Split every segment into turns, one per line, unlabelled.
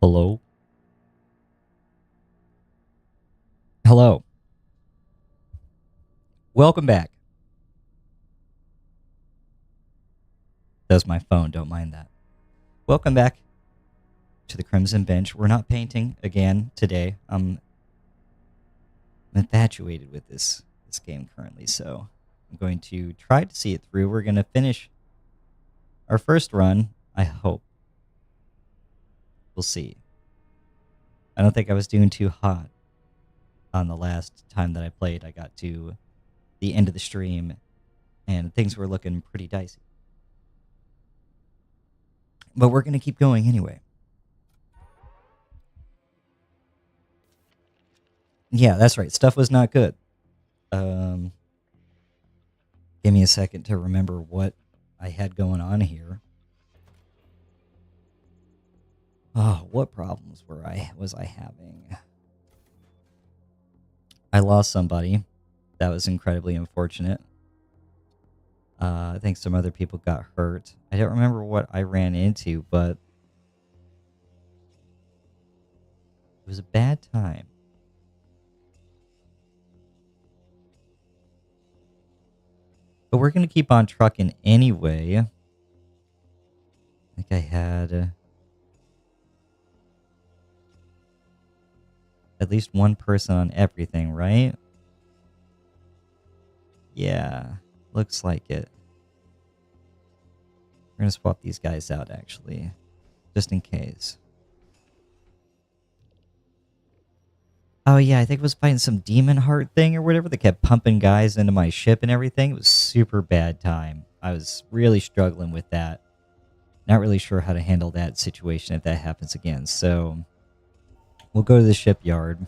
Hello? Hello. Welcome back. That's my phone, don't mind that. Welcome back to the Crimson Bench. We're not painting again today. I'm infatuated with this game currently, so I'm going to try to see it through. We're going to finish our first run, I hope. We'll see. I don't think I was doing too hot on the last time that I played. I got to the end of the stream, and things were looking pretty dicey. But we're going to keep going anyway. Yeah, that's right. Stuff was not good. Give me a second to remember what I had going on here. Oh, what problems was I having? I lost somebody. That was incredibly unfortunate. I think some other people got hurt. I don't remember what I ran into, but it was a bad time. But we're going to keep on trucking anyway. I think I had at least one person on everything, right? Yeah, looks like it. We're going to swap these guys out, actually, just in case. Oh, yeah, I think it was fighting some demon heart thing or whatever that kept pumping guys into my ship and everything. It was super bad time. I was really struggling with that. Not really sure how to handle that situation if that happens again. So we'll go to the shipyard.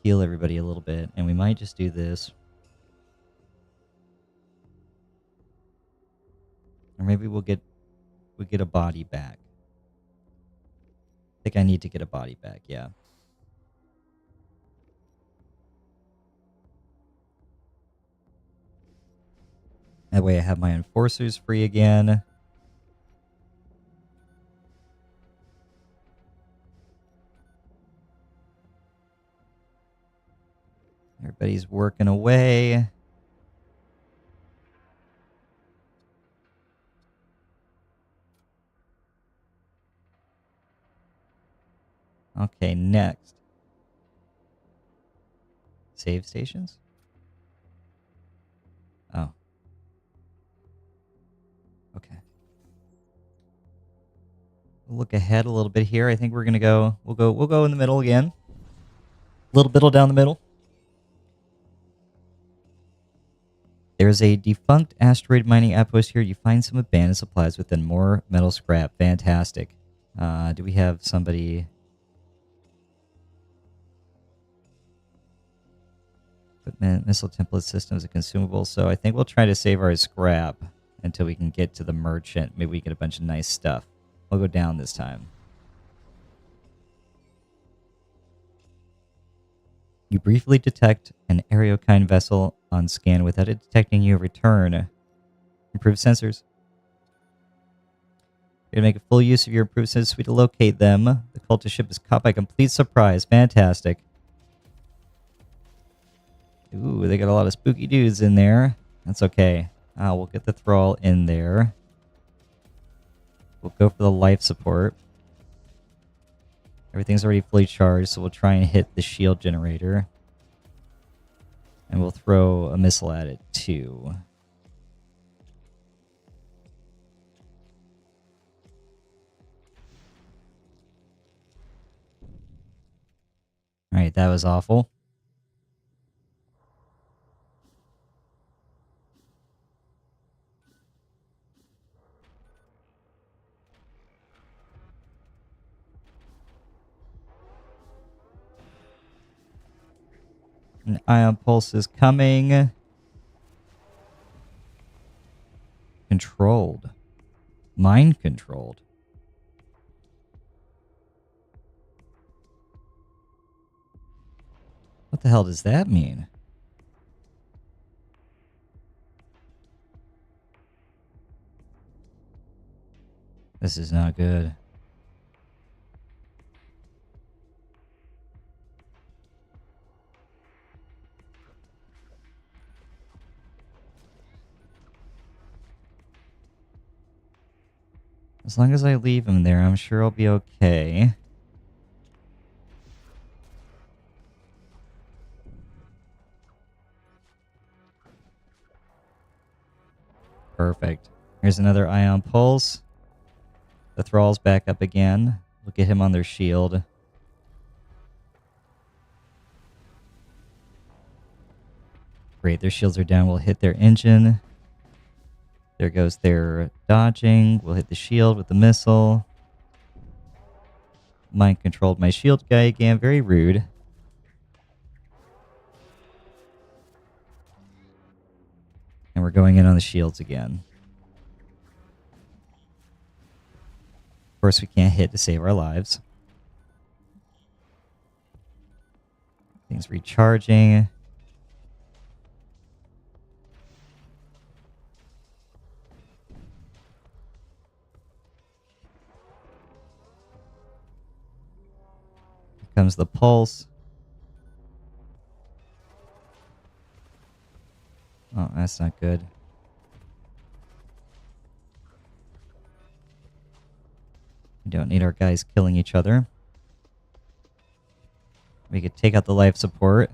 Heal everybody a little bit. And we might just do this. Or maybe we'll get a body back. I think I need to get a body back, yeah. That way I have my enforcers free again. Everybody's working away. Okay, next. Save stations? Oh. Okay. We'll look ahead a little bit here. I think we're gonna go. We'll go in the middle again. A little bit down the middle. There's a defunct asteroid mining outpost here. You find some abandoned supplies within more metal scrap. Fantastic. Do we have somebody? Equipment, missile template systems, and consumables. So I think we'll try to save our scrap until we can get to the merchant. Maybe we get a bunch of nice stuff. We'll go down this time. You briefly detect an Aerokine vessel on scan. Without it detecting you, return. Improved sensors. You're going to make a full use of your improved sensor suite to locate them. The cultist ship is caught by complete surprise. Fantastic. Ooh, they got a lot of spooky dudes in there. That's okay. We'll get the thrall in there. We'll go for the life support. Everything's already fully charged, so we'll try and hit the shield generator. And we'll throw a missile at it, too. Alright, that was awful. An ion pulse is coming. Controlled. Mind controlled. What the hell does that mean? This is not good. As long as I leave him there, I'm sure I'll be okay. Perfect. Here's another ion pulse. The thrall's back up again. We'll get him on their shield. Great, their shields are down. We'll hit their engine. There goes their dodging. We'll hit the shield with the missile. Mind controlled my shield guy again. Very rude. And we're going in on the shields again. Of course, we can't hit to save our lives. Things recharging. Here comes the pulse. Oh, that's not good. We don't need our guys killing each other. We could take out the life support.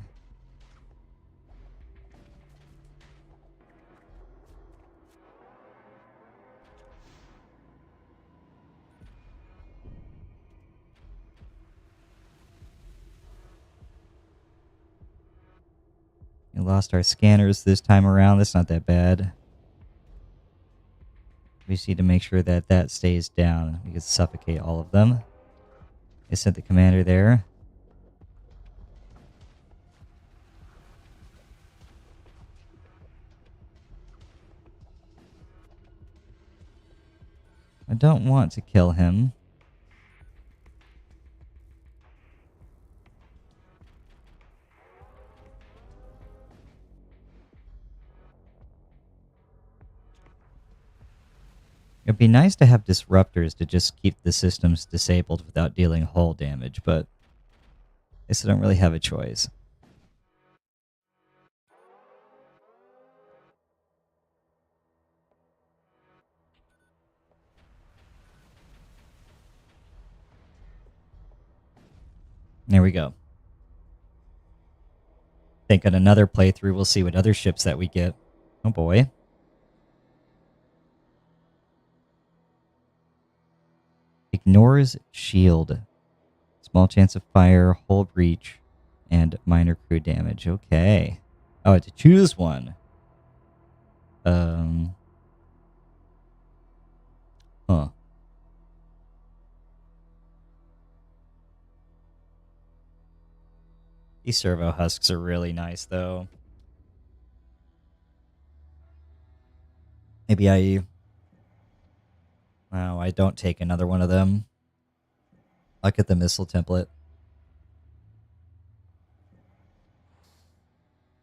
We lost our scanners this time around. That's not that bad. We just need to make sure that that stays down. We could suffocate all of them. I sent the commander there. I don't want to kill him. It'd be nice to have disruptors to just keep the systems disabled without dealing hull damage, but I guess I don't really have a choice. There we go. Think on another playthrough, we'll see what other ships that we get. Oh boy. Ignores shield. Small chance of fire, hull breach, and minor crew damage. Okay. Oh, I had to choose one. Huh. These servo husks are really nice, though. Maybe Oh, I don't take another one of them. I'll get the missile template.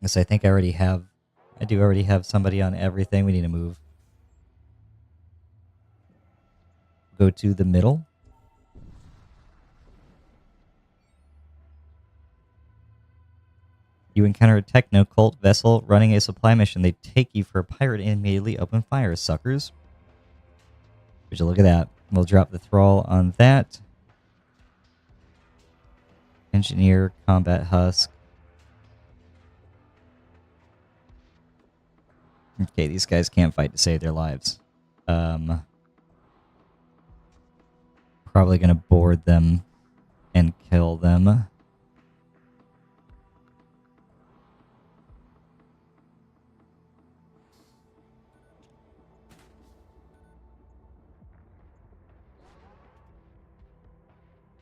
Yes, I think I already have... I do already have somebody on everything. We need to move. Go to the middle. You encounter a techno-cult vessel running a supply mission. They take you for a pirate and immediately open fire, suckers. Would you look at that? We'll drop the thrall on that. Engineer, combat husk. Okay, these guys can't fight to save their lives. Probably gonna board them and kill them.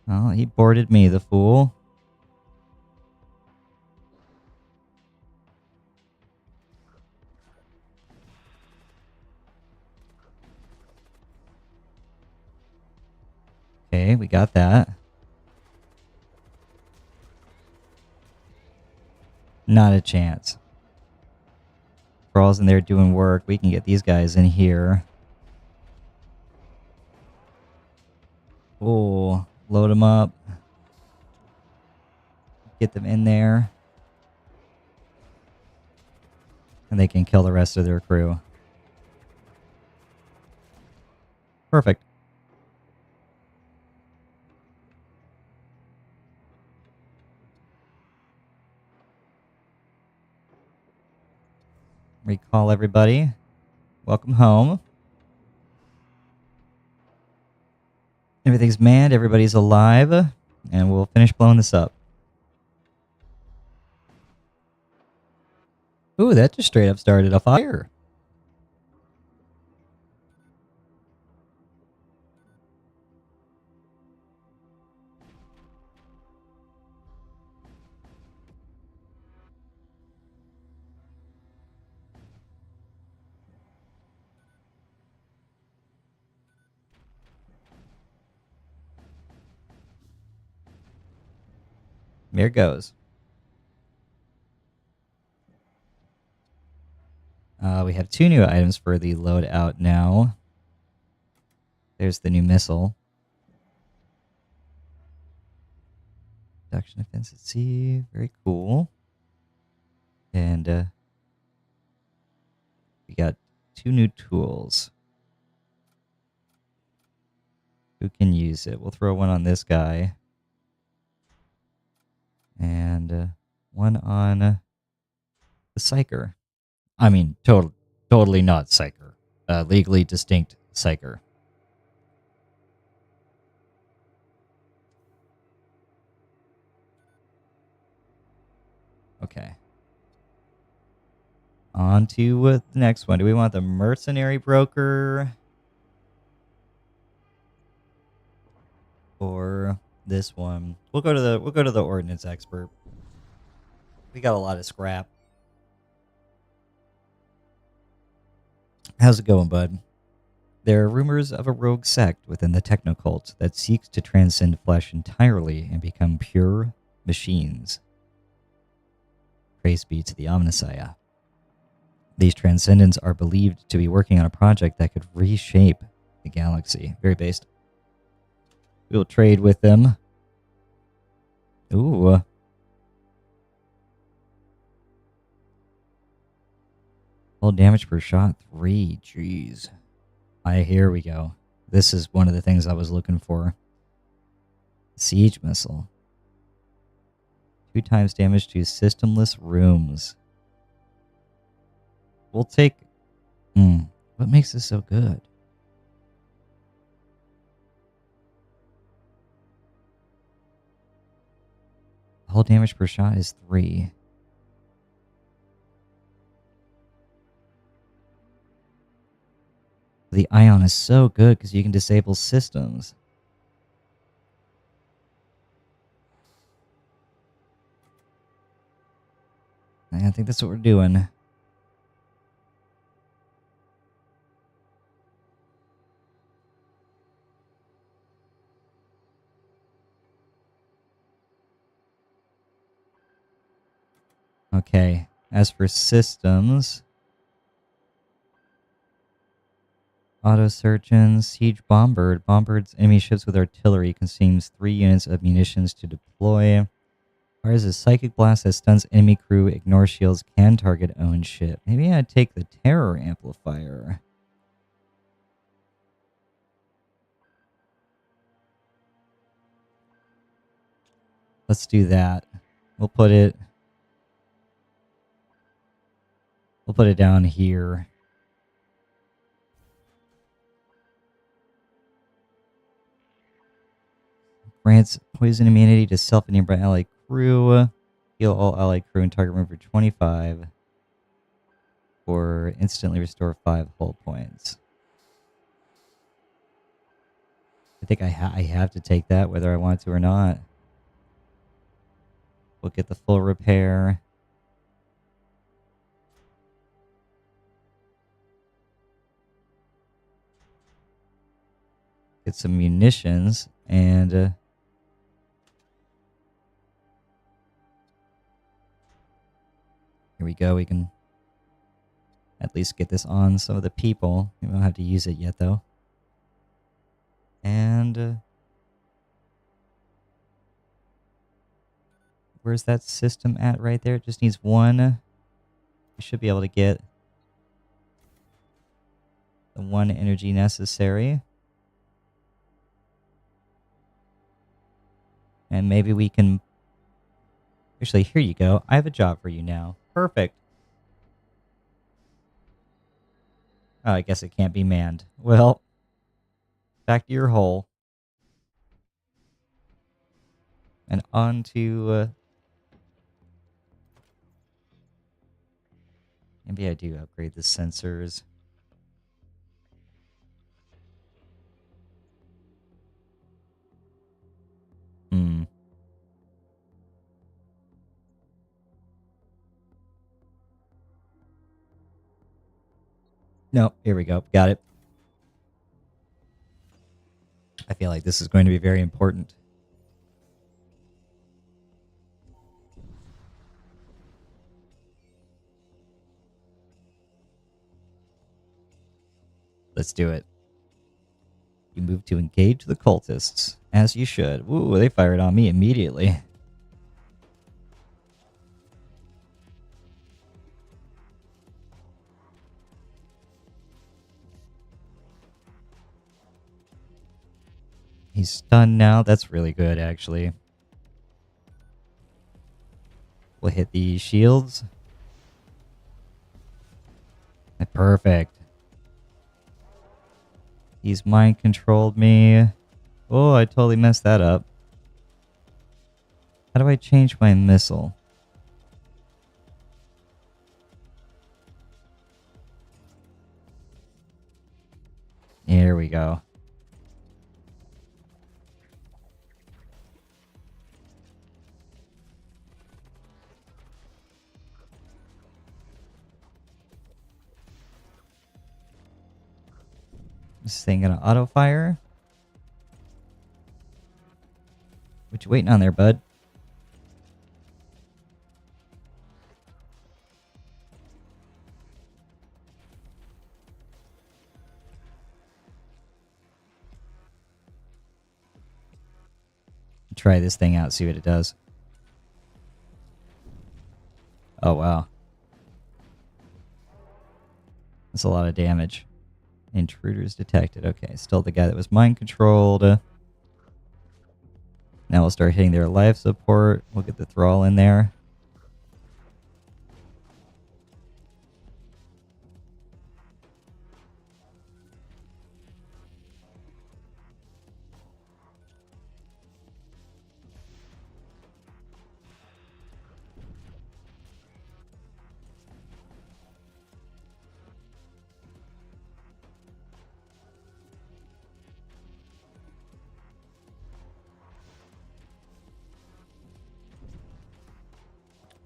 Oh, he boarded me, the fool. Okay, we got that. Not a chance. Thrall's in there doing work. We can get these guys in here. Oh, load them up. Get them in there. And they can kill the rest of their crew. Perfect. Recall everybody. Welcome home. Everything's manned. Everybody's alive. And we'll finish blowing this up. Ooh, that just straight up started a fire. There it goes. We have 2 new items for the loadout now. There's the new missile. Reduction offense at sea. Very cool. And we got 2 new tools. Who can use it? We'll throw one on this guy. And one on the Psyker. I mean, totally not Psyker. Legally distinct Psyker. Okay. On to the next one. Do we want the mercenary broker? Or this one? We'll go to the ordnance expert. We got a lot of scrap. How's it going, bud? There are rumors of a rogue sect within the technocult that seeks to transcend flesh entirely and become pure machines. Praise be to the Omnissiah. These transcendents are believed to be working on a project that could reshape the galaxy. Very based. We'll trade with them. Ooh. Full damage per shot, 3. Jeez. Here we go. This is one of the things I was looking for. Siege missile. 2 times damage to systemless rooms. We'll take... What makes this so good? Hull damage per shot is 3. The ion is so good because you can disable systems. I think that's what we're doing. Okay, as for systems... Auto surgeons, siege bombard. Bombards enemy ships with artillery. Consumes 3 units of munitions to deploy. Fires a psychic blast that stuns enemy crew. Ignore shields. Can target own ship. Maybe I'd take the terror amplifier. Let's do that. We'll put it down here. Grants poison immunity to self and nearby allied crew. Heal all allied crew and target room for 25. Or instantly restore 5 hull points. I think I have to take that whether I want to or not. We'll get the full repair. Get some munitions and... here we go. We can at least get this on some of the people. We won't have to use it yet, though. And Where's that system at right there? It just needs one. We should be able to get the one energy necessary. And maybe we can... Actually, here you go. I have a job for you now. Perfect. Oh, I guess it can't be manned. Well, back to your hole. And on to... maybe I do upgrade the sensors. Hmm. No, here we go. Got it. I feel like this is going to be very important. Let's do it. You move to engage the cultists, as you should. Ooh, they fired on me immediately. He's stunned now. That's really good, actually. We'll hit the shields. Perfect. He's mind controlled me. Oh, I totally messed that up. How do I change my missile? Here we go. This thing gonna auto fire? What you waiting on there, bud? Try this thing out, see what it does. Oh, wow. That's a lot of damage. Intruders detected. Okay, still the guy that was mind controlled. Now we'll start hitting their life support. We'll get the thrall in there.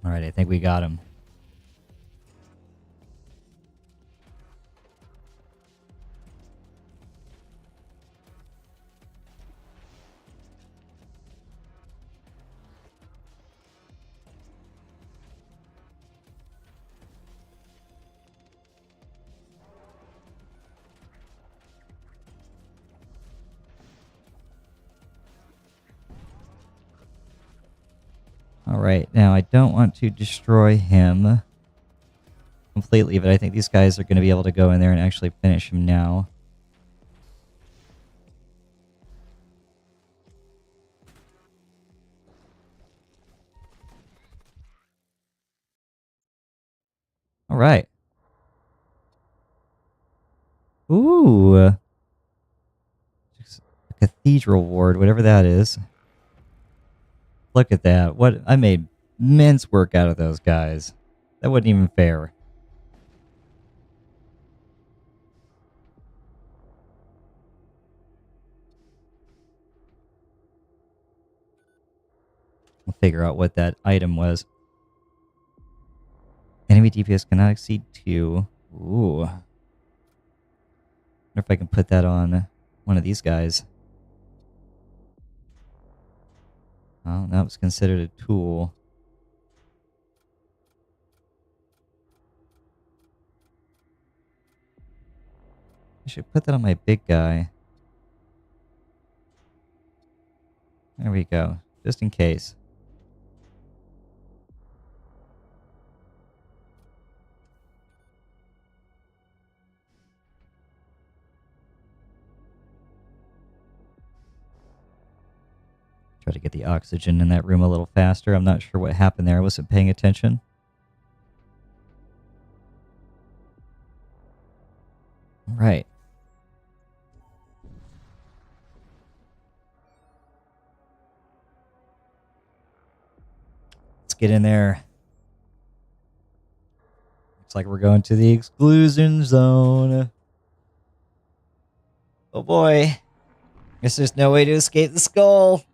All right, I think we got him. All right, now I don't want to destroy him completely, but I think these guys are going to be able to go in there and actually finish him now. All right. Ooh. Cathedral ward, whatever that is. Look at that. What I made immense work out of those guys. That wasn't even fair. We'll figure out what that item was. Enemy DPS cannot exceed 2. Ooh. Wonder if I can put that on one of these guys. Oh, that was considered a tool. I should put that on my big guy. There we go. Just in case. Try to get the oxygen in that room a little faster. I'm not sure what happened there. I wasn't paying attention. All right. Let's get in there. Looks like we're going to the exclusion zone. Oh boy. Guess there's no way to escape the skull.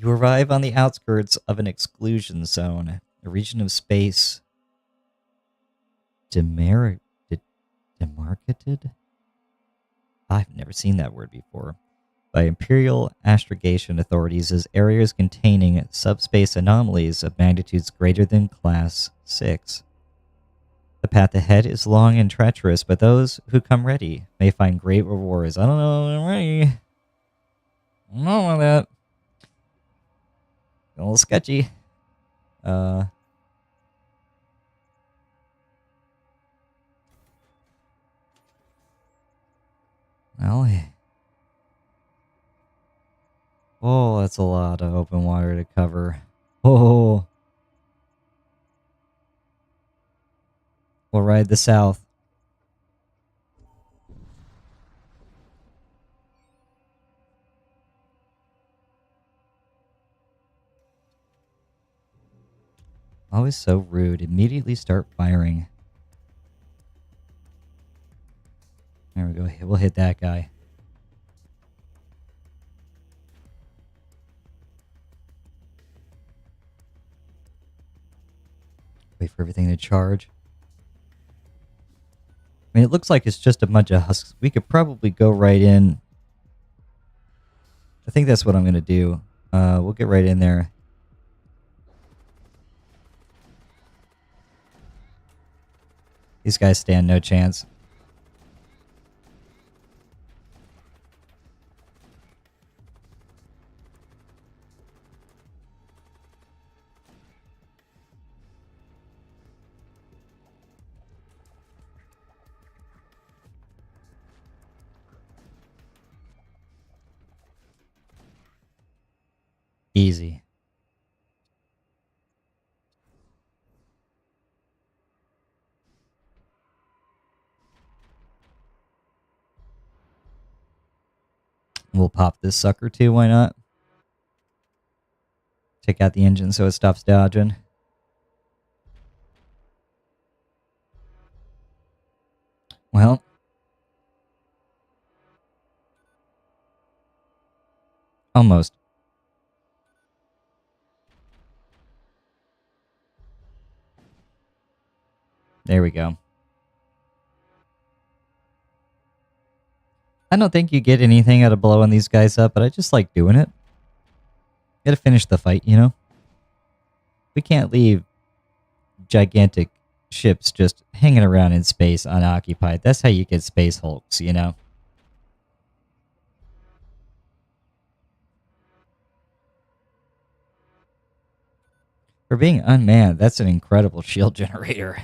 You arrive on the outskirts of an exclusion zone, a region of space demarcated? I've never seen that word before. By Imperial astrogation authorities as areas containing subspace anomalies of magnitudes greater than Class 6. The path ahead is long and treacherous, but those who come ready may find great rewards. I don't know if I'm ready. I don't know about that. A little sketchy. Well, oh, that's a lot of open water to cover. Oh, we'll ride the south. Always so rude. Immediately start firing. There we go. We'll hit that guy. Wait for everything to charge. I mean, it looks like it's just a bunch of husks. We could probably go right in. I think that's what I'm going to do. We'll get right in there. These guys stand no chance. Easy. We'll pop this sucker too, why not? Take out the engine so it stops dodging. Well. Almost. There we go. I don't think you get anything out of blowing these guys up, but I just like doing it. Gotta finish the fight, you know? We can't leave gigantic ships just hanging around in space unoccupied. That's how you get space hulks, you know? For being unmanned, that's an incredible shield generator.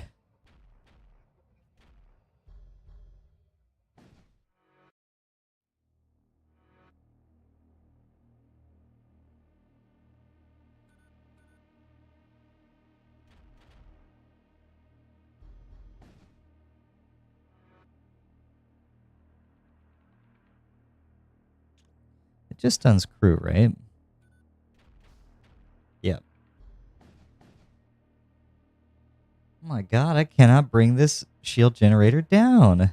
It just stuns crew, right? Yep. Oh my god, I cannot bring this shield generator down.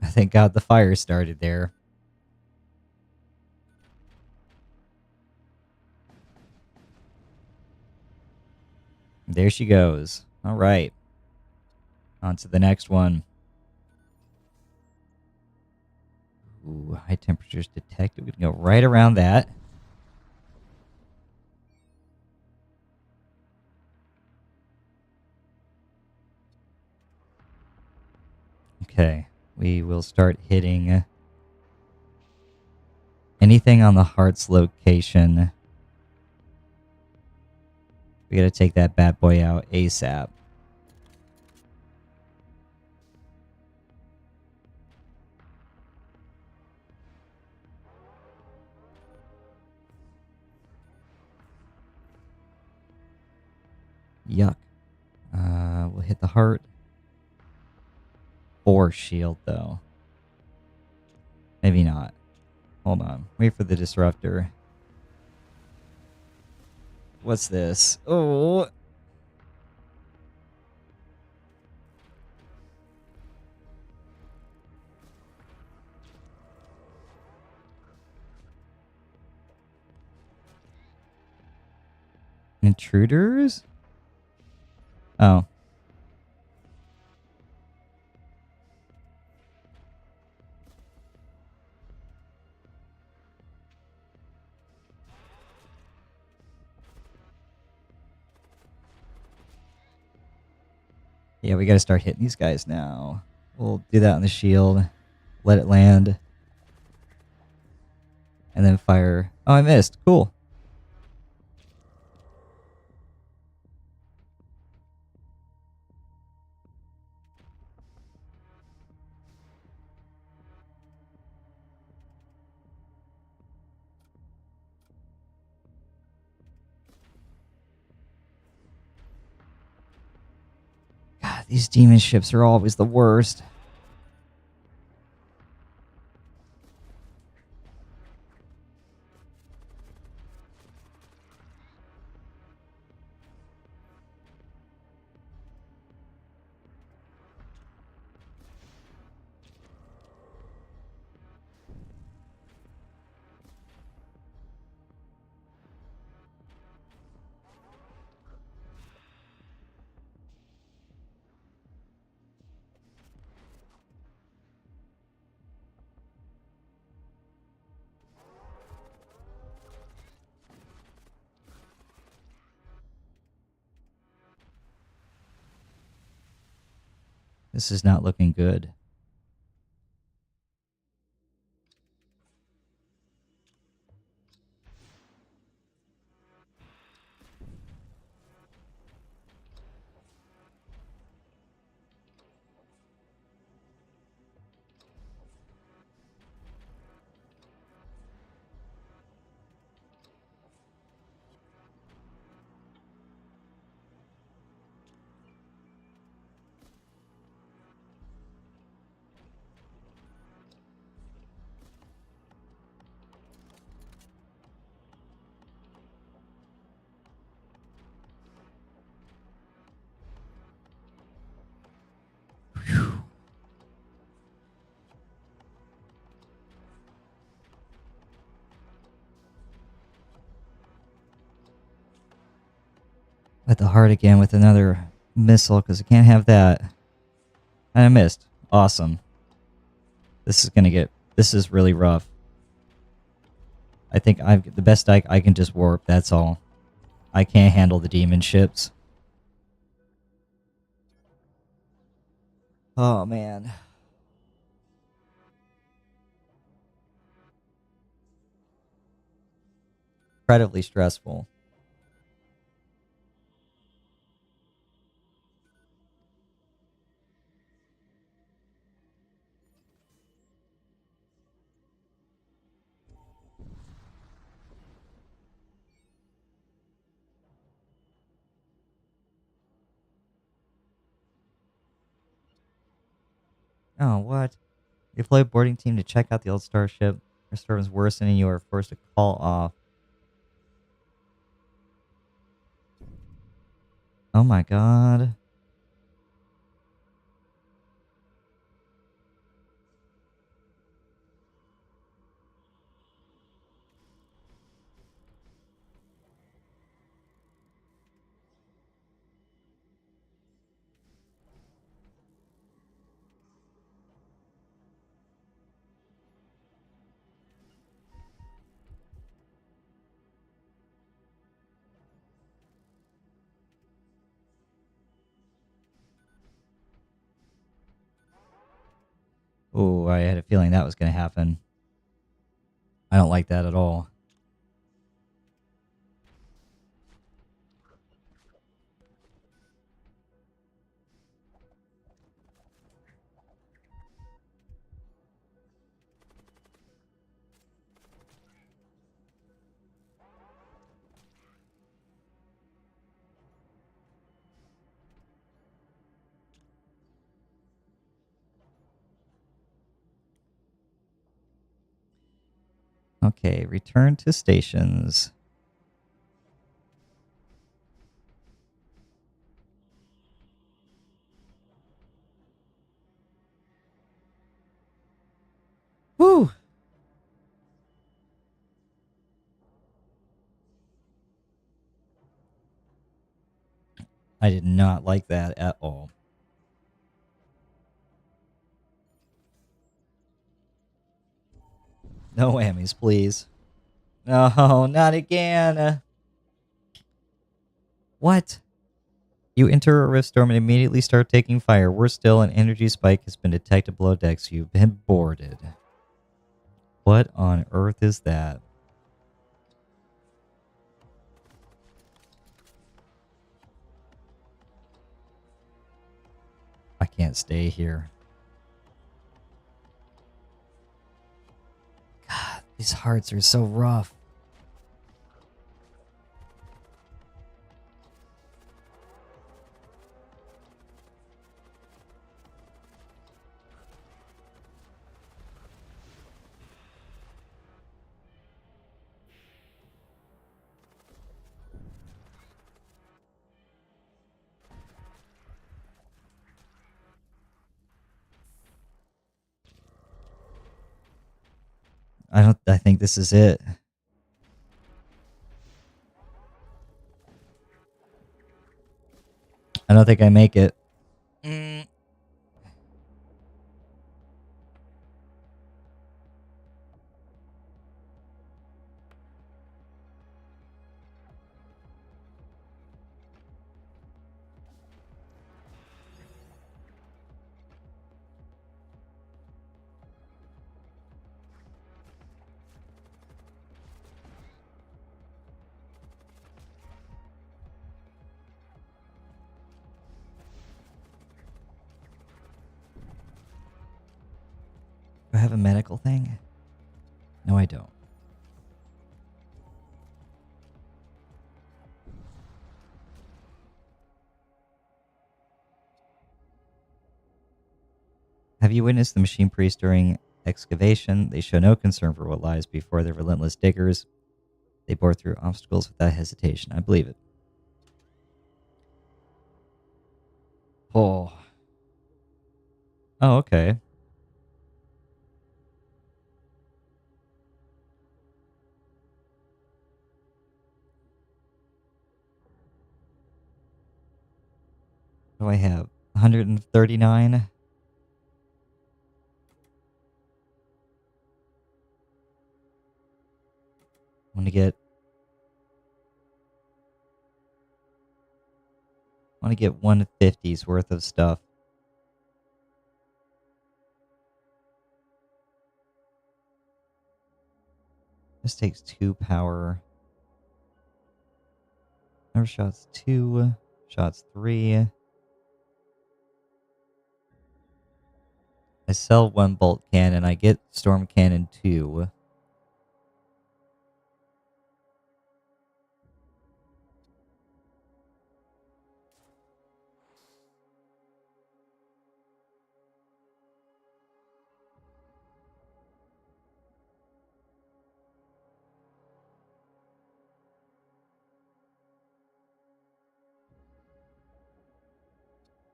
Thank god the fire started there. There she goes. All right. On to the next one. Ooh, high temperatures detected. We can go right around that. Okay. We will start hitting anything on the heart's location. We gotta take that bad boy out ASAP. Yuck. We'll hit the heart. Or shield, though. Maybe not. Hold on. Wait for the disruptor. What's this? Oh. Intruders? Oh. Yeah, we gotta start hitting these guys now. We'll do that on the shield. Let it land. And then fire. Oh, I missed. Cool. God, these demon ships are always the worst. This is not looking good. At the heart again with another missile, because I can't have that. And I missed. Awesome. This is really rough. I think the best I can just warp, that's all. I can't handle the demon ships. Oh, man. Incredibly stressful. Oh, what? You deploy a boarding team to check out the old starship. Your storm is worsening and you are forced to call off. Oh my god. Oh, I had a feeling that was going to happen. I don't like that at all. Okay, return to stations. Woo! I did not like that at all. No whammies, please. No, not again. What? You enter a rift storm and immediately start taking fire. Worse still, an energy spike has been detected below decks. You've been boarded. What on earth is that? I can't stay here. God, these hearts are so rough. I think this is it. I don't think I make it. Do I have a medical thing? No, I don't. Have you witnessed the machine priests during excavation? They show no concern for what lies before their relentless diggers. They bore through obstacles without hesitation. I believe it. Oh. Oh, okay. What do I have? 139? I want to get 150's worth of stuff. This takes 2 power. Number shots 2, shots 3. I sell 1 bolt cannon. I get storm cannon 2.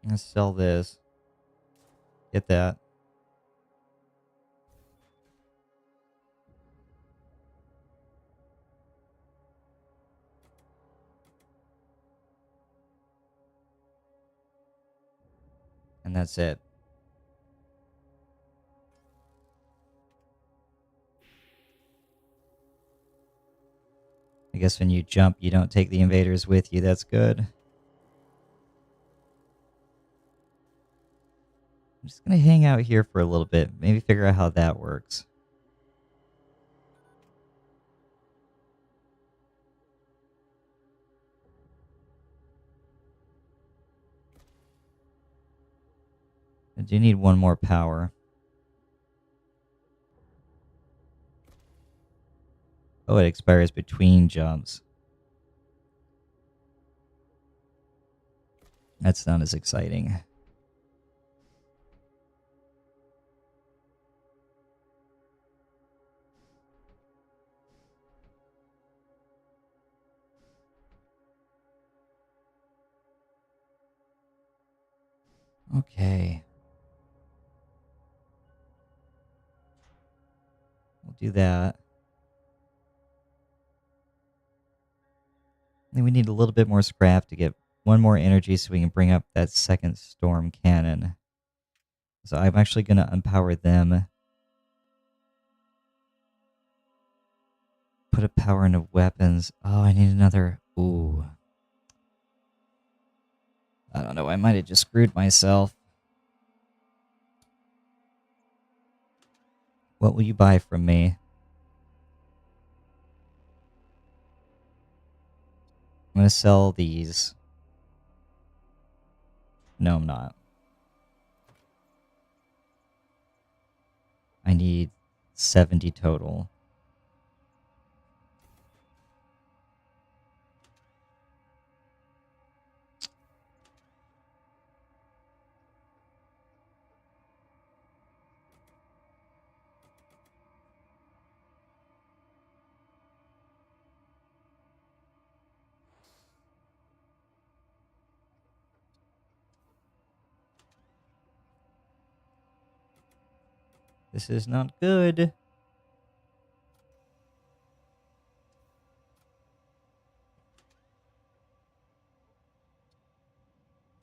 Let's sell this. Get that. And that's it. I guess when you jump, you don't take the invaders with you. That's good. I'm just going to hang out here for a little bit. Maybe figure out how that works. I do need 1 more power. Oh, it expires between jumps. That's not as exciting. Okay. We'll do that. Then we need a little bit more scrap to get one more energy so we can bring up that second storm cannon. So I'm actually going to unpower them. Put a power into weapons. Oh, I need another. Ooh. I don't know. I might have just screwed myself. What will you buy from me? I'm going to sell these. No, I'm not. I need 70 total. This is not good.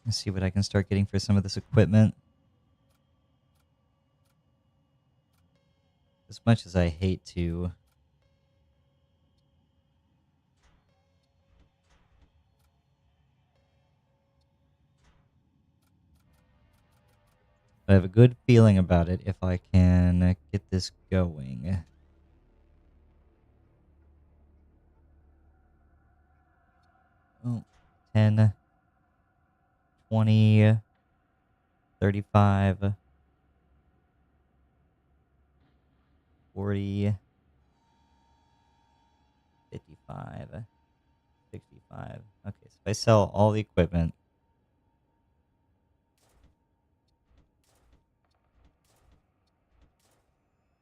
Let's see what I can start getting for some of this equipment. As much as I hate to. I have a good feeling about it if I can get this going. Oh, 10, 20, 35, 40, 55, 65. Okay, so if I sell all the equipment,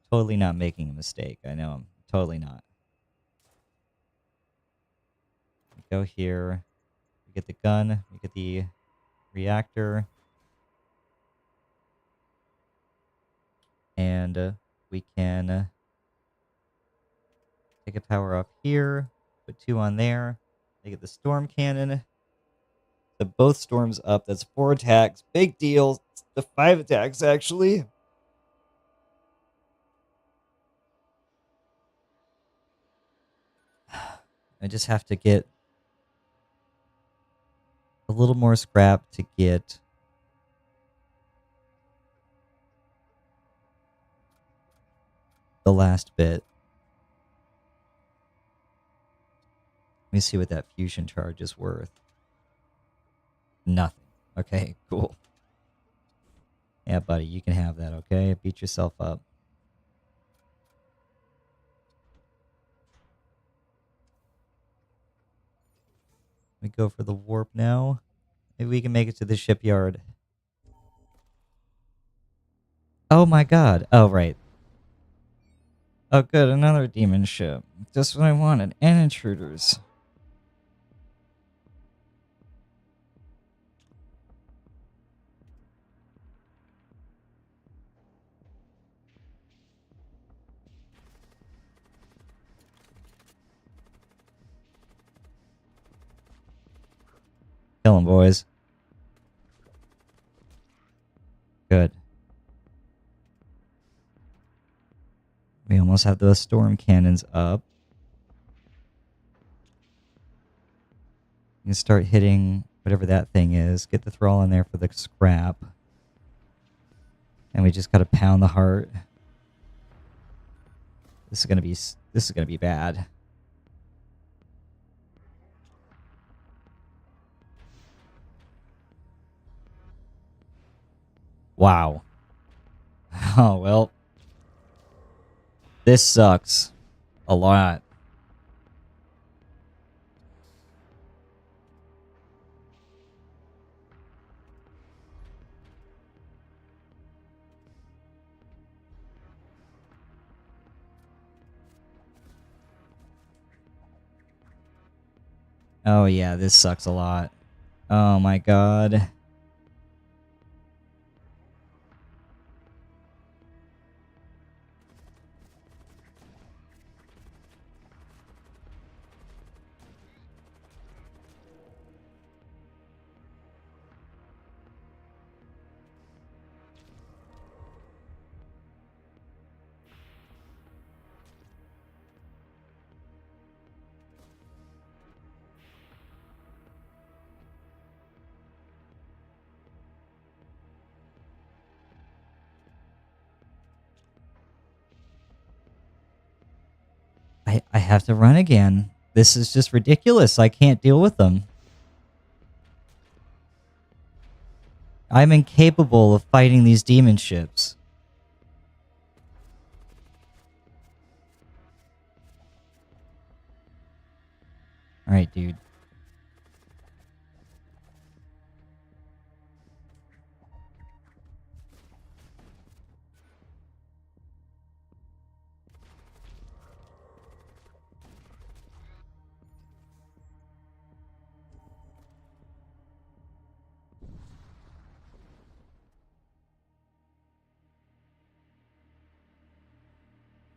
totally not making a mistake. I know I'm totally not. We go here. We get the gun. We get the reactor. And we can take a power off here. Put 2 on there. They get the storm cannon. So both storms up. That's 4 attacks. Big deal. The 5 attacks, actually. I just have to get a little more scrap to get the last bit. Let me see what that fusion charge is worth. Nothing. Okay, cool. Yeah, buddy, you can have that, okay? Beat yourself up. We go for the warp now. Maybe we can make it to the shipyard. Oh my god. Oh, right. Oh, good. Another demon ship. Just what I wanted. And intruders. Kill 'em, boys. Good. We almost have those storm cannons up. You can start hitting whatever that thing is. Get the thrall in there for the scrap. And we just gotta pound the heart. This is gonna be bad. Wow. Oh well. This sucks a lot. Oh yeah, this sucks a lot. Oh my god. I have to run again. This is just ridiculous. I can't deal with them. I'm incapable of fighting these demon ships. Alright, dude.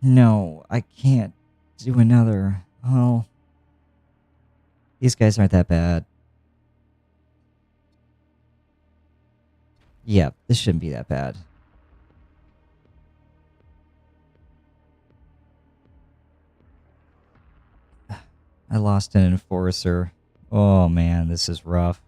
No, I can't do another. Oh. These guys aren't that bad. Yeah, this shouldn't be that bad. I lost an enforcer. Oh man, this is rough.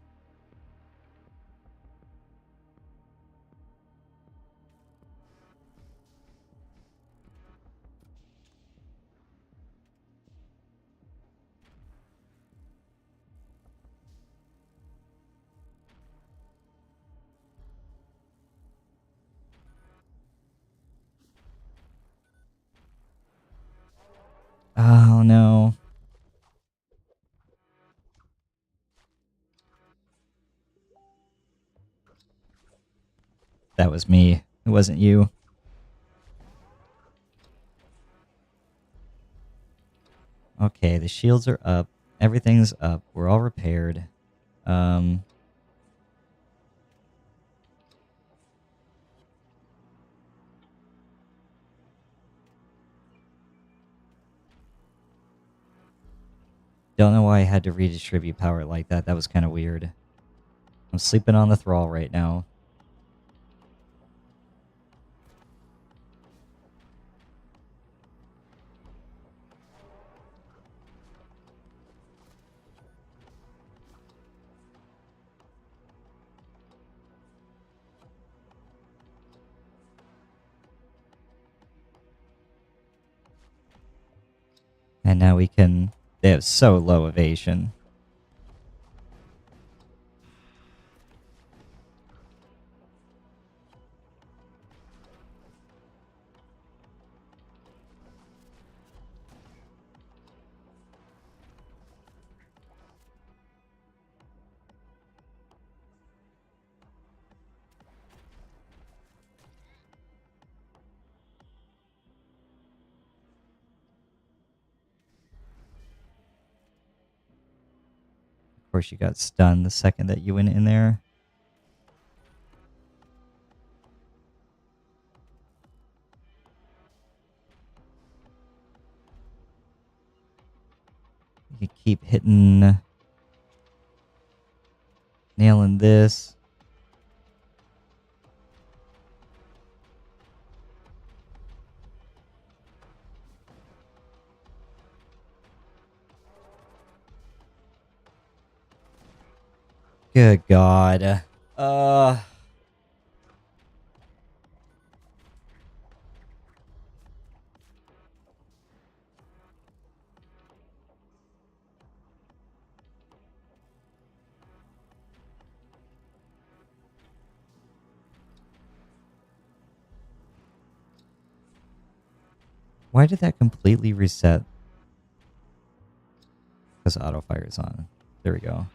Oh no. That was me. It wasn't you. Okay, the shields are up. Everything's up. We're all repaired. Don't know why I had to redistribute power like that. That was kind of weird. I'm sleeping on the thrall right now. And now we can... They have so low evasion. Of course, you got stunned the second that you went in there. You can keep hitting... Nailing this. Good God. Why did that completely reset? Because auto fire is on. There we go.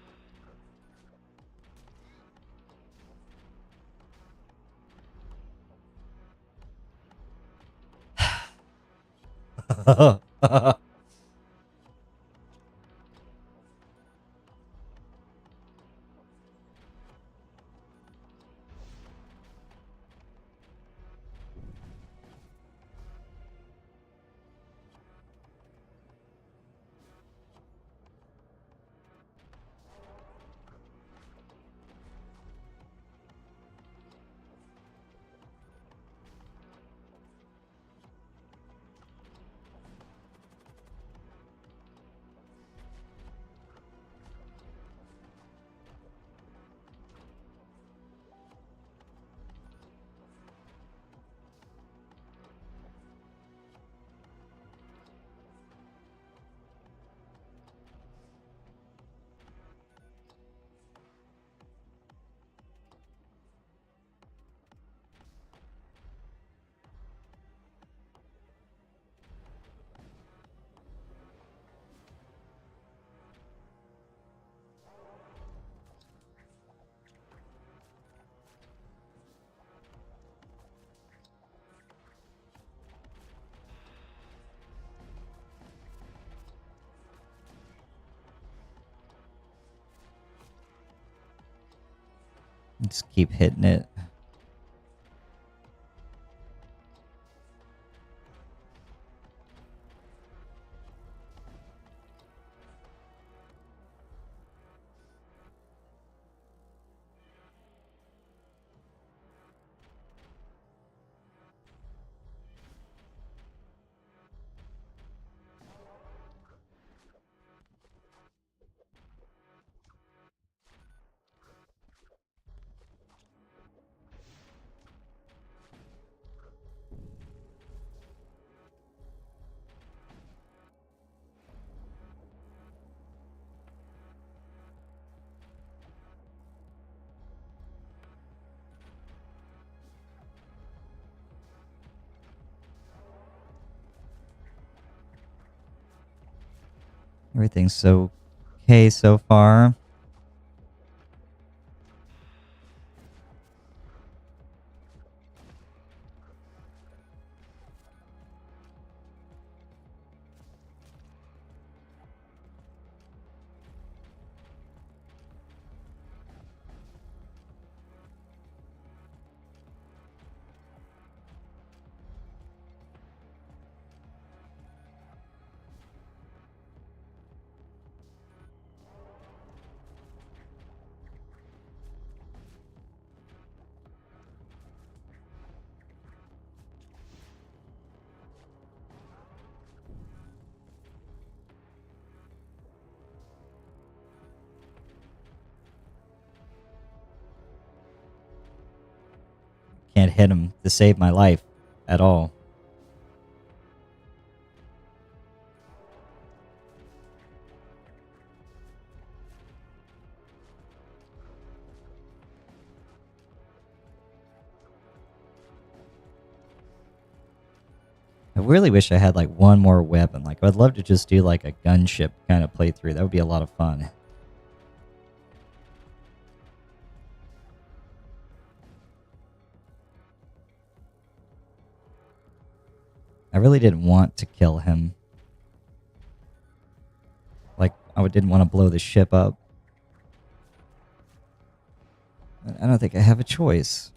Just keep hitting it. Everything's okay so far. Can't hit him to save my life at all. I really wish I had like one more weapon. Like I'd love to just do like a gunship kind of playthrough. That would be a lot of fun. I really didn't want to kill him. Like I didn't want to blow the ship up. But I don't think I have a choice.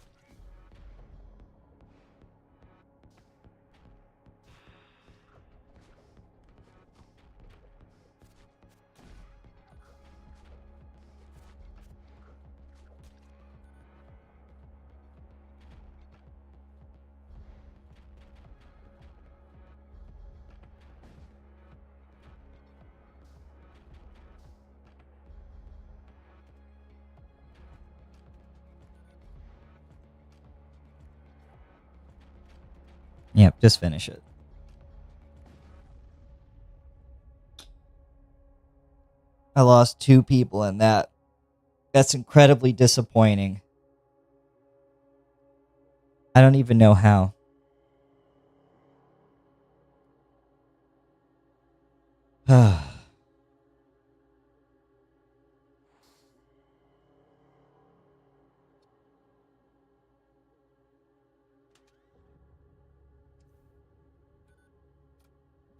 Yep, just finish it. I lost 2 people in that. That's incredibly disappointing. I don't even know how.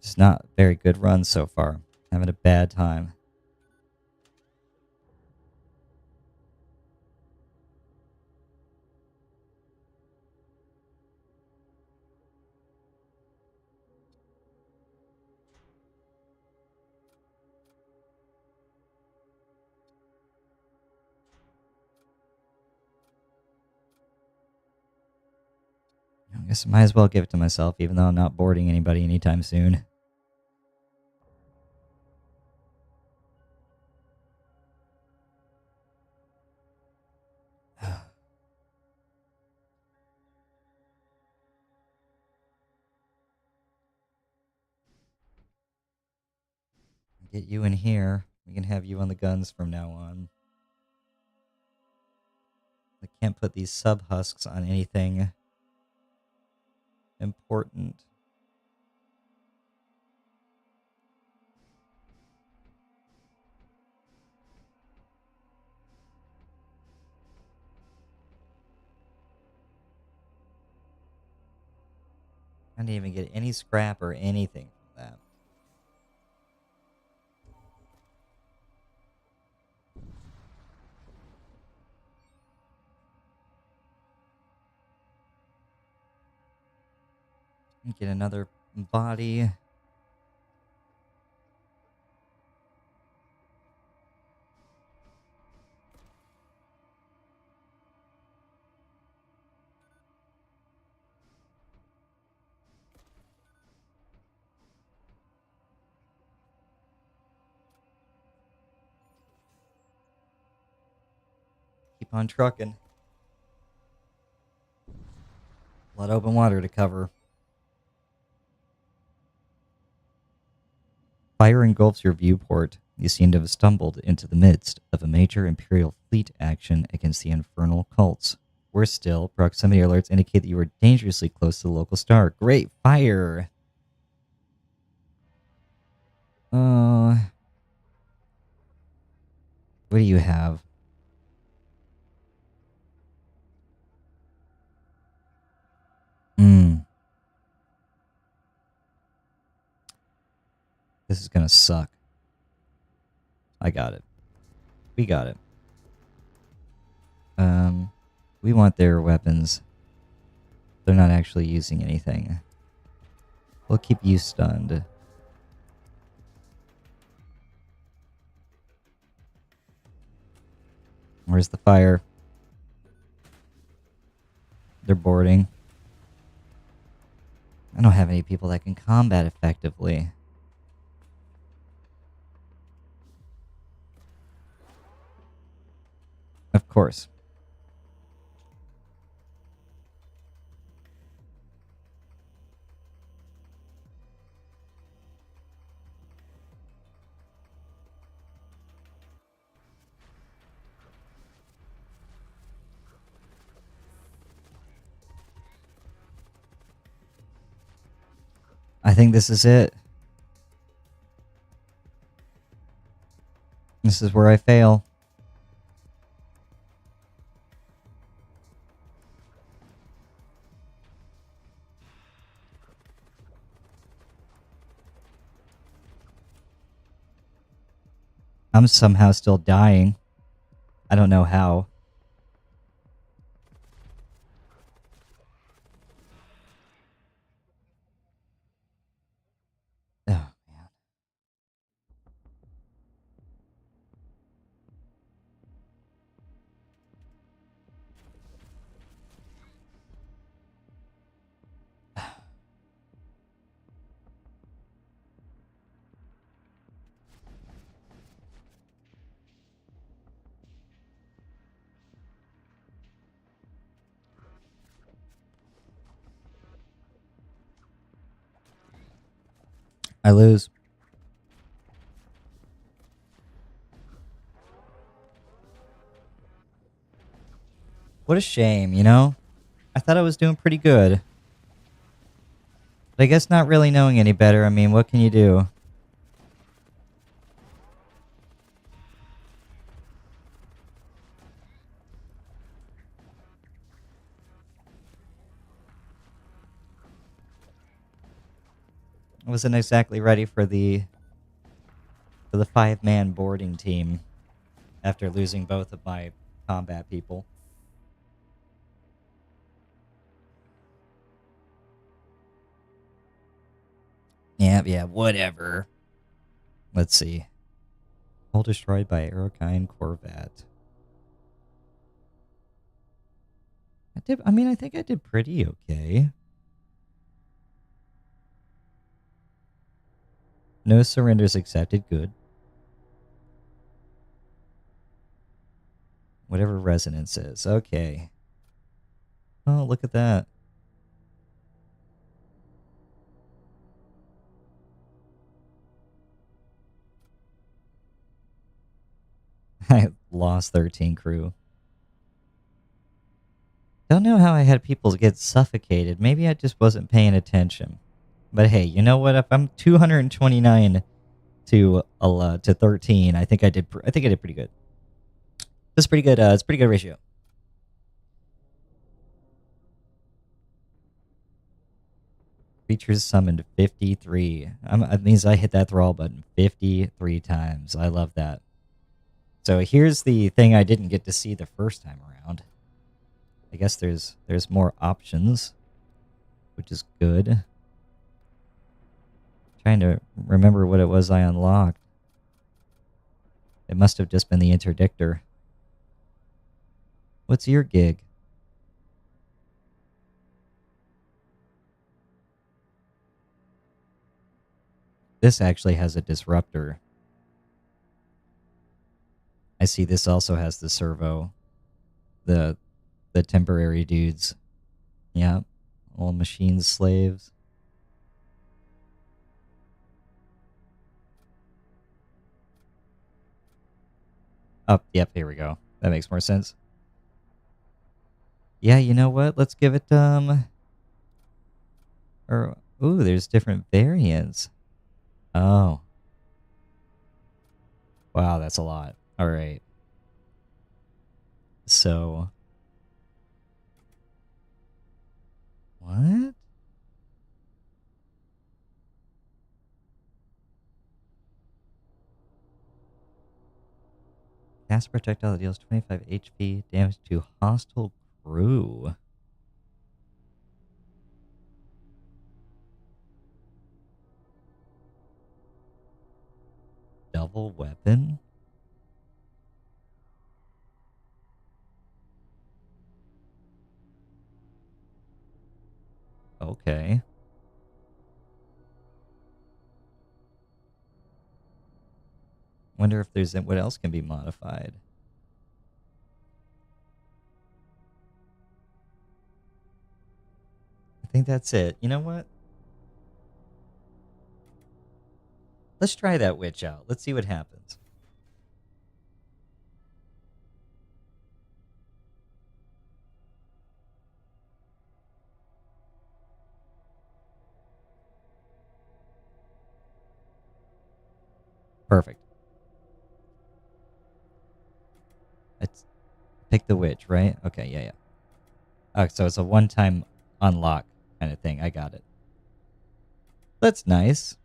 It's not a very good run so far. Having a bad time. I guess I might as well give it to myself, even though I'm not boarding anybody anytime soon. Get you in here. We can have you on the guns from now on. I can't put these sub husks on anything important. I didn't even get any scrap or anything from that. Get another body. Keep on trucking. A lot of open water to cover. Fire engulfs your viewport. You seem to have stumbled into the midst of a major Imperial fleet action against the infernal cults. Worse still, proximity alerts indicate that you are dangerously close to the local star. Great fire! What do you have? This is gonna suck. I got it. We got it. We want their weapons. They're not actually using anything. We'll keep you stunned. Where's the fire? They're boarding. I don't have any people that can combat effectively. Of course. I think this is it. This is where I fail. I'm somehow still dying. I don't know how. Oh, man. I lose. What a shame, you know? I thought I was doing pretty good. But I guess not really knowing any better, I mean, what can you do? I wasn't exactly ready for the 5-man boarding team after losing both of my combat people. Yeah, whatever. Let's see. Hull destroyed by Aerokine Corvette. I think I did pretty okay. No surrenders accepted. Good. Whatever resonance is. Okay. Oh, look at that. I lost 13 crew. Don't know how I had people get suffocated. Maybe I just wasn't paying attention. But hey, you know what? If I'm 229 to 13, I think I did pretty good. That's pretty good. It's a pretty good ratio. Creatures summoned 53. That means I hit that thrall button 53 times. I love that. So here's the thing I didn't get to see the first time around. I guess there's more options, which is good. Trying to remember what it was I unlocked. It must have just been the interdictor. What's your gig? This actually has a disruptor. I see this also has the servo. The temporary dudes. Yeah. All machine slaves. Oh, yep, here we go. That makes more sense. Yeah, you know what? Let's give it or ooh, there's different variants. Oh. Wow, that's a lot. All right. So what? Gas projectile that deals 25 HP damage to hostile crew. Double weapon? Okay. Wonder if there's what else can be modified. I think that's it. You know what? Let's try that witch out. Let's see what happens. Perfect. Let's pick the witch, right? Okay, yeah. Oh, so it's a one-time unlock kind of thing. I got it. That's nice.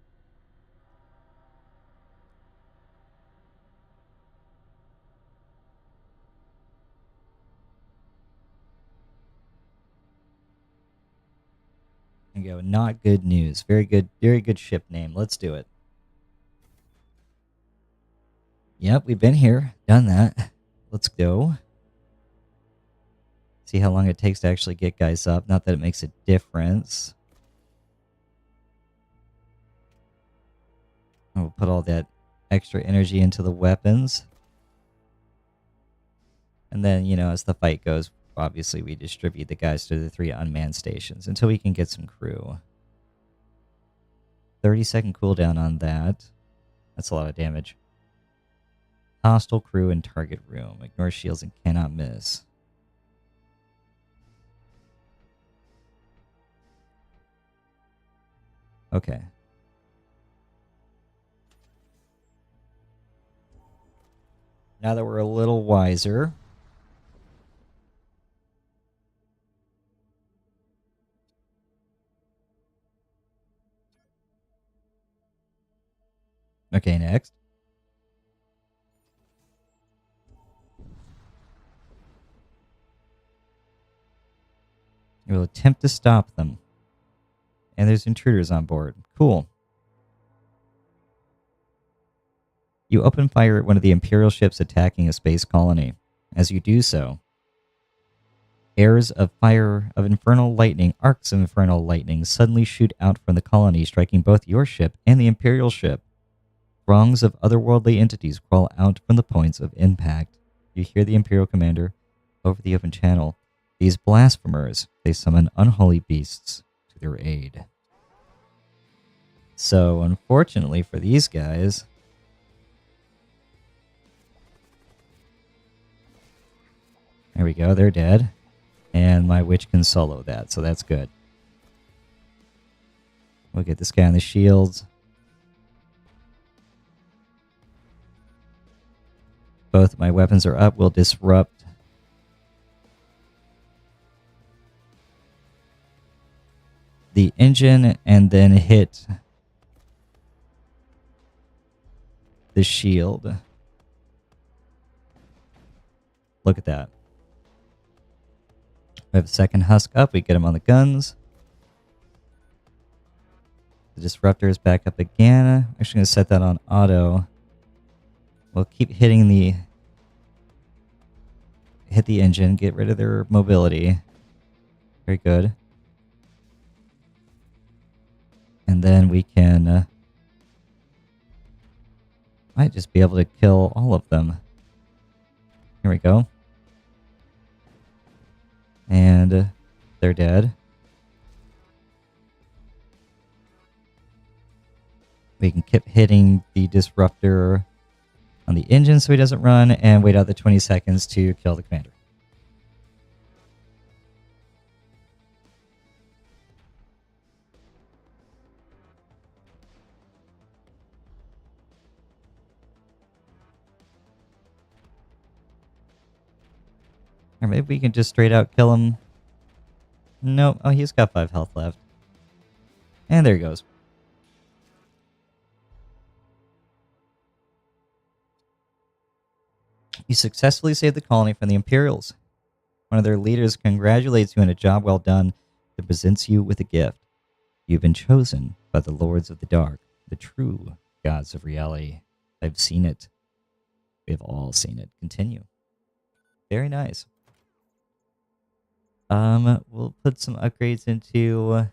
And go, not good news. Very good ship name. Let's do it. Yep, we've been here, done that. Let's go. See how long it takes to actually get guys up. Not that it makes a difference. We'll put all that extra energy into the weapons. And then, as the fight goes, obviously we distribute the guys to the 3 unmanned stations until we can get some crew. 30-second cooldown on that. That's a lot of damage. Hostile crew in target room. Ignore shields and cannot miss. Okay. Now that we're a little wiser. Okay, next. We'll attempt to stop them. And there's intruders on board. Cool. You open fire at one of the Imperial ships attacking a space colony. As you do so, airs of fire of infernal lightning, arcs of infernal lightning, suddenly shoot out from the colony, striking both your ship and the Imperial ship. Throngs of otherworldly entities crawl out from the points of impact. You hear the Imperial commander over the open channel. These blasphemers, they summon unholy beasts to their aid. So, unfortunately for these guys, there we go, they're dead. And my witch can solo that, so that's good. We'll get this guy on the shields. Both my weapons are up. We'll disrupt. The engine and then hit the shield. Look at that. We have a second husk up. We get him on the guns. The disruptor is back up again. I'm actually going to set that on auto. We'll keep hitting hit the engine, get rid of their mobility. Very good. And then we can might just be able to kill all of them. Here we go. And they're dead. We can keep hitting the disruptor on the engine so he doesn't run, and wait out the 20 seconds to kill the commander. Or maybe we can just straight out kill him. Nope. Oh, he's got 5 health left. And there he goes. You successfully saved the colony from the Imperials. One of their leaders congratulates you on a job well done and presents you with a gift. You've been chosen by the Lords of the Dark, the true gods of reality. I've seen it. We've all seen it. Continue. Very nice. We'll put some upgrades into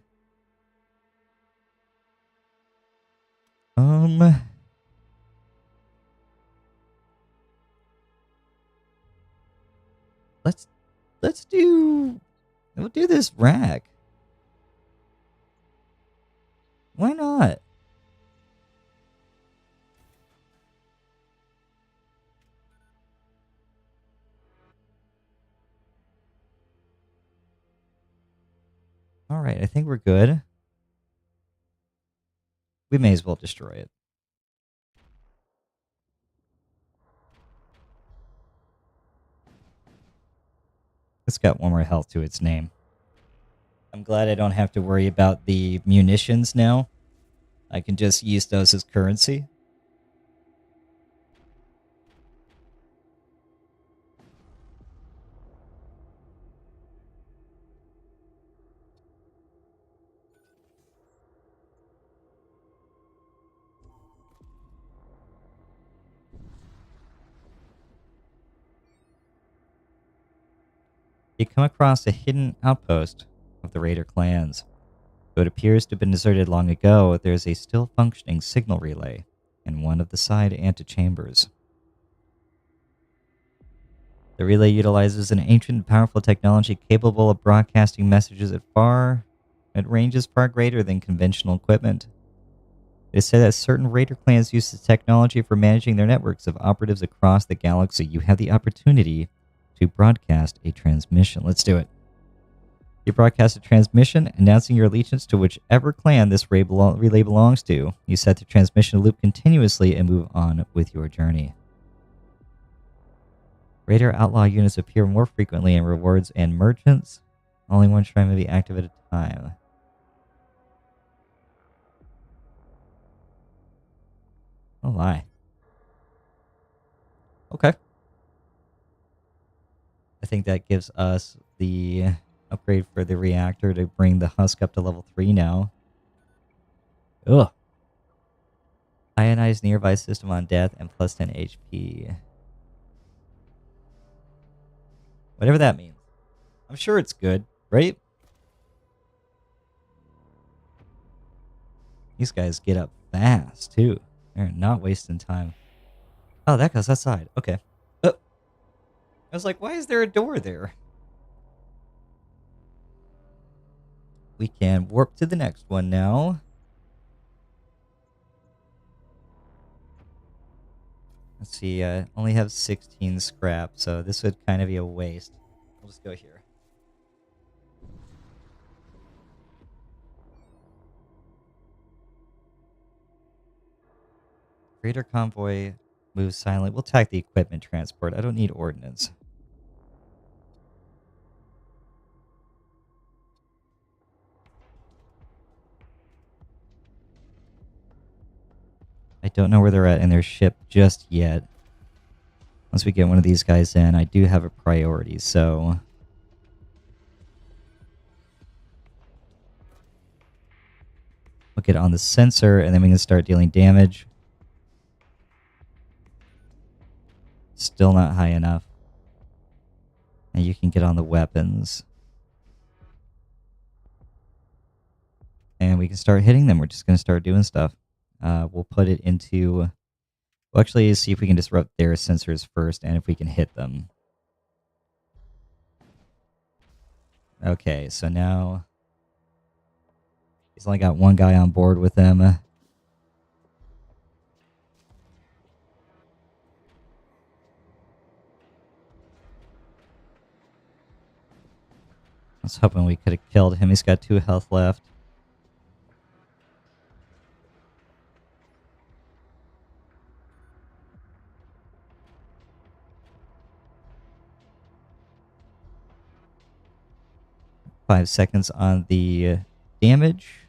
we'll do this rack. Why not? All right, I think we're good. We may as well destroy it. It's got 1 more health to its name. I'm glad I don't have to worry about the munitions now. I can just use those as currency. You come across a hidden outpost of the Raider clans. Though it appears to have been deserted long ago, there is a still functioning signal relay in one of the side antechambers. The relay utilizes an ancient and powerful technology capable of broadcasting messages at ranges far greater than conventional equipment. It is said that certain Raider clans use this technology for managing their networks of operatives across the galaxy. You have the opportunity to broadcast a transmission. Let's do it. You broadcast a transmission announcing your allegiance to whichever clan this relay belongs to. You set the transmission loop continuously and move on with your journey. Raider outlaw units appear more frequently in rewards and merchants. Only 1 shrine may be active at a time. Oh my. Okay. I think that gives us the upgrade for the reactor to bring the husk up to level 3 now. Ugh. Ionized nearby system on death and plus 10 HP. Whatever that means. I'm sure it's good, right? These guys get up fast, too. They're not wasting time. Oh, that goes outside. Okay. I was like, why is there a door there? We can warp to the next one now. Let's see, I only have 16 scrap, so this would kind of be a waste. We'll just go here. Raider convoy moves silently. We'll attack the equipment transport. I don't need ordnance. I don't know where they're at in their ship just yet. Once we get one of these guys in, I do have a priority, so... We'll get on the sensor, and then we can start dealing damage. Still not high enough. And you can get on the weapons. And we can start hitting them. We're just going to start doing stuff. We'll put it into... We'll actually see if we can disrupt their sensors first, and if we can hit them. Okay, so now... He's only got one guy on board with him. I was hoping we could have killed him. He's got 2 health left. Five seconds on the damage.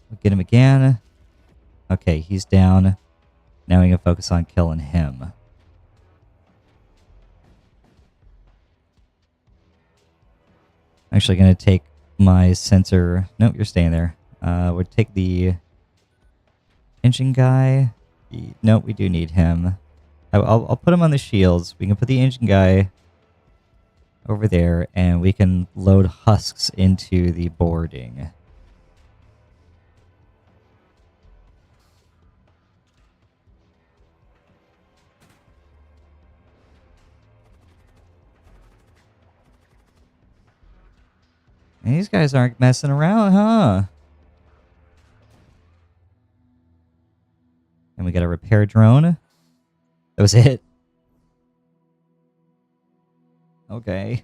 We'll get him again. Okay, he's down. Now we can focus on killing him. I'm actually going to take my sensor... Nope, you're staying there. We'll take the engine guy. Nope, we do need him. I'll put him on the shields. We can put the engine guy over there, and we can load husks into the boarding. And these guys aren't messing around, huh? And we got a repair drone. That was it. Okay.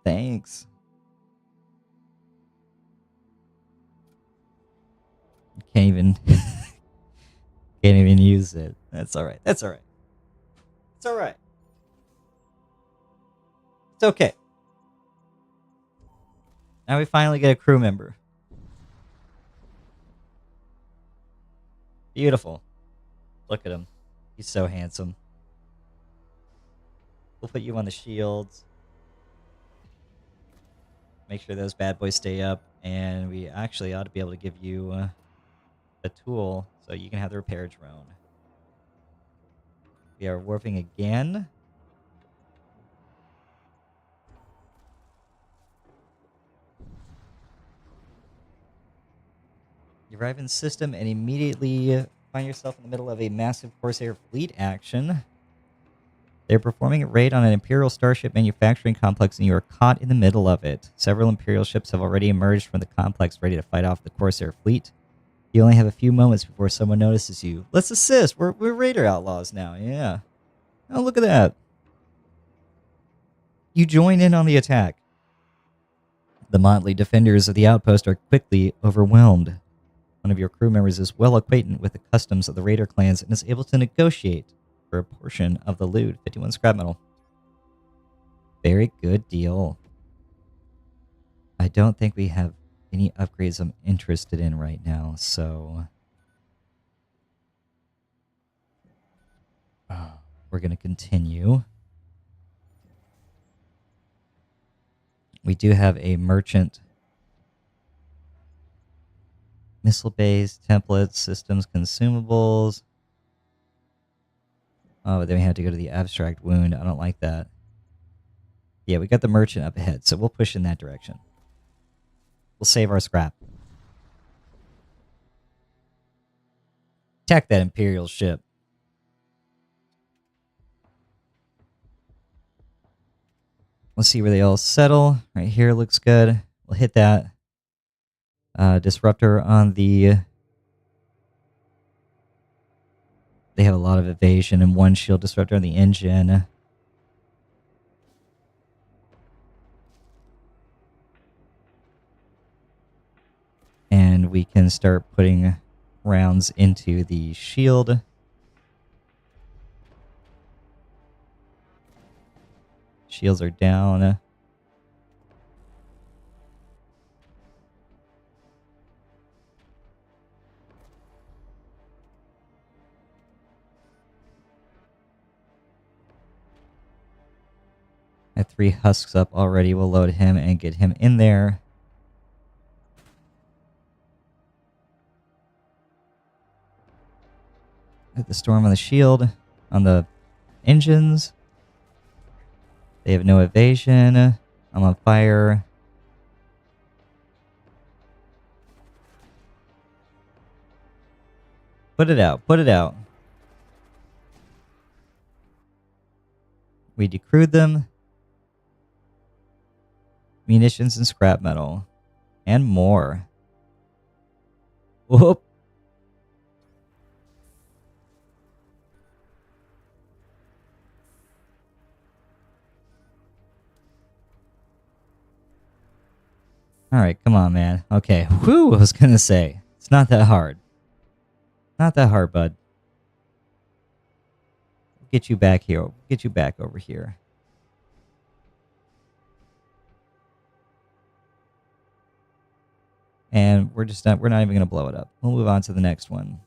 Thanks. Can't even... can't even use it. That's alright. That's alright. It's alright. It's okay. Now we finally get a crew member. Beautiful. Look at him. He's so handsome. We'll put you on the shields. Make sure those bad boys stay up. And we actually ought to be able to give you a tool so you can have the repair drone. We are warping again. You arrive in the system and immediately find yourself in the middle of a massive Corsair fleet action. They're performing a raid on an Imperial starship manufacturing complex, and you are caught in the middle of it. Several Imperial ships have already emerged from the complex, ready to fight off the Corsair fleet. You only have a few moments before someone notices you. Let's assist. We're raider outlaws now. Yeah. Oh, look at that. You join in on the attack. The motley defenders of the outpost are quickly overwhelmed. One of your crew members is well acquainted with the customs of the raider clans and is able to negotiate for a portion of the loot. 51 scrap metal. Very good deal. I don't think we have any upgrades I'm interested in right now, so... we're going to continue. We do have a merchant. Missile base, templates, systems, consumables. Oh, then we have to go to the abstract wound. I don't like that. Yeah, we got the merchant up ahead, so we'll push in that direction. We'll save our scrap. Attack that Imperial ship. Let's see where they all settle. Right here looks good. We'll hit that. Disruptor on the... They have a lot of evasion and one shield disruptor on the engine. And we can start putting rounds into the shield. Shields are down. I have 3 husks up already. We'll load him and get him in there. Hit the storm on the shield, on the engines. They have no evasion. I'm on fire. Put it out. Put it out. We decrewed them. Munitions and scrap metal. And more. Whoop. Alright, come on, man. Okay. Whew, I was gonna say. It's not that hard. Not that hard, bud. Get you back here. Get you back over here. And we're not even gonna blow it up. We'll move on to the next one.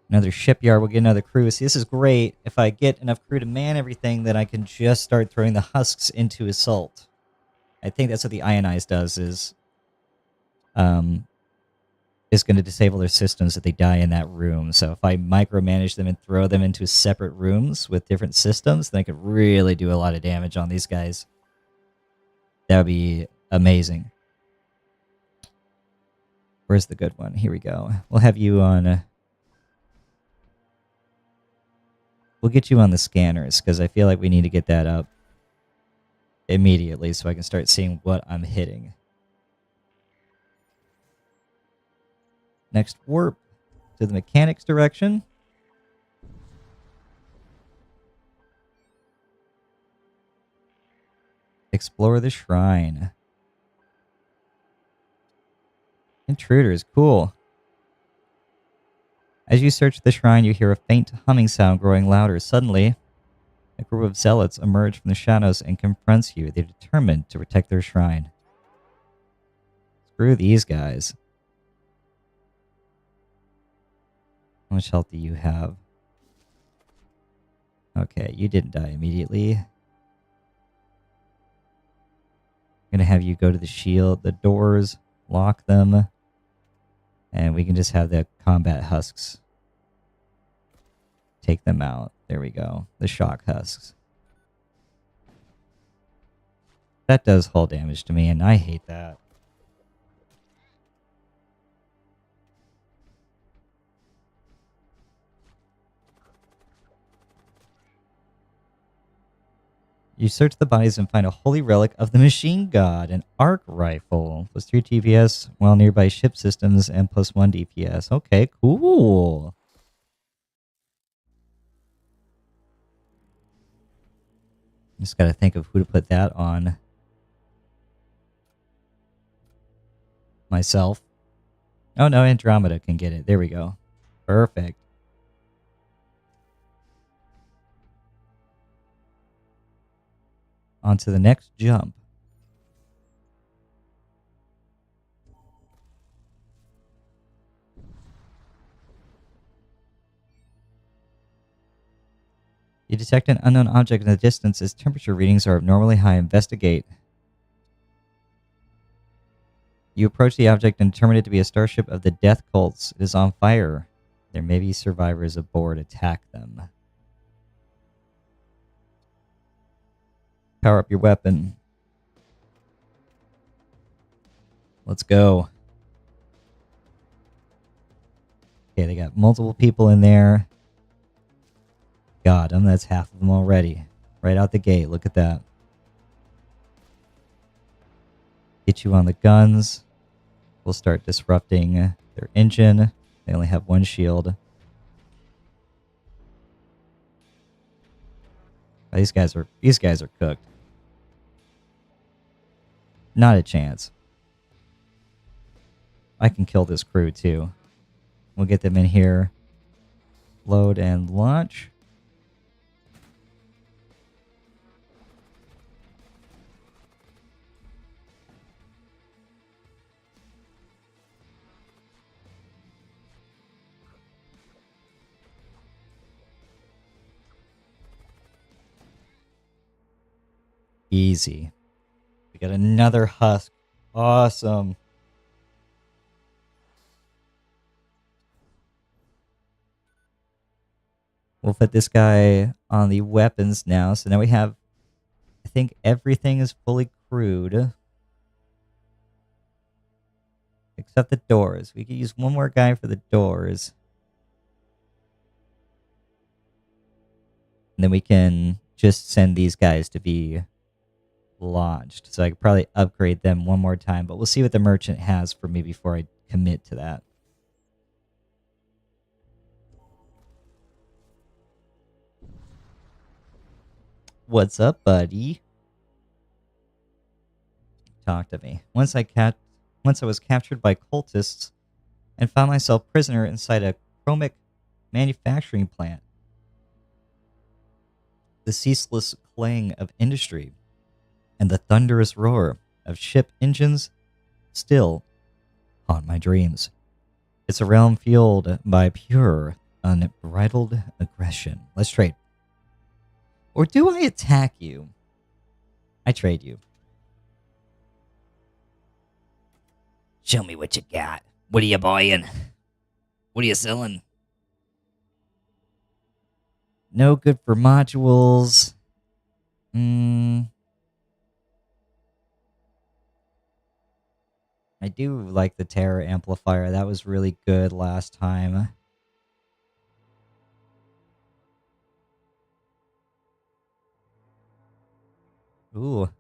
Another shipyard. We'll get another crew. See, this is great. If I get enough crew to man everything, then I can just start throwing the husks into assault. I think that's what the ionized does is going to disable their systems if they die in that room. So if I micromanage them and throw them into separate rooms with different systems, then I could really do a lot of damage on these guys. That would be amazing. Where's the good one? Here we go. We'll have you on... we'll get you on the scanners, because I feel like we need to get that up immediately so I can start seeing what I'm hitting. Next, warp to the mechanics direction. Explore the shrine. Intruders, cool. As you search the shrine, you hear a faint humming sound growing louder. Suddenly, a group of zealots emerge from the shadows and confronts you. They're determined to protect their shrine. Screw these guys. How much health do you have? Okay, you didn't die immediately. I'm gonna have you go to the shield, the doors, lock them, and we can just have the combat husks take them out. There we go. The shock husks. That does hull damage to me, and I hate that. You search the bodies and find a holy relic of the machine god, an arc rifle. Plus 3 TPS while nearby ship systems and plus 1 DPS. Okay, cool. Just gotta think of who to put that on. Myself. Oh no, Andromeda can get it. There we go. Perfect. On to the next jump. You detect an unknown object in the distance as temperature readings are abnormally high. Investigate. You approach the object and determine it to be a starship of the Death Cults. It is on fire. There may be survivors aboard. Attack them. Power up your weapon. Let's go. Okay, they got multiple people in there. God, that's half of them already. Right out the gate. Look at that. Get you on the guns. We'll start disrupting their engine. They only have 1 shield. Oh, these guys are cooked. Not a chance. I can kill this crew too. We'll get them in here. Load and launch. Easy. We got another husk. Awesome. We'll put this guy on the weapons now. So now we have, I think everything is fully crewed. Except the doors. We could use one more guy for the doors. And then we can just send these guys to be launched. So I could probably upgrade them one more time. But we'll see what the merchant has for me before I commit to that. What's up, buddy? Talk to me. Once I was captured by cultists and found myself prisoner inside a chromic manufacturing plant. The ceaseless clang of industry and the thunderous roar of ship engines still haunt my dreams. It's a realm fueled by pure, unbridled aggression. Let's trade. Or do I attack you? I trade you. Show me what you got. What are you buying? What are you selling? No good for modules. I do like the terror amplifier. That was really good last time. Ooh.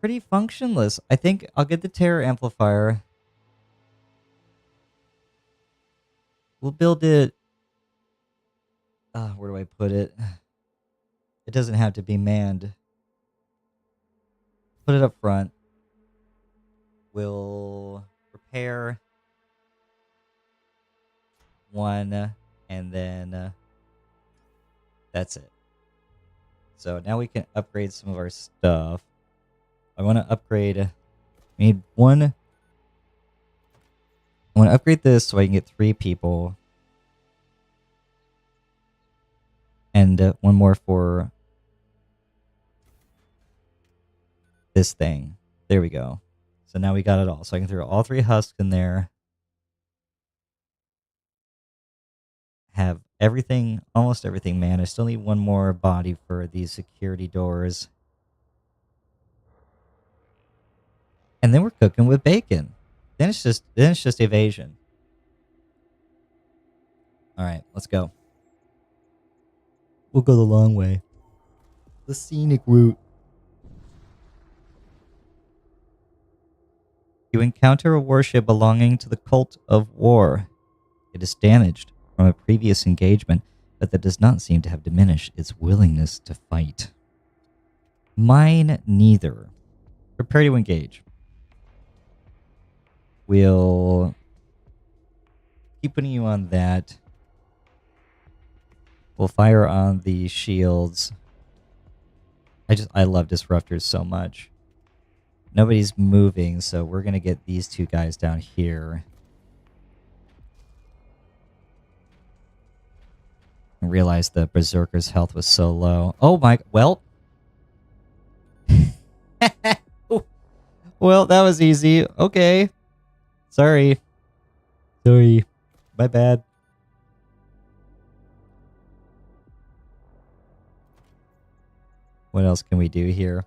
Pretty functionless. I think I'll get the terror amplifier. We'll build it. Where do I put it? It doesn't have to be manned. Put it up front. We'll repair one, and then that's it. So now we can upgrade some of our stuff. I want to upgrade. We need one. I want to upgrade this so I can get 3 people. And one more for this thing. There we go. So now we got it all. So I can throw all 3 husks in there. Have everything, almost everything, man. I still need one more body for these security doors. And then we're cooking with bacon. Then it's just evasion. All right, let's go. We'll go the long way. The scenic route. You encounter a warship belonging to the cult of war. It is damaged from a previous engagement, but that does not seem to have diminished its willingness to fight. Mine neither. Prepare to engage. We'll keep putting you on that. We'll fire on the shields. I love disruptors so much. Nobody's moving, so we're going to get these 2 guys down here. I realized the Berserker's health was so low. Oh my... Well... Well, that was easy. Okay. Sorry. My bad. What else can we do here?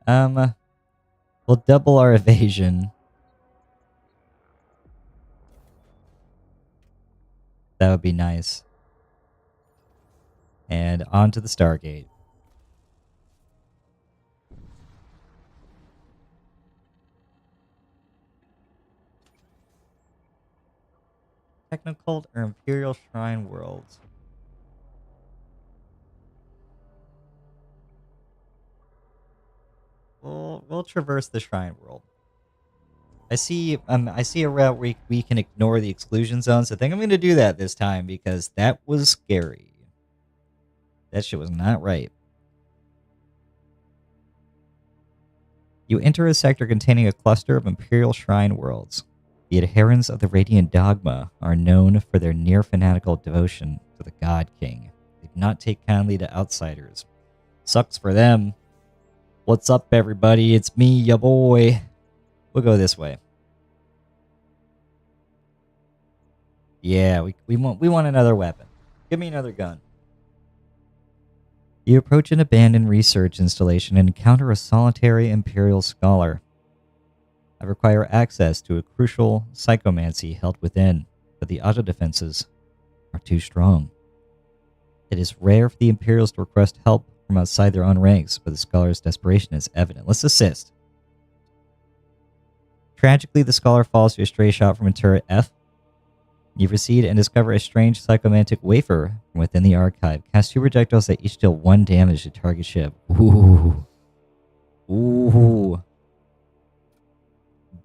We'll double our evasion. That would be nice. And on to the Stargate. Technocult or Imperial Shrine Worlds? We'll traverse the Shrine World. I see a route where we can ignore the exclusion zones. I think I'm going to do that this time because that was scary. That shit was not right. You enter a sector containing a cluster of Imperial Shrine Worlds. The adherents of the Radiant Dogma are known for their near-fanatical devotion to the God King. They do not take kindly to outsiders. Sucks for them. What's up, everybody? It's me, ya boy. We'll go this way. Yeah, we want another weapon. Give me another gun. You approach an abandoned research installation and encounter a solitary Imperial scholar. I require access to a crucial psychomancy held within, but the auto defenses are too strong. It is rare for the Imperials to request help from outside their own ranks, but the scholar's desperation is evident. Let's assist. Tragically, the scholar falls to a stray shot from a turret F. You proceed and discover a strange psychomantic wafer from within the archive. Cast 2 projectiles that each deal 1 damage to target ship. Ooh. Ooh.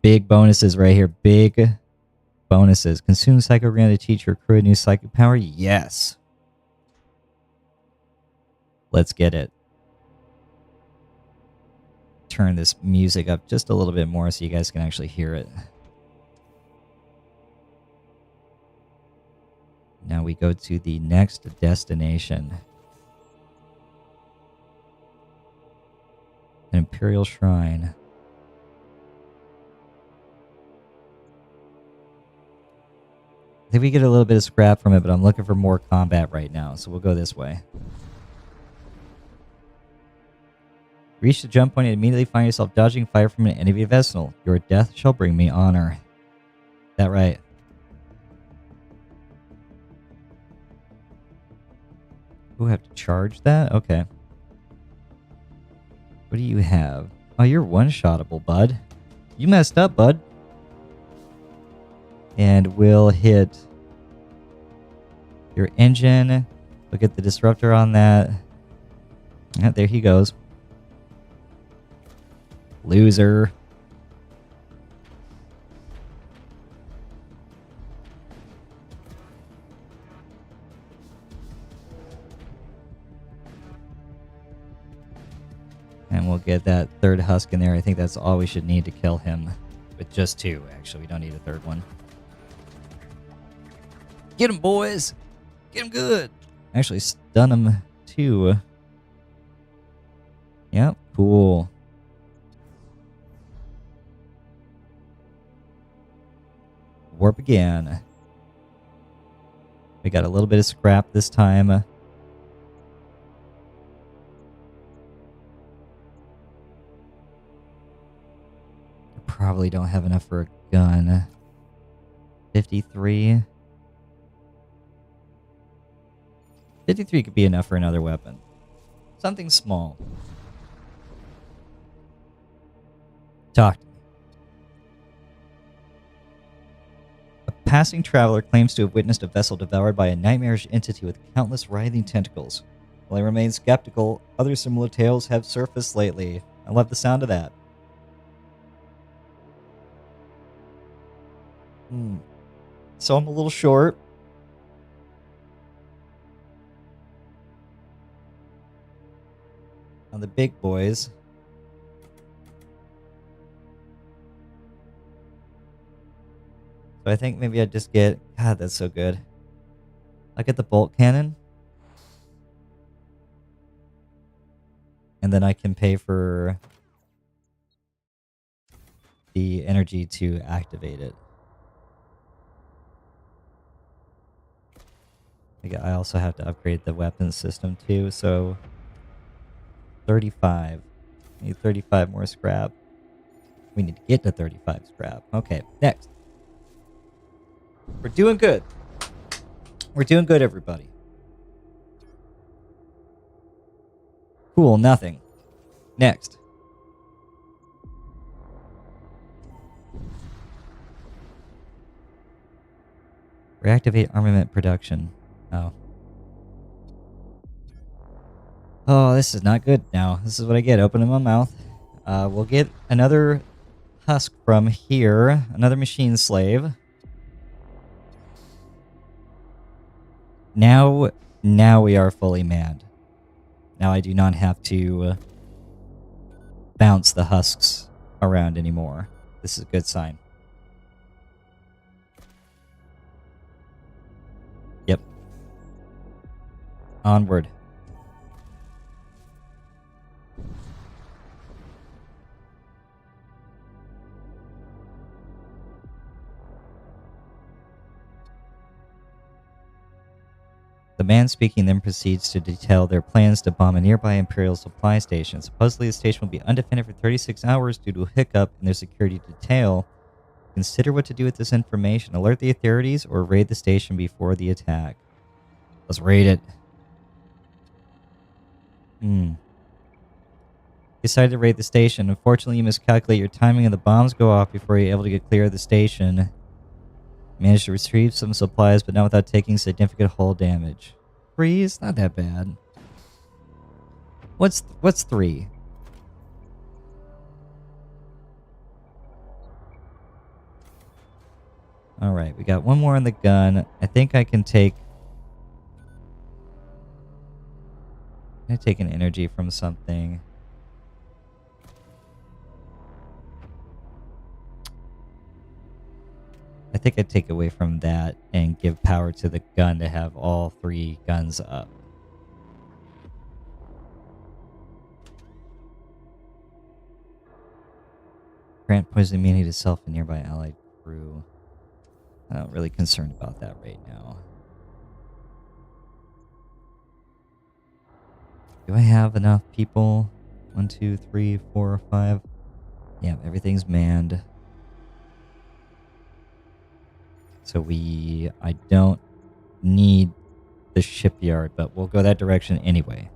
Big bonuses right here. Big bonuses. Consume psychogram to teach your crew a new psychic power? Yes. Let's get it. Turn this music up just a little bit more so you guys can actually hear it. Now we go to the next destination. An Imperial Shrine. I think we get a little bit of scrap from it, but I'm looking for more combat right now, so we'll go this way. Reach the jump point and immediately find yourself dodging fire from an enemy vessel. Your death shall bring me honor. Is that right? Ooh, have to charge that? Okay. What do you have? Oh, you're one-shottable, bud. You messed up, bud. And we'll hit your engine. Look at the disruptor on that. Yeah, there he goes. Loser. And we'll get that third husk in there. I think that's all we should need to kill him. With just 2, actually. We don't need a third one. Get him, boys! Get him good! Actually, stun him, too. Yep, cool. Warp again. We got a little bit of scrap this time. Probably don't have enough for a gun. 53. 53 could be enough for another weapon. Something small. Talk to me. A passing traveler claims to have witnessed a vessel devoured by a nightmarish entity with countless writhing tentacles. While I remain skeptical, other similar tales have surfaced lately. I love the sound of that. So I'm a little short. On the big boys. So I think maybe I'd just get... God, that's so good. I'll get the bolt cannon. And then I can pay for the energy to activate it. I also have to upgrade the weapons system too, so 35. I need 35 more scrap. We need to get to 35 scrap. Okay, next. We're doing good. We're doing good, everybody. Cool, nothing. Next. Reactivate armament production. Oh. Oh, this is not good now. This is what I get. Opening my mouth. We'll get another husk from here. Another machine slave. Now we are fully manned. Now I do not have to bounce the husks around anymore. This is a good sign. Yep. Onward. The man speaking then proceeds to detail their plans to bomb a nearby Imperial supply station. Supposedly, the station will be undefended for 36 hours due to a hiccup in their security detail. Consider what to do with this information. Alert the authorities or raid the station before the attack. Let's raid it. Decided to raid the station. Unfortunately, you miscalculate your timing and the bombs go off before you're able to get clear of the station. Managed to retrieve some supplies, but not without taking significant hull damage. 3 is not that bad. What's 3? Alright, we got one more on the gun. I think I can take... Can I take an energy from something? I think I'd take away from that and give power to the gun to have all 3 guns up. Grant poison immunity to self and nearby allied crew. I'm not really concerned about that right now. Do I have enough people? 1, 2, 3, 4, 5. Yeah, everything's manned. So I don't need the shipyard, but we'll go that direction anyway.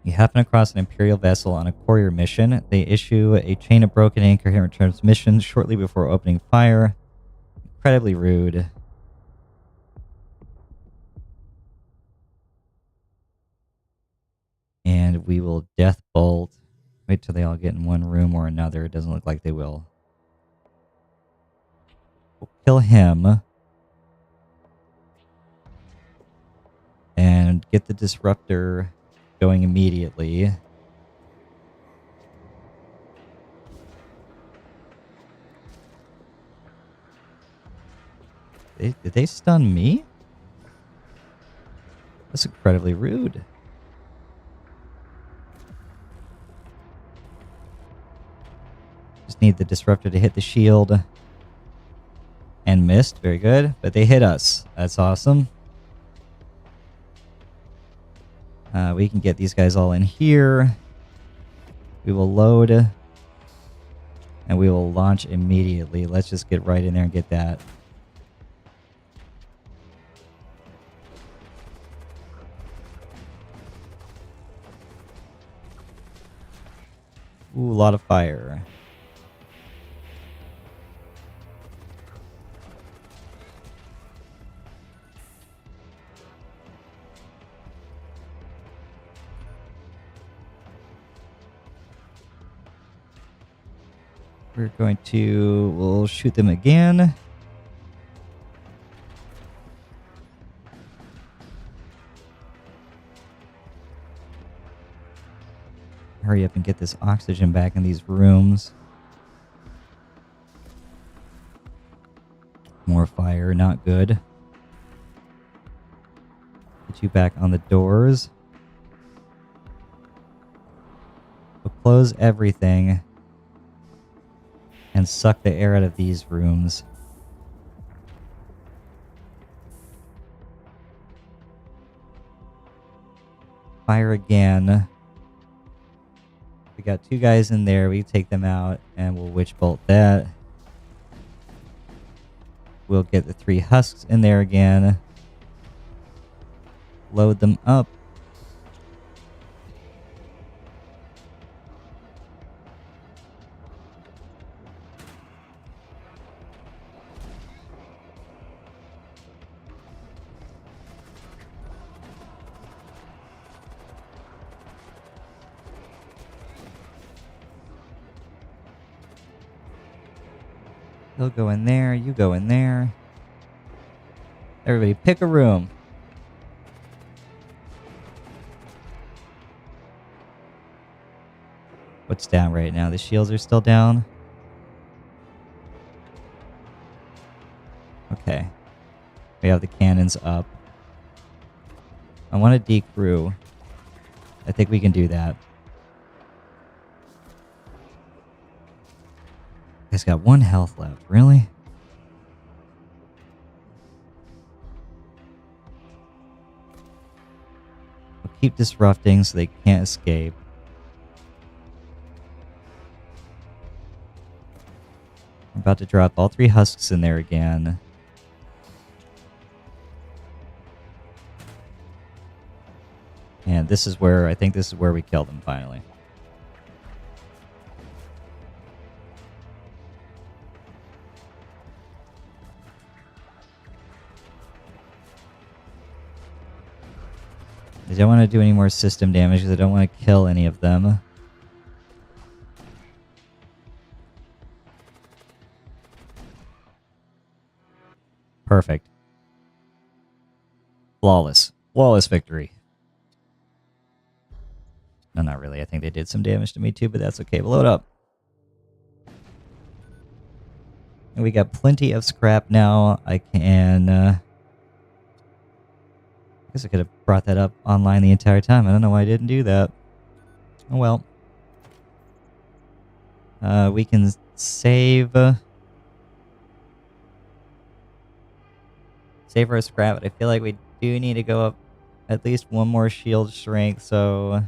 You happen across an Imperial vessel on a courier mission. They issue a chain of broken and incoherent transmissions shortly before opening fire. Incredibly rude. And we will death bolt. Wait till they all get in one room or another. It doesn't look like they will. We'll kill him. And get the disruptor going immediately. Did they stun me? That's incredibly rude. Just need the disruptor to hit the shield. And missed. Very good. But they hit us. That's awesome. We can get these guys all in here. We will load. And we will launch immediately. Let's just get right in there and get that. Ooh, a lot of fire. We're going to... We'll shoot them again. Hurry up and get this oxygen back in these rooms. More fire, not good. Get you back on the doors. We'll close everything. And suck the air out of these rooms. Fire again. We got 2 guys in there. We take them out and we'll witch bolt that. We'll get the 3 husks in there again. Load them up. He'll go in there. You go in there. Everybody pick a room. What's down right now? The shields are still down? Okay. We have the cannons up. I want to decrew. I think we can do that. He's got 1 health left. Really? keep disrupting so they can't escape. I'm about to drop all 3 husks in there again. And this is where, I think this is where we kill them finally. I don't want to do any more system damage because I don't want to kill any of them. Perfect. Flawless. Flawless victory. No, not really. I think they did some damage to me too, but that's okay. We'll load up. And we got plenty of scrap now. I can... I guess I could have brought that up online the entire time. I don't know why I didn't do that. Oh well. We can save... save our scrap, but I feel like we do need to go up at least 1 more shield strength, so...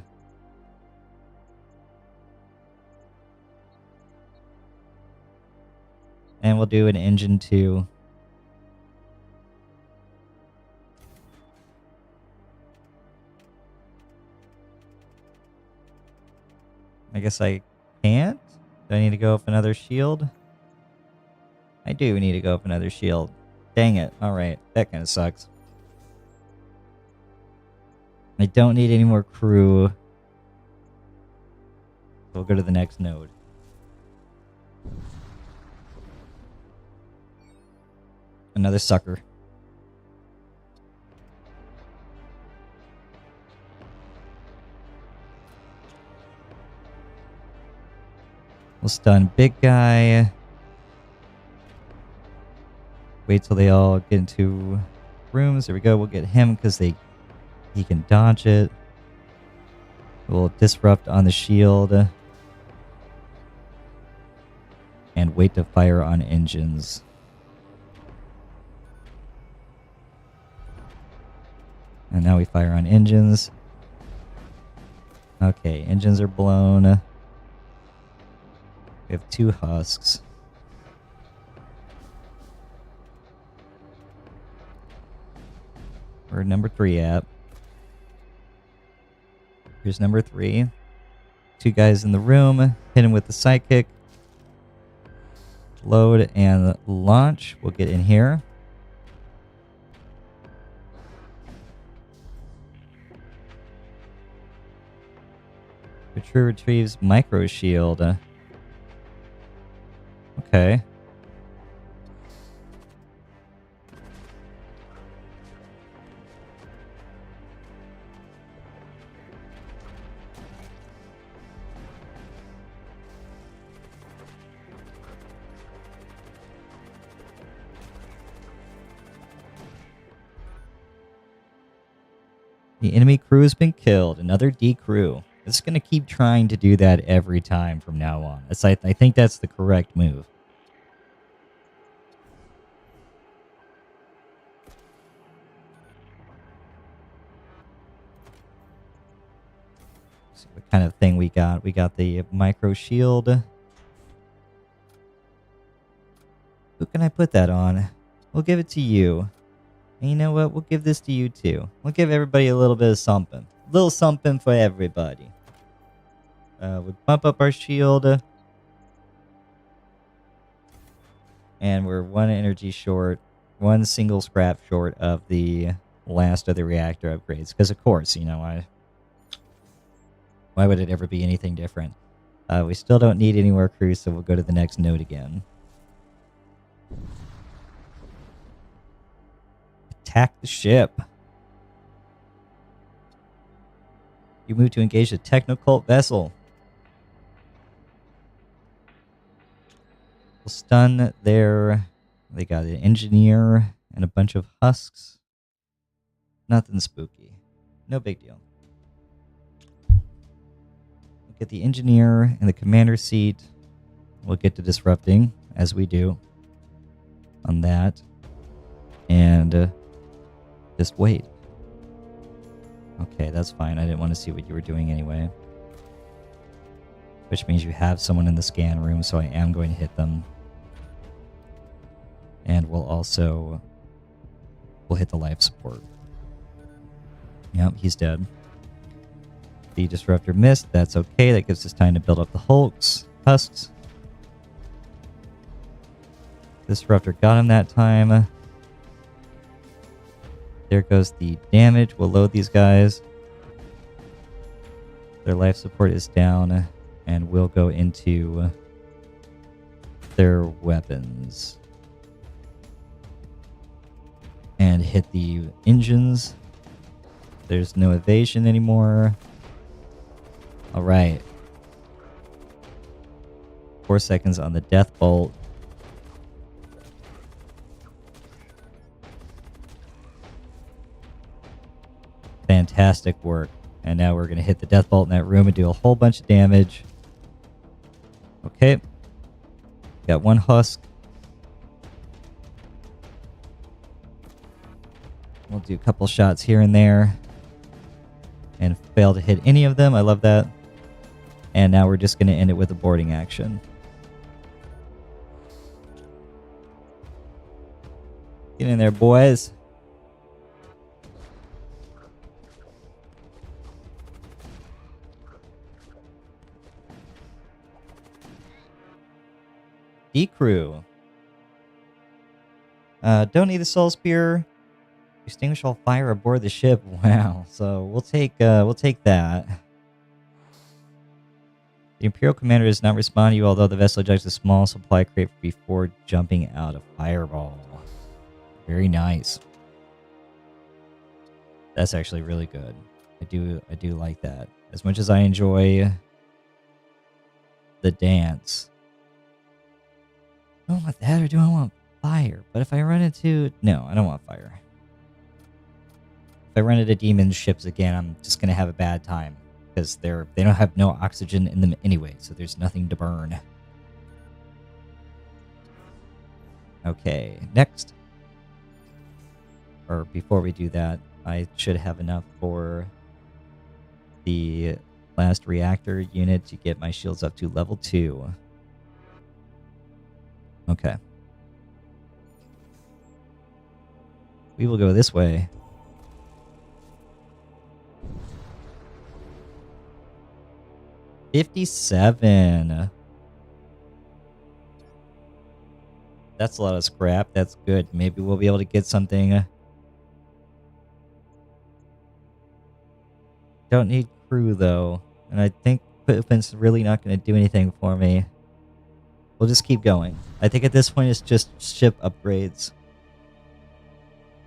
And we'll do an engine 2. I guess I can't? Do I need to go up another shield? I do need to go up another shield. Dang it. Alright, that kind of sucks. I don't need any more crew. We'll go to the next node. Another sucker. We'll stun big guy. Wait till they all get into rooms. There we go. We'll get him because he can dodge it. We'll disrupt on the shield. And wait to fire on engines. And now we fire on engines. Okay, engines are blown. We have 2 husks. Where number 3 at? Here's number 3. 2 guys in the room. Hit him with the sidekick. Load and launch. We'll get in here. True retrieves micro shield. Okay. The enemy crew has been killed. Another D crew. It's going to keep trying to do that every time from now on. I think that's the correct move. See what kind of thing we got. We got the micro shield. Who can I put that on? We'll give it to you. And you know what? We'll give this to you too. We'll give everybody a little bit of something. A little something for everybody. We'll bump up our shield. And we're 1 energy short. 1 single scrap short of the last of the reactor upgrades. Because of course, you know, why would it ever be anything different? We still don't need any more crews, so we'll go to the next node again. Attack the ship. You move to engage the technocult vessel. We'll stun their... They got an engineer and a bunch of husks. Nothing spooky. No big deal. We'll get the engineer in the commander seat. We'll get to disrupting, as we do, on that. And just wait. Okay, that's fine. I didn't want to see what you were doing anyway. Which means you have someone in the scan room, so I am going to hit them. And we'll hit the life support. Yep, he's dead. The disruptor missed. That's okay. That gives us time to build up the husks. Disruptor got him that time. There goes the damage. We'll load these guys. Their life support is down, and we'll go into their weapons and hit the engines. There's no evasion anymore. All right. 4 seconds on the death bolt. Fantastic work. And now we're going to hit the death bolt in that room and do a whole bunch of damage. Okay. Got one husk. We'll do a couple shots here and there. And fail to hit any of them. I love that. And now we're just going to end it with a boarding action. Get in there, boys. D-Crew. Don't need a soul spear. Extinguish all fire aboard the ship. Wow. So we'll take that. The Imperial commander does not respond to you, although the vessel ejects a small supply crate before jumping out a fireball. Very nice. That's actually really good. I do like that. As much as I enjoy the dance. Do I want that or do I want fire? But if I run into... No, I don't want fire. If I run into demon ships again, I'm just going to have a bad time. Because they don't have no oxygen in them anyway, so there's nothing to burn. Okay, next. Or before we do that, I should have enough for the last reactor unit to get my shields up to level 2. Okay. We will go this way. $57. That's a lot of scrap. That's good. Maybe we'll be able to get something. Don't need crew, though. And I think equipment's really not going to do anything for me. We'll just keep going. I think at this point it's just ship upgrades.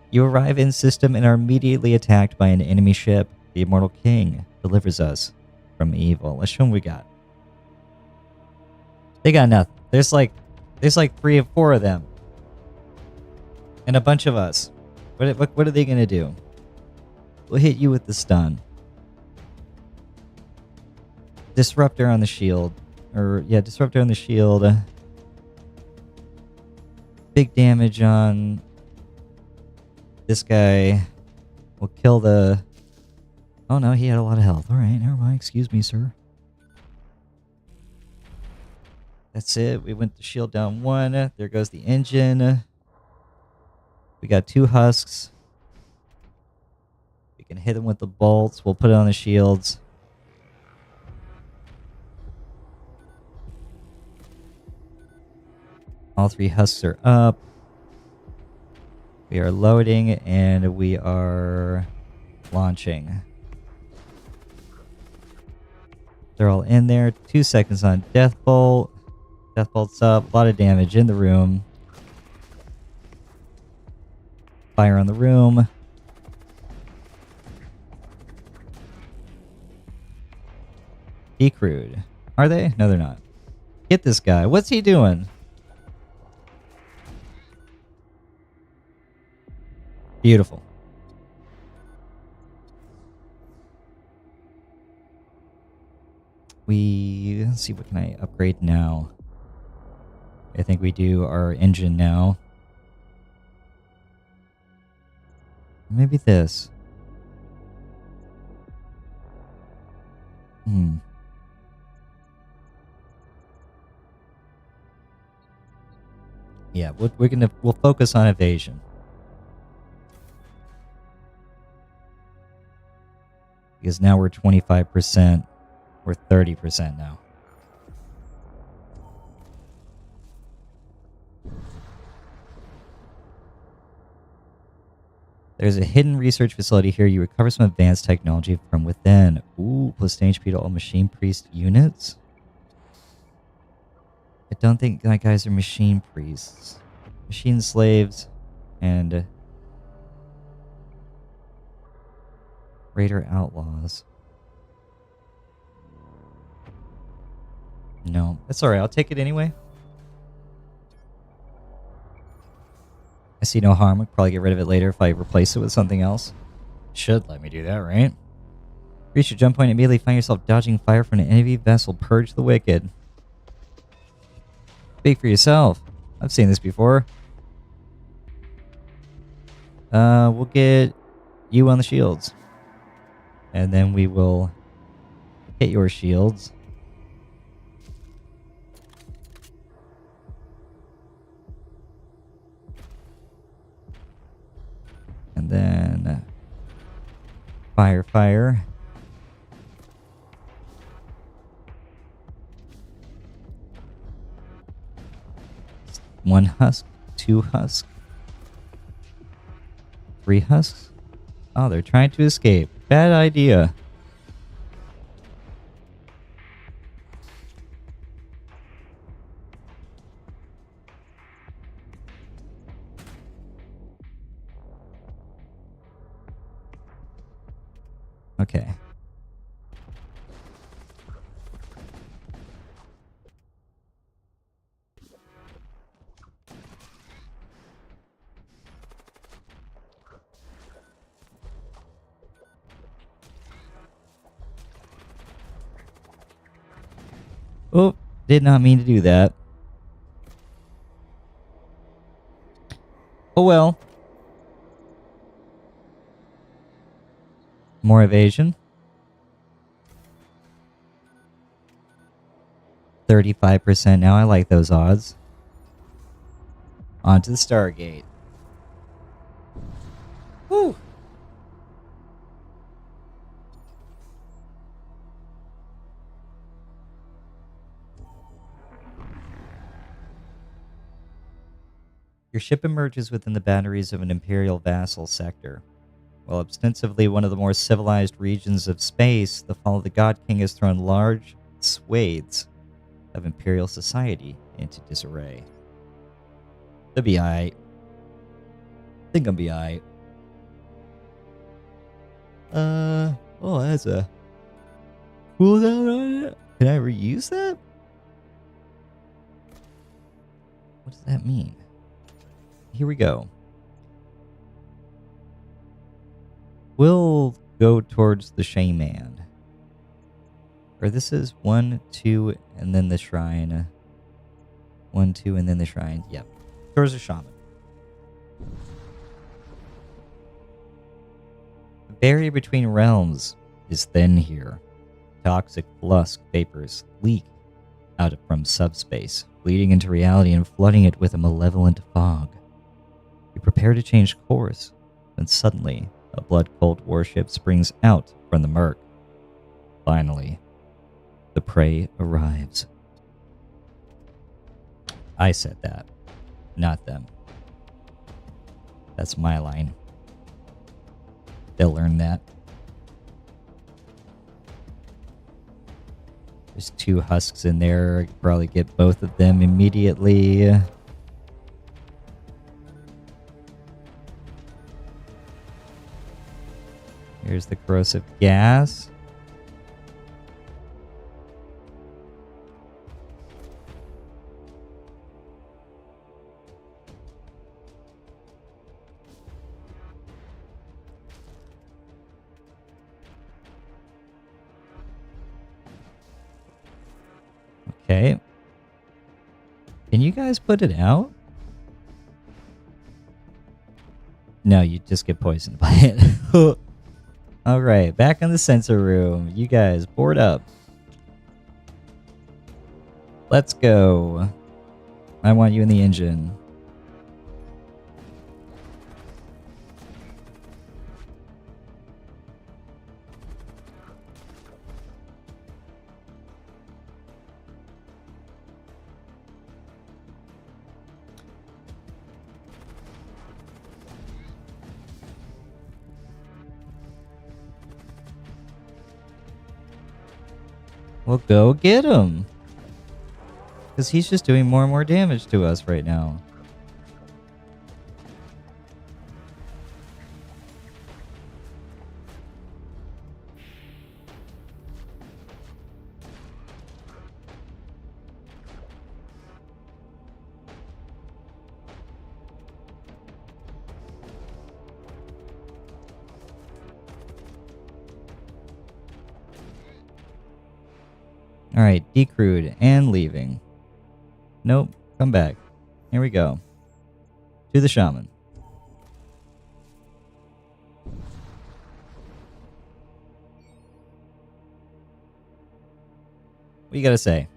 You arrive in system and are immediately attacked by an enemy ship. The Immortal King delivers us from evil. Let's show them what we got. They got nothing. There's like 3 or 4 of them. And a bunch of us. What are they going to do? We'll hit you with the stun. Disruptor on the shield. Disruptor on the shield. Big damage on this guy. We'll kill the... Oh no, he had a lot of health. Alright, never mind. Excuse me, sir. That's it. We went the shield down 1. There goes the engine. We got 2 husks. We can hit them with the bolts. We'll put it on the shields. All 3 husks are up. We are loading and we are launching. They're all in there. 2 seconds on Death Bolt. Death Bolt's up. A lot of damage in the room. Fire on the room. Decrewed. Are they? No, they're not. Get this guy. What's he doing? Beautiful. Let's see, what can I upgrade now? I think we do our engine now. Maybe this. Hmm. Yeah, we'll focus on evasion. Because now we're 25%. We're 30% now. There's a hidden research facility here. You recover some advanced technology from within. Ooh, plus 10 HP to all machine priest units. I don't think my guys are machine priests. Machine slaves and raider outlaws. No, that's alright. I'll take it anyway. I see no harm. I'll probably get rid of it later if I replace it with something else. Should let me do that, right? Reach your jump point and immediately find yourself dodging fire from an enemy vessel. Purge the wicked. Speak for yourself. I've seen this before. We'll get you on the shields. And then we will hit your shields. And then fire, fire. One husk, two husk, three husks. Oh, they're trying to escape. Bad idea. Okay. Oh, did not mean to do that. Oh well. More evasion. 35% now. I like those odds. On to the Stargate. Woo! Your ship emerges within the boundaries of an Imperial vassal sector. While ostensibly one of the more civilized regions of space, the fall of the God King has thrown large swathes of Imperial society into disarray. They'll be aight. Think I'll be aight. Oh, that's a cooldown on it. Can I reuse that? What does that mean? Here we go. We'll go towards the shaman. Or this is 1, 2, and then the shrine. 1, 2, and then the shrine. Yep. Towards the shaman. The barrier between realms is thin here. Toxic flusk vapors leak out from subspace, bleeding into reality and flooding it with a malevolent fog. You prepare to change course, when suddenly a blood-cold warship springs out from the murk. Finally, the prey arrives. I said that, not them. That's my line. They'll learn that. There's 2 husks in there. I could probably get both of them immediately. Here's the corrosive gas. Okay. Can you guys put it out? No, you just get poisoned by it. Alright, back in the sensor room. You guys, board up. Let's go. I want you in the engine. Well, go get him. Because he's just doing more and more damage to us right now. Alright, decrewed and leaving. Nope, come back. Here we go. To the shaman. What you gotta say?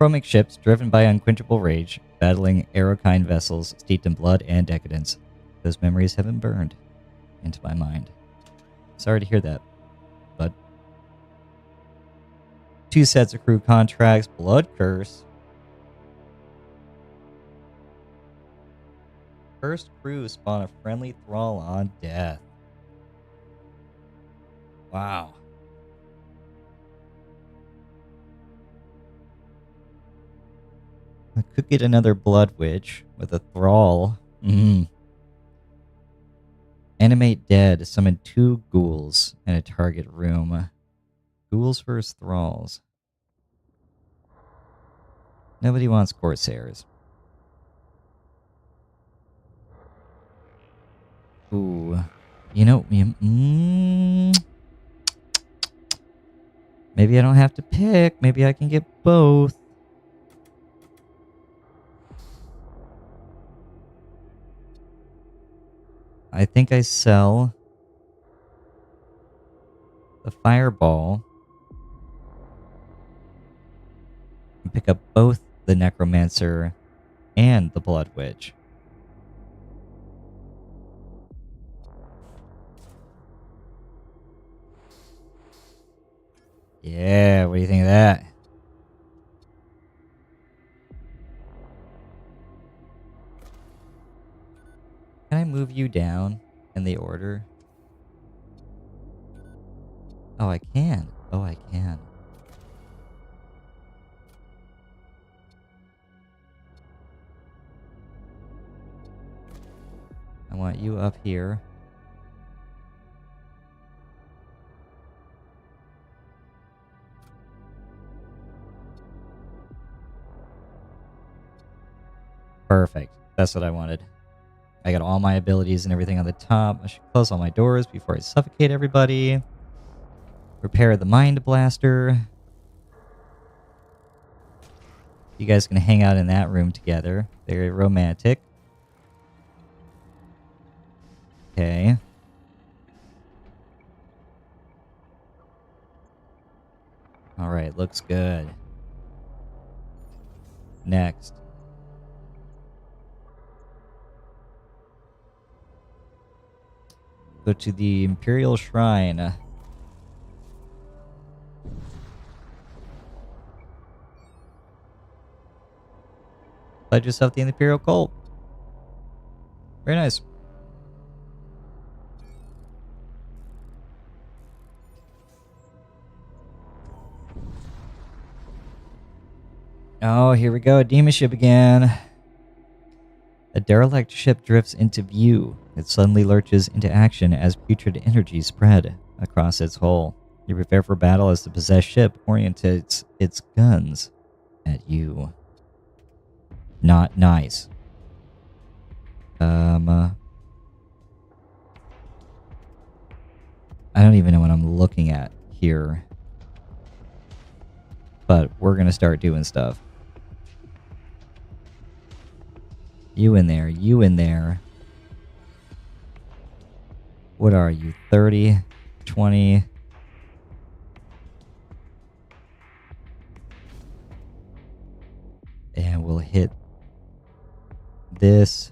Chromic ships driven by unquenchable rage, battling Aerokind vessels steeped in blood and decadence. Those memories have been burned into my mind. Sorry to hear that, bud. 2 sets of crew contracts, blood curse. First crew spawn a friendly thrall on death. Wow. I could get another blood witch with a thrall. Animate dead. Summon 2 ghouls in a target room. Ghouls versus thralls. Nobody wants corsairs. Ooh. You know, maybe I don't have to pick. Maybe I can get both. I think I sell the fireball and pick up both the necromancer and the blood witch. Yeah, what do you think of that? Can I move you down in the order? Oh, I can. Oh, I can. I want you up here. Perfect. That's what I wanted. I got all my abilities and everything on the top. I should close all my doors before I suffocate everybody. Repair the Mind Blaster. You guys can hang out in that room together. Very romantic. Okay. Alright, looks good. Next. Go to the Imperial Shrine. Pledge yourself to the Imperial Cult. Very nice. Oh, here we go. A demon ship again. A derelict ship drifts into view. It suddenly lurches into action as putrid energy spread across its hull. You prepare for battle as the possessed ship orientates its guns at you. Not nice. I don't even know what I'm looking at here. But we're going to start doing stuff. You in there. You in there. What are you? 30? 20? And we'll hit this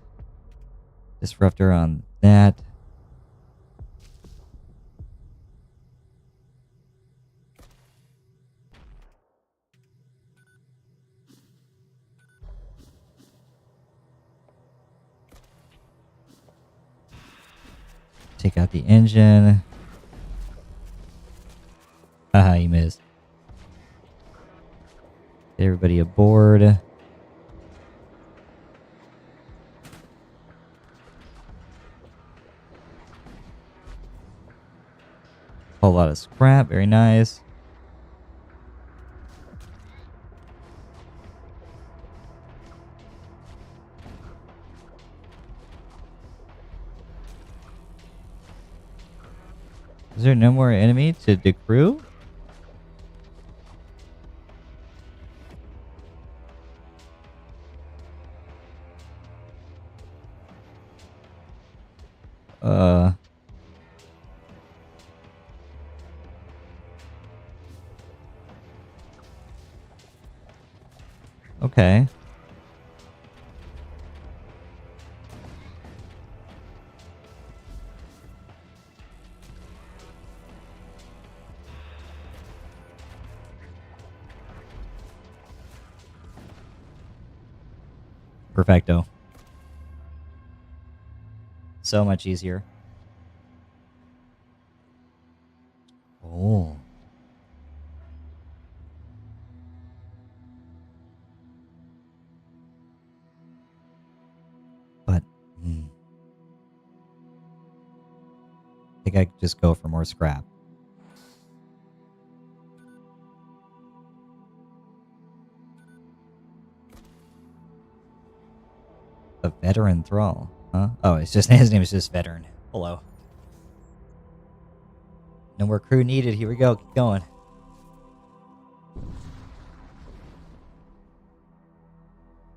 disruptor on that. Take out the engine. Haha, you missed. Get everybody aboard. A whole lot of scrap. Very nice. Is there no more enemy to decrew? Okay. Perfecto. So much easier. Oh. But, I think I could just go for more scrap. A veteran thrall, huh? Oh, it's just his name is just veteran. Hello. No more crew needed. Here we go. Keep going.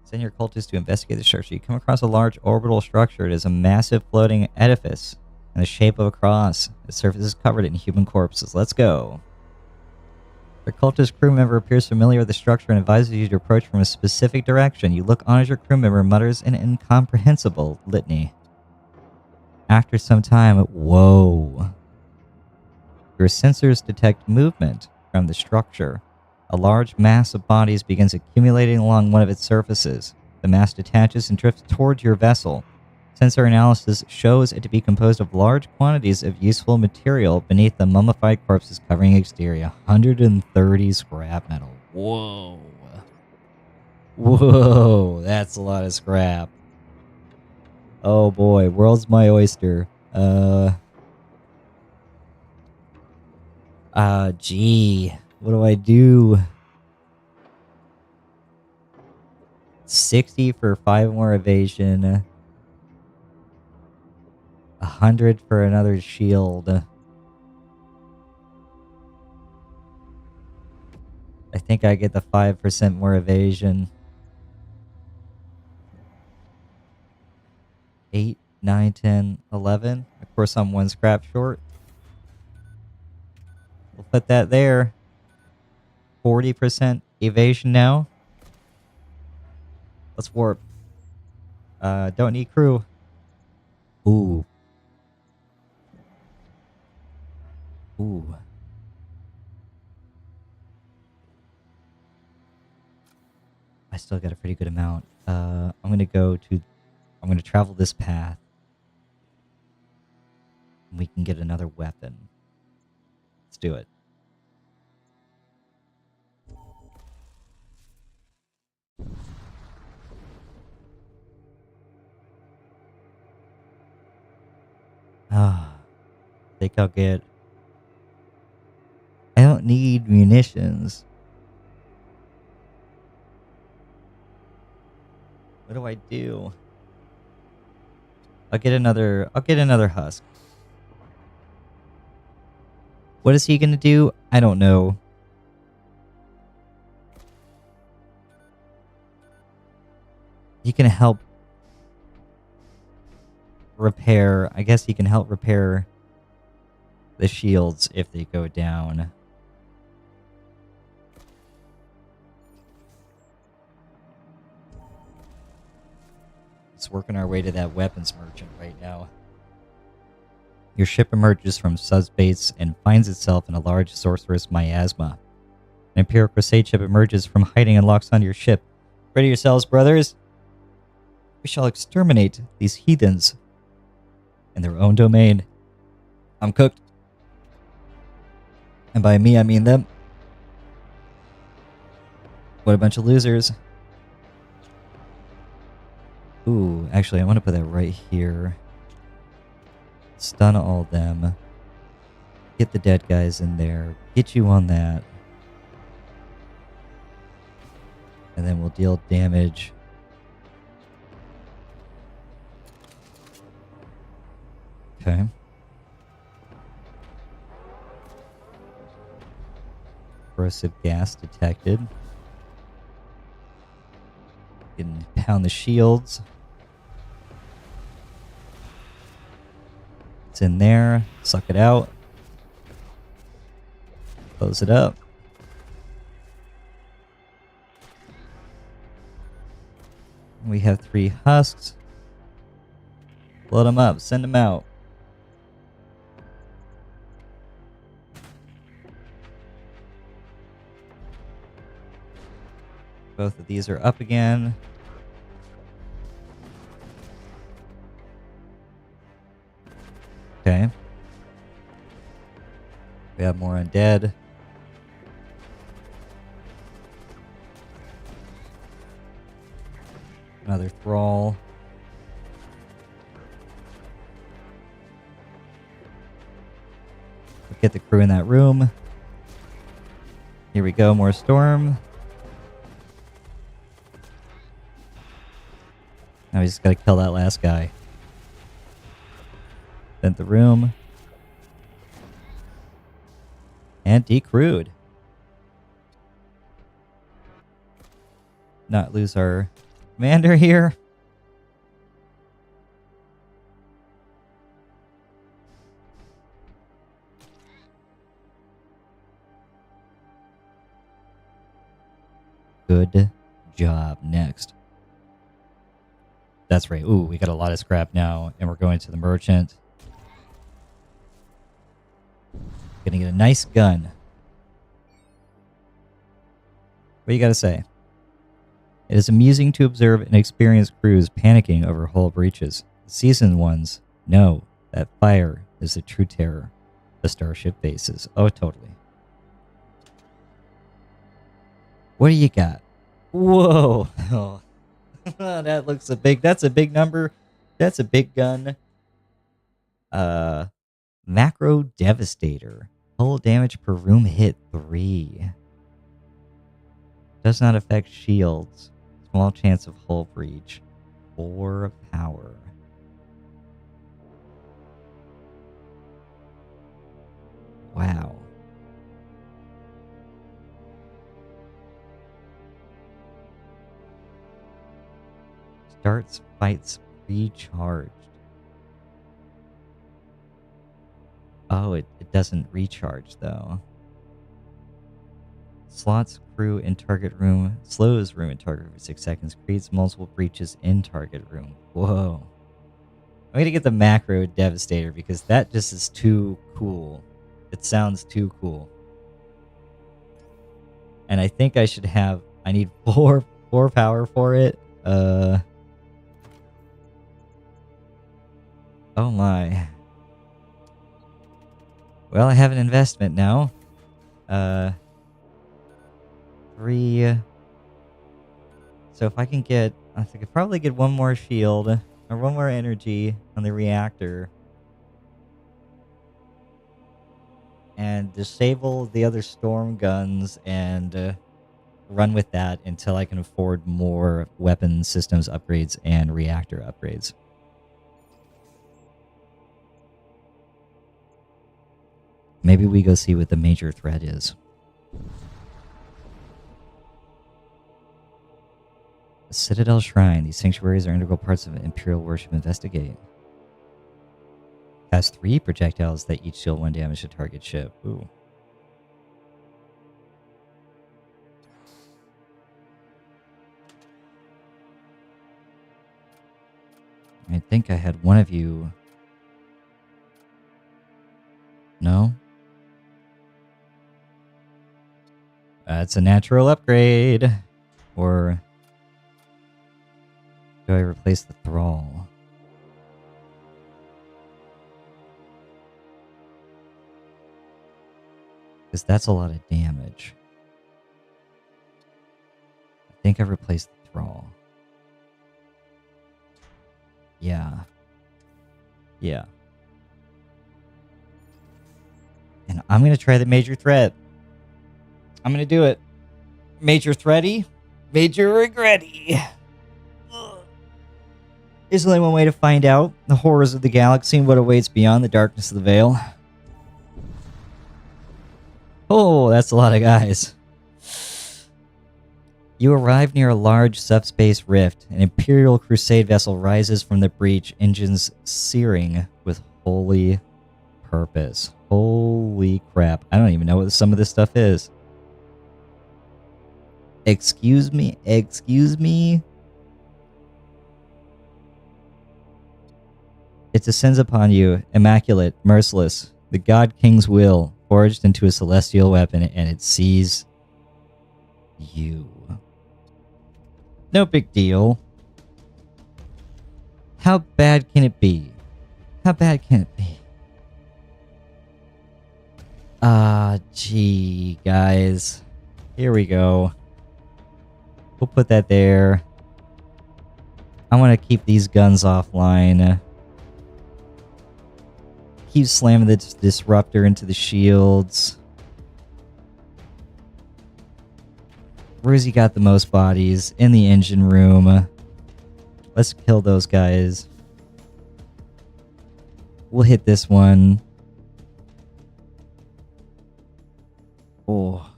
Send your cultists to investigate the structure. You come across a large orbital structure. It is a massive floating edifice in the shape of a cross. Its surface is covered in human corpses. Let's go. Your cultist crew member appears familiar with the structure and advises you to approach from a specific direction. You look on as your crew member mutters an incomprehensible litany. After some time, whoa. Your sensors detect movement from the structure. A large mass of bodies begins accumulating along one of its surfaces. The mass detaches and drifts towards your vessel. Sensor analysis shows it to be composed of large quantities of useful material beneath the mummified corpse's covering exterior. 130 scrap metal. Whoa. Whoa, that's a lot of scrap. Oh boy, world's my oyster. Gee. What do I do? 60 for 5 more evasion. 100 for another shield. I think I get the 5% more evasion. 8, 9, 10, 11. Of course, I'm 1 scrap short. We'll put that there. 40% evasion now. Let's warp. Don't need crew. Ooh. Ooh. I still got a pretty good amount. I'm gonna travel this path. And we can get another weapon. Let's do it. I think I'll get... I don't need munitions. What do I do? I'll get another husk. What is he gonna do? I don't know. He can help repair... I guess he can help repair the shields if they go down. . Just working our way to that weapons merchant right now. Your ship emerges from subspace and finds itself in a large sorceress miasma. An Imperial Crusade ship emerges from hiding and locks onto your ship. Ready yourselves, brothers. We shall exterminate these heathens in their own domain. I'm cooked. And by me, I mean them. What a bunch of losers. Ooh, actually, I want to put that right here. Stun all them. Get the dead guys in there. Get you on that. And then we'll deal damage. Okay. Corrosive gas detected. Can pound the shields. It's in there. Suck it out. Close it up. We have 3 husks. Load them up. Send them out. Both of these are up again. Okay. We have more undead. Another thrall. Get the crew in that room. Here we go, more storm. Now we just gotta kill that last guy. Vent the room. And decrewed. Not lose our commander here. Good job. Next. That's right. Ooh, we got a lot of scrap now, and we're going to the merchant. Gonna get a nice gun. What do you gotta say? It is amusing to observe inexperienced crews panicking over hull breaches. The seasoned ones know that fire is the true terror. The starship bases. Oh, totally. What do you got? Whoa. Oh. That looks a big, that's a big number. That's a big gun. Macro Devastator. Hull damage per room hit 3. Does not affect shields. Small chance of hull breach. 4 power. Wow. Starts fights recharged. Oh, it doesn't recharge though. Slots crew in target room. Slows room in target room for 6 seconds. Creates multiple breaches in target room. Whoa. I'm going to get the Macro Devastator because that just is too cool. It sounds too cool. And I think I should have... I need 4 power for it. Oh my. Well, I have an investment now. 3. So if I can get... I think I could probably get 1 more shield. Or 1 more energy on the reactor. And disable the other storm guns and run with that until I can afford more weapon systems upgrades and reactor upgrades. Maybe we go see what the major threat is. The Citadel Shrine. These sanctuaries are integral parts of Imperial worship. Investigate. Has 3 projectiles that each deal 1 damage to target ship. Ooh. I think I had one of you. No? It's a natural upgrade. Or do I replace the thrall? Because that's a lot of damage. I think I replaced the thrall. Yeah. Yeah. And I'm going to try the major threat. I'm going to do it. Major threaty. Major regretty. There's only one way to find out the horrors of the galaxy and what awaits beyond the darkness of the veil. Oh, that's a lot of guys. You arrive near a large subspace rift. An Imperial Crusade vessel rises from the breach, engines searing with holy purpose. Holy crap. I don't even know what some of this stuff is. Excuse me? Excuse me? It descends upon you, immaculate, merciless, the God King's will, forged into a celestial weapon, and it sees you. No big deal. How bad can it be? How bad can it be? Gee, guys. Here we go. We'll put that there. I want to keep these guns offline. Keep slamming the disruptor into the shields. Where's he got the most bodies? In the engine room. Let's kill those guys. We'll hit this one. Oh.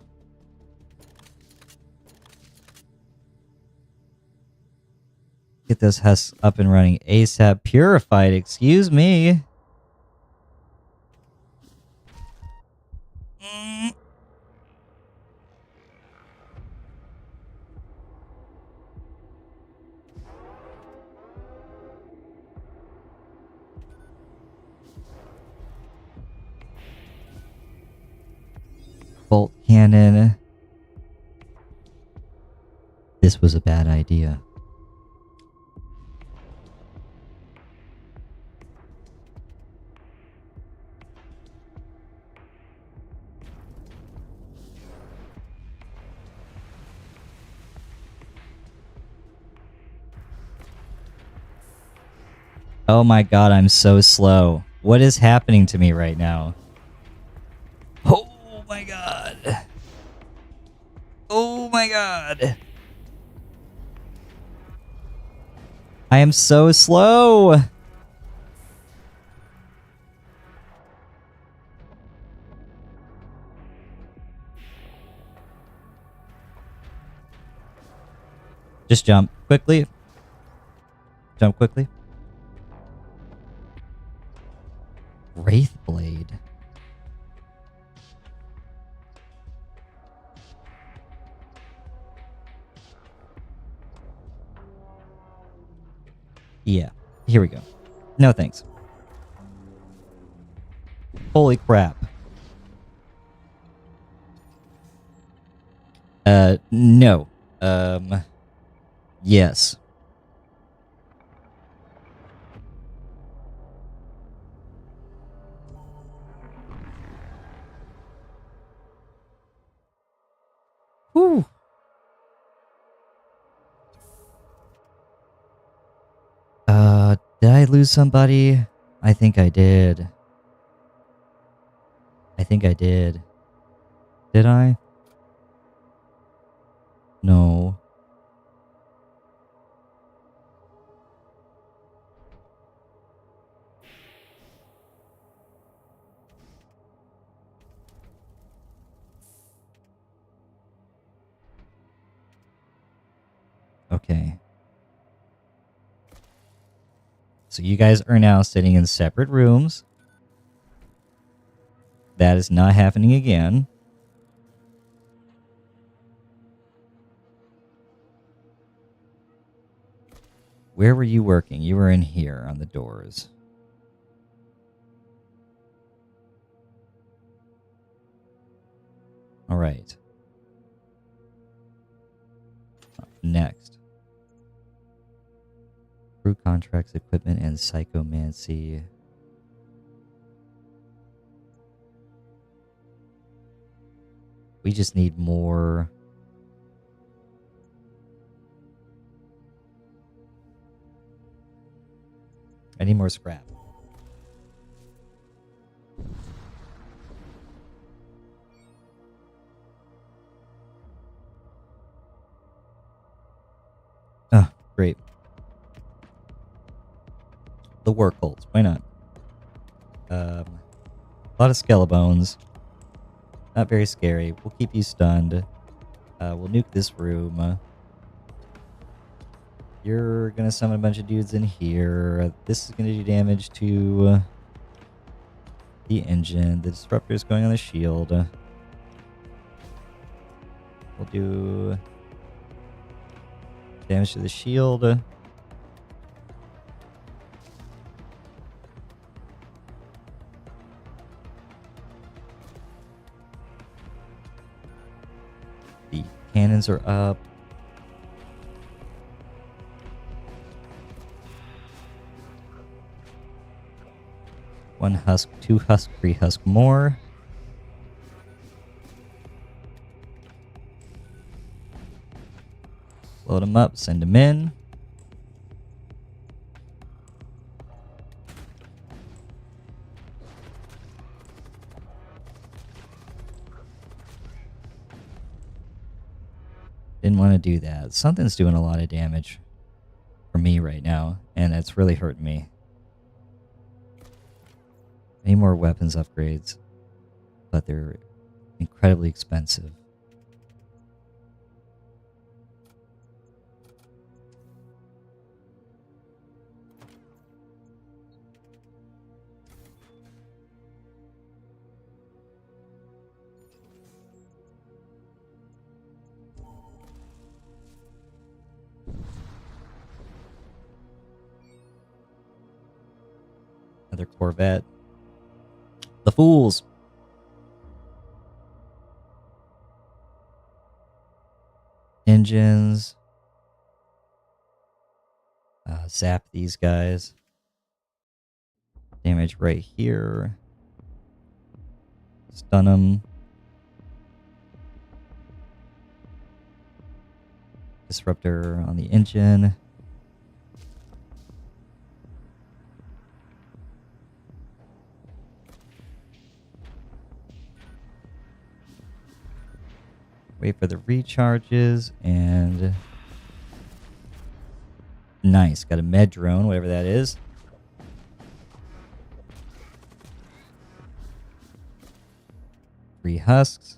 Get those husks up and running ASAP. Purified, excuse me. Bolt cannon. This was a bad idea. Oh my god, I'm so slow. What is happening to me right now? Oh my god. Oh my god. I am so slow. Just jump quickly. Jump quickly. Wraith Blade. Yeah, here we go. No thanks. Holy crap. No. Yes. Whew. Did I lose somebody? I think I did. I think I did. Did I? No. Okay. So you guys are now sitting in separate rooms. That is not happening again. Where were you working? You were in here on the doors. All right. Next. Crew contracts, equipment, and psychomancy. We just need more. I need more scrap. Oh, great. The war cults. Why not? A lot of skelebones. Not very scary. We'll keep you stunned. We'll nuke this room. You're going to summon a bunch of dudes in here. This is going to do damage to the engine. The disruptor is going on the shield. We'll do damage to the shield. The cannons are up. One husk, two husk, three husk more. Load them up, send them in. Didn't want to do that. Something's doing a lot of damage for me right now, and it's really hurting me. Any more weapons upgrades, but they're incredibly expensive. Another Corvette. The fools. Engines. Zap these guys. Damage right here. Stun them. Disruptor on the engine. Wait for the recharges, and nice. Got a med drone, whatever that is. Three husks.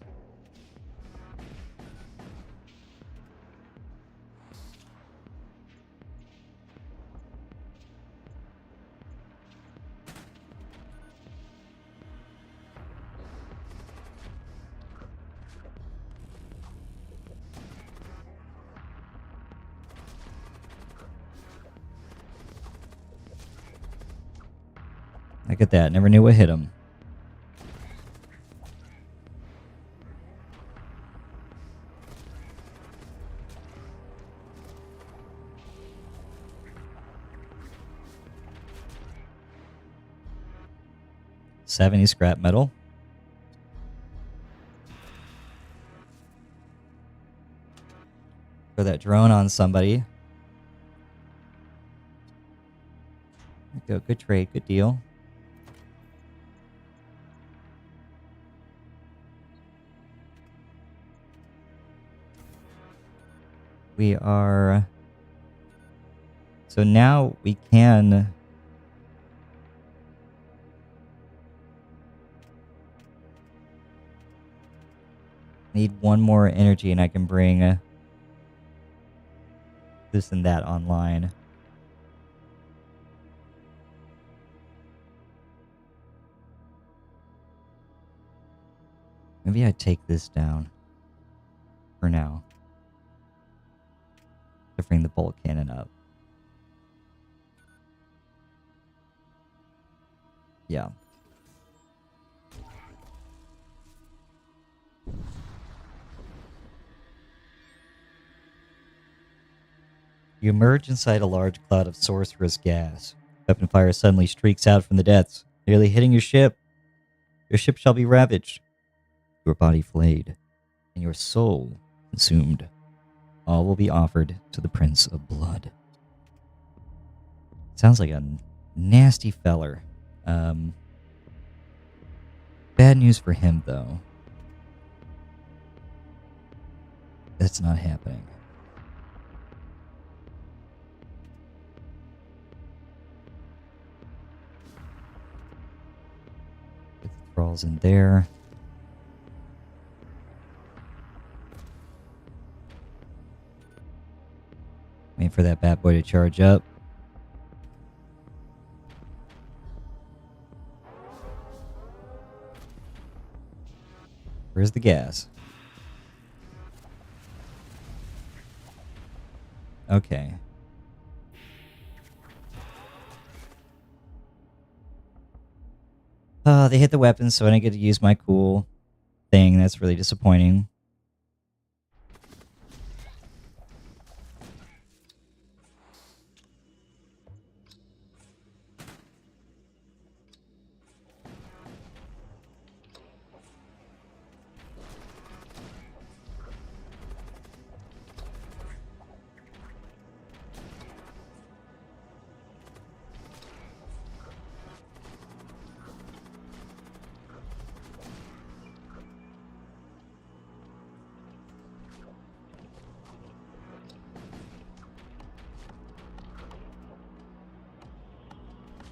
Look at that. Never knew what hit him. $70 scrap metal. Throw that drone on somebody. There we go. Good trade. Good deal. We are... So now we can... Need one more energy and I can bring this and that online. Maybe I take this down for now to bring the bolt cannon up. Yeah. You emerge inside a large cloud of sorcerous gas. Weapon fire suddenly streaks out from the depths, nearly hitting your ship. Your ship shall be ravaged, your body flayed, and your soul consumed. All will be offered to the Prince of Blood. Sounds like a nasty feller. Bad news for him, though. That's not happening. Get the thralls in there. Waiting for that bad boy to charge up. Where's the gas? Okay. They hit the weapons, so I didn't get to use my cool thing. That's really disappointing.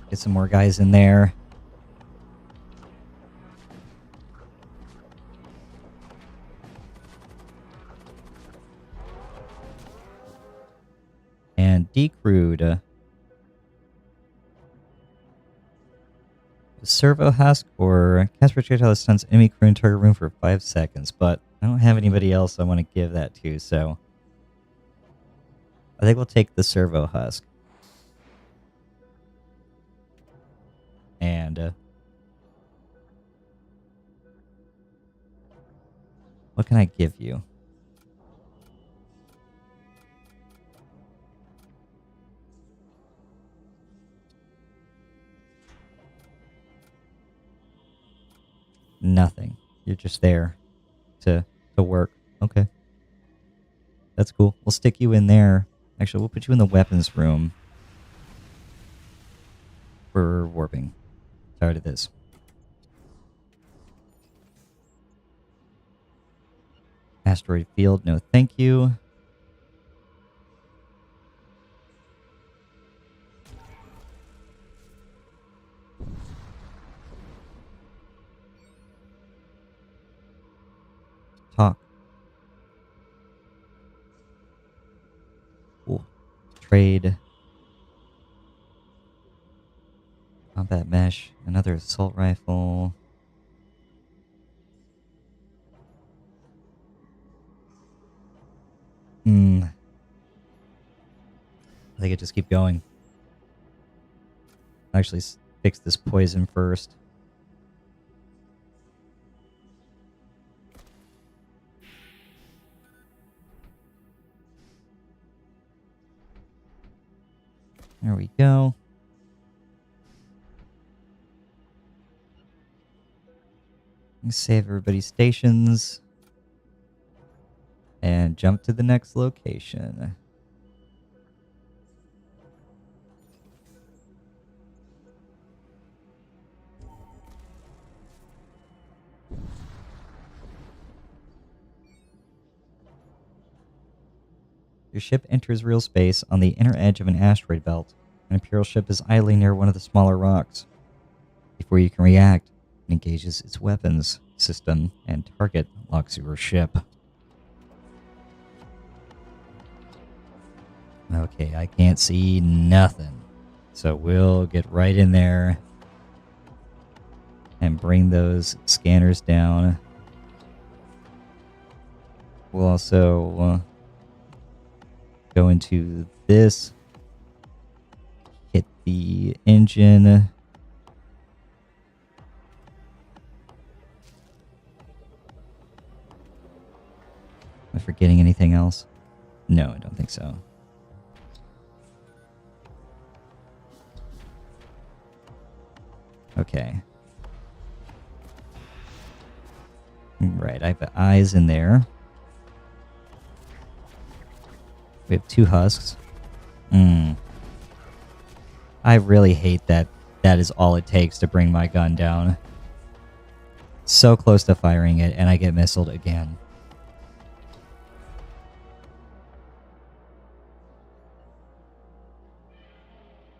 Get some more guys in there. And decrewed. Servo husk or cast projectile stunts enemy crew in target room for 5 seconds, but I don't have anybody else I want to give that to, so I think we'll take the servo husk. And what can I give you? Nothing. You're just there to work. Okay. That's cool. We'll stick you in there. Actually, we'll put you in the weapons room for warping. Tired of this. Asteroid field, no thank you. Talk. Cool. Trade. Combat mesh. Another assault rifle. I think I just keep going. Actually, fix this poison first. There we go. Save everybody's stations. And jump to the next location. Your ship enters real space on the inner edge of an asteroid belt. An Imperial ship is idling near one of the smaller rocks. Before you can react, it engages its weapons system and target locks your ship. Okay, I can't see nothing. So we'll get right in there and bring those scanners down. We'll also go into this, hit the engine, forgetting anything else? No, I don't think so. Okay. Right, I have eyes in there. We have 2 husks. I really hate that that is all it takes to bring my gun down. So close to firing it, and I get missiled again.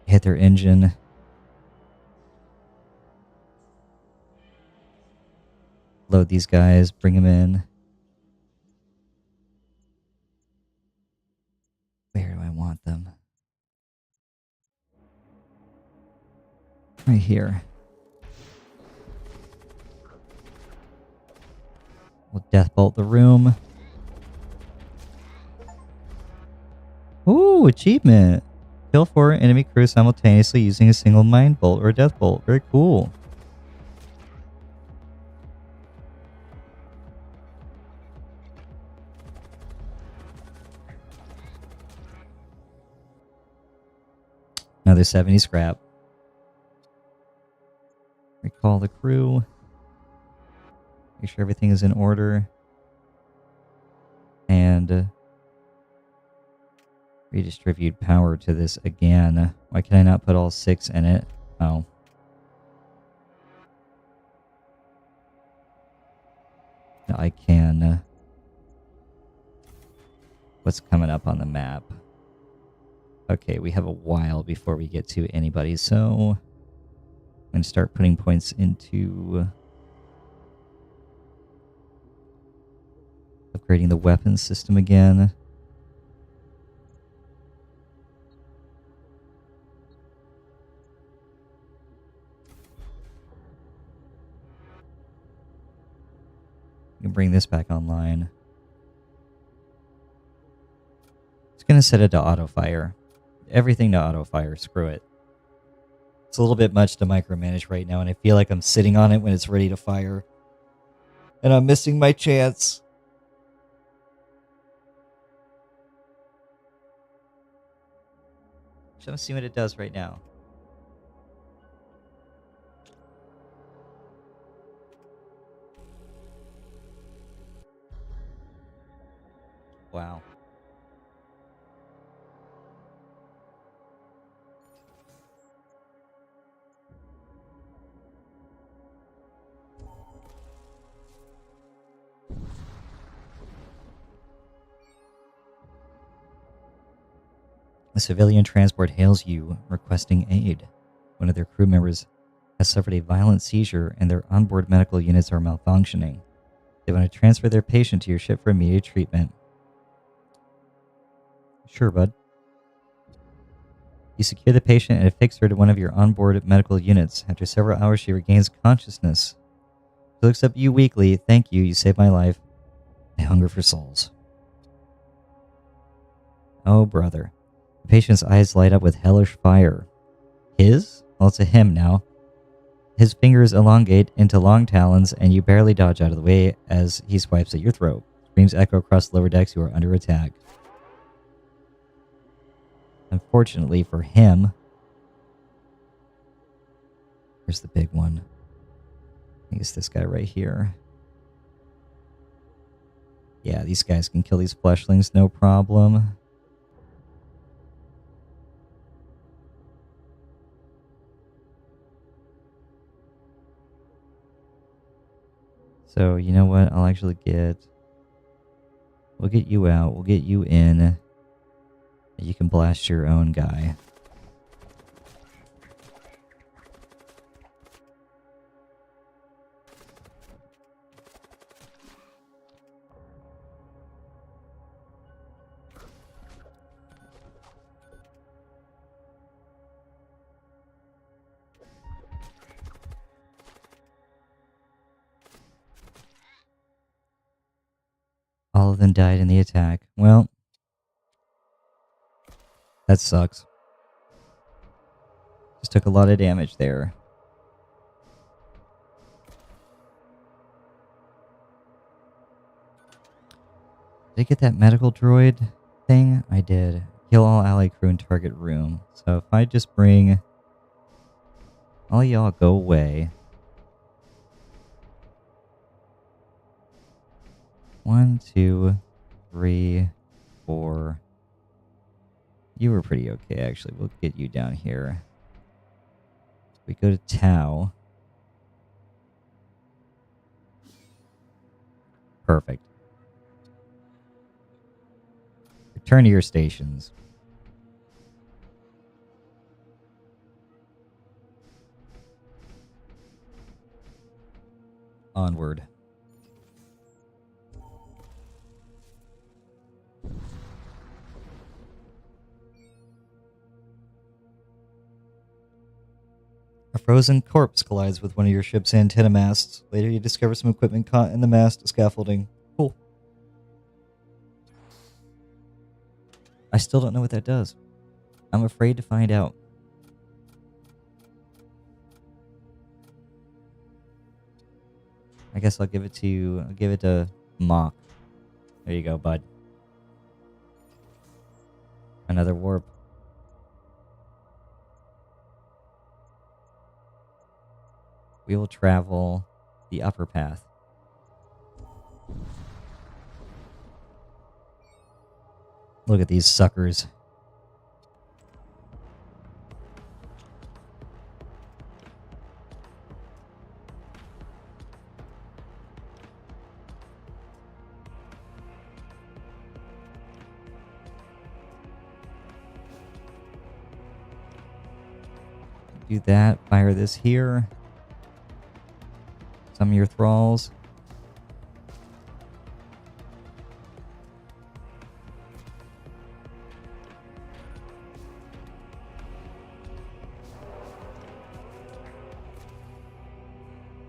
Hit their engine. Load these guys, bring them in. Where do I want them? Right here. We'll death bolt the room. Ooh, achievement. Kill 4 enemy crew simultaneously using a single mind bolt or death bolt. Very cool. Another 70 scrap. Recall the crew. Make sure everything is in order. And redistribute power to this again. Why can I not put all 6 in it? Oh. I can. What's coming up on the map? Okay, we have a while before we get to anybody, so I'm going to start putting points into upgrading the weapons system again. We can bring this back online. It's going to set it to auto fire. Everything to auto fire, screw it. It's a little bit much to micromanage right now, and I feel like I'm sitting on it when it's ready to fire. And I'm missing my chance. So let's see what it does right now. Wow. A civilian transport hails you, requesting aid. One of their crew members has suffered a violent seizure and their onboard medical units are malfunctioning. They want to transfer their patient to your ship for immediate treatment. Sure, bud. You secure the patient and affix her to one of your onboard medical units. After several hours, she regains consciousness. She looks up at you weakly. Thank you, you saved my life. I hunger for souls. Oh, brother. The patient's eyes light up with hellish fire. His? Well, it's a him now. His fingers elongate into long talons, and you barely dodge out of the way as he swipes at your throat. Screams echo across the lower decks. You are under attack. Unfortunately for him, here's the big one. I think it's this guy right here. Yeah, these guys can kill these fleshlings, no problem. So, you know what? I'll actually we'll get you out. We'll get you in. You can blast your own guy. All of them died in the attack. Well, that sucks. Just took a lot of damage there. Did I get that medical droid thing? I did. Kill all ally crew in target room. So if I just bring all y'all go away. 1, 2, 3, 4. You were pretty okay, actually. We'll get you down here. We go to Tau. Perfect. Return to your stations. Onward. A frozen corpse collides with one of your ship's antenna masts. Later, you discover some equipment caught in the mast scaffolding. Cool. I still don't know what that does. I'm afraid to find out. I guess I'll give it to you. I'll give it to Mock. There you go, bud. Another warp. We will travel the upper path. Look at these suckers. Do that. Fire this here. Some of your thralls.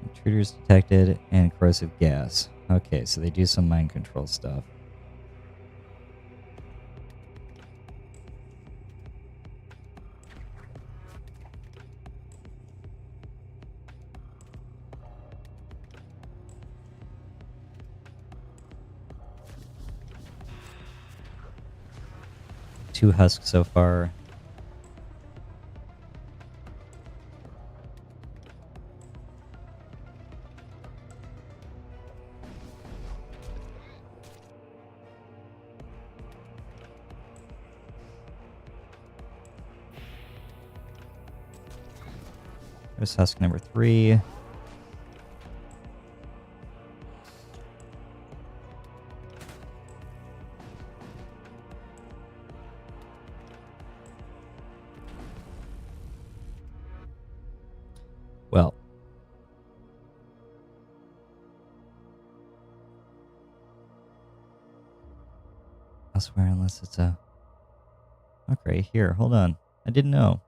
Intruders detected and corrosive gas. Okay, so they do some mind control stuff. Two husks so far. There's husk number 3. Well, I swear, unless it's a... Okay, here, hold on. I didn't know.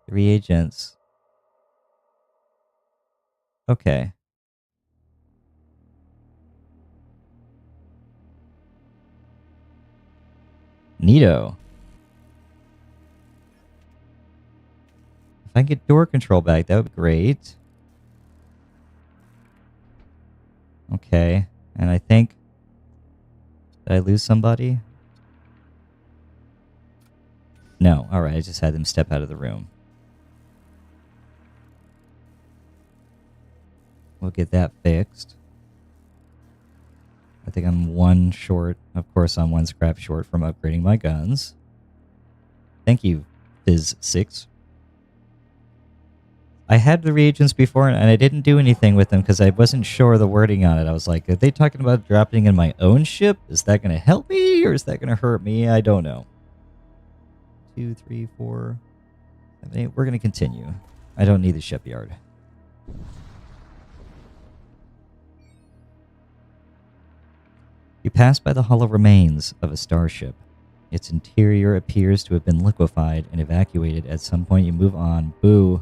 The reagents. Okay. Neato. If I can get door control back, that would be great. Okay. And I think... Did I lose somebody? No. Alright, I just had them step out of the room. We'll get that fixed. I think I'm 1 short. Of course, I'm 1 scrap short from upgrading my guns. Thank you, Fizz 6. I had the reagents before, and I didn't do anything with them because I wasn't sure of the wording on it. I was like, are they talking about dropping in my own ship? Is that going to help me, or is that going to hurt me? I don't know. 2, 3, 4, 7, 8. We're going to continue. I don't need the shipyard. You pass by the hollow remains of a starship. Its interior appears to have been liquefied and evacuated. At some point, you move on. Boo.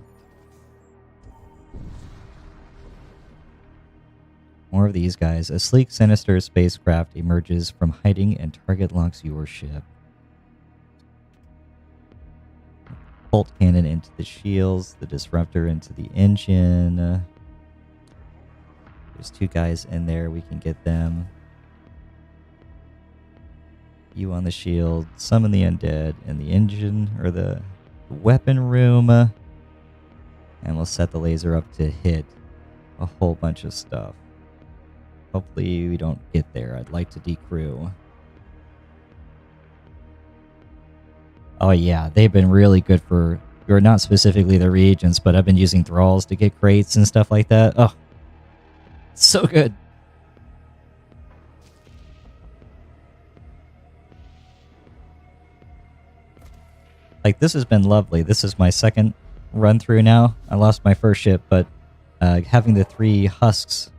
More of these guys. A sleek, sinister spacecraft emerges from hiding and target locks your ship. Bolt cannon into the shields, the disruptor into the engine. There's 2 guys in there. We can get them. You on the shield, summon the undead in the engine or the weapon room. And we'll set the laser up to hit a whole bunch of stuff. Hopefully we don't get there. I'd like to decrew. Oh yeah, they've been really good for, or not specifically the reagents, but I've been using thralls to get crates and stuff like that. Oh, so good. Like, this has been lovely. This is my second run through now. I lost my first ship, but having the 3 husks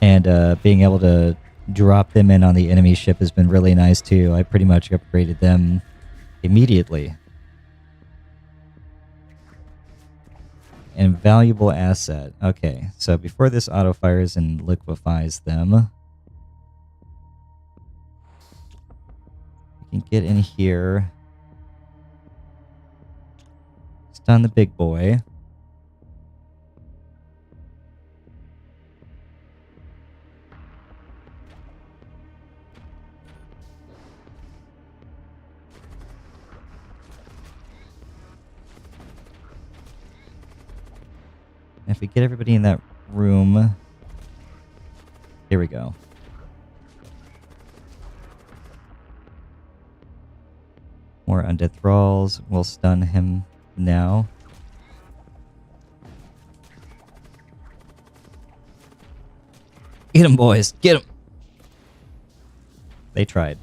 and being able to drop them in on the enemy ship has been really nice too. I pretty much upgraded them immediately. Invaluable asset. Okay, so before this auto fires and liquefies them, we can get in here, stun the big boy. If we get everybody in that room, here we go. More undead thralls. We'll stun him now. Get him, boys. Get him. They tried.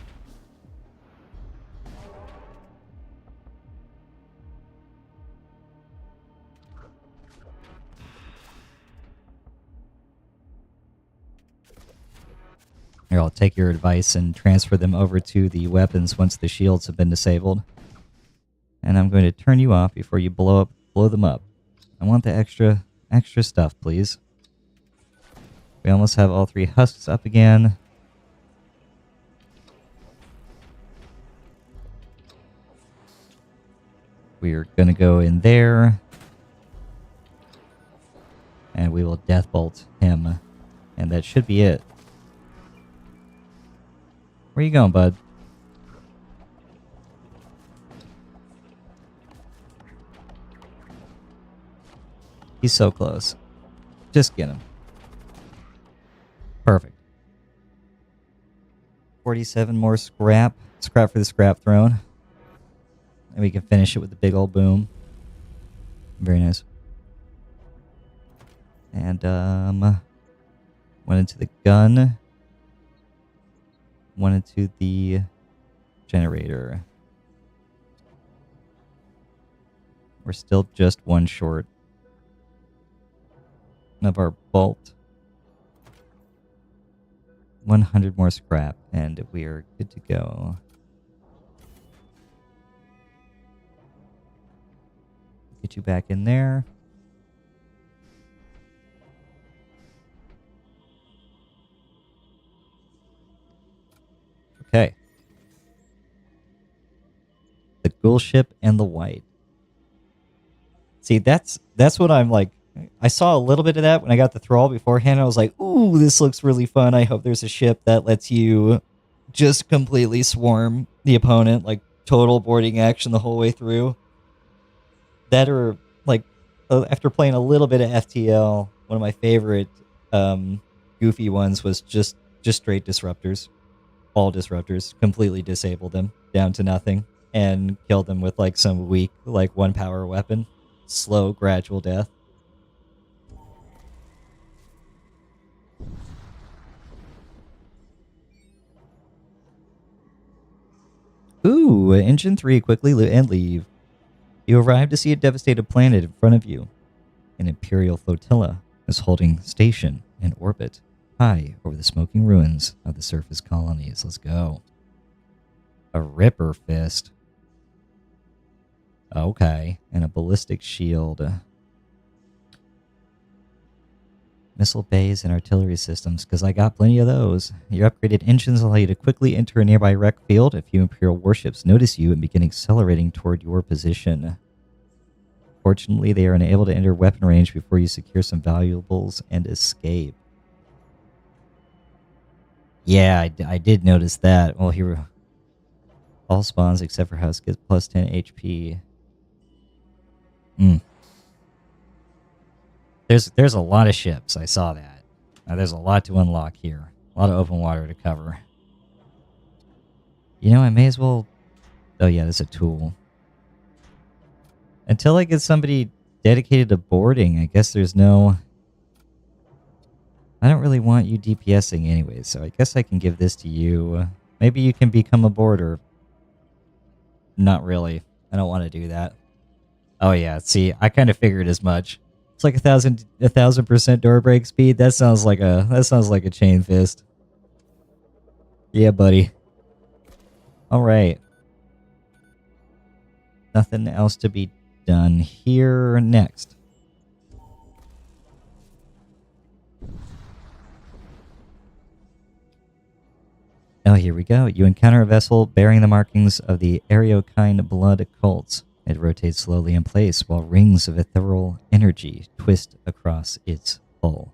Here, I'll take your advice and transfer them over to the weapons once the shields have been disabled. And I'm going to turn you off before you blow them up. I want the extra stuff, please. We almost have all 3 husks up again. We're going to go in there. And we will deathbolt him. And that should be it. Where you going, bud? He's so close. Just get him. Perfect. 47 more scrap. Scrap for the scrap throne. And we can finish it with the big old boom. Very nice. And, went into the gun. One into the generator. We're still just 1 short of our bolt. 100 more scrap, and we are good to go. Get you back in there. Okay. The ghoul ship and the white. See, that's what I'm like. I saw a little bit of that when I got the thrall beforehand. I was like, ooh, this looks really fun. I hope there's a ship that lets you just completely swarm the opponent, like total boarding action the whole way through. That, or like after playing a little bit of FTL, one of my favorite goofy ones was just straight disruptors. All disruptors, completely disable them down to nothing and kill them with like some weak, like 1 power weapon. Slow, gradual death. Ooh, Engine 3, quickly and leave. You arrive to see a devastated planet in front of you. An Imperial flotilla is holding station in orbit, high over the smoking ruins of the surface colonies. Let's go. A Ripper Fist. Okay. And a ballistic shield. Missile bays and artillery systems, because I got plenty of those. Your upgraded engines allow you to quickly enter a nearby wreck field. A few Imperial warships notice you and begin accelerating toward your position. Fortunately, they are unable to enter weapon range before you secure some valuables and escape. Yeah, I did notice that. Well, here, all spawns except for house gets plus 10 HP. Mm. There's a lot of ships. I saw that. There's a lot to unlock here. A lot of open water to cover. You know, I may as well... Oh, yeah, there's a tool. Until I get somebody dedicated to boarding, I guess there's no... I don't really want you DPSing anyway, so I guess I can give this to you. Maybe you can become a boarder. Not really. I don't want to do that. Oh, yeah, see, I kind of figured as much. It's like 1,000% door break speed. That sounds like a chain fist. Yeah, buddy. All right. Nothing else to be done here. Next. Oh, here we go. You encounter a vessel bearing the markings of the Ariokine blood cults. It rotates slowly in place while rings of ethereal energy twist across its hull.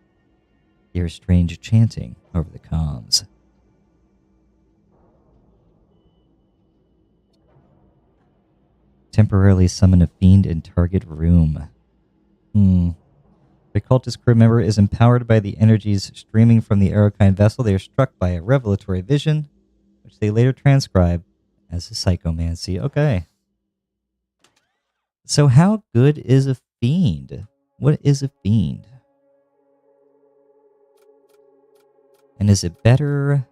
Hear strange chanting over the comms. Temporarily summon a fiend in target room. The cultist crew member is empowered by the energies streaming from the Arokine vessel. They are struck by a revelatory vision, which they later transcribe as a psychomancy. Okay. So how good is a fiend? What is a fiend? And is it better?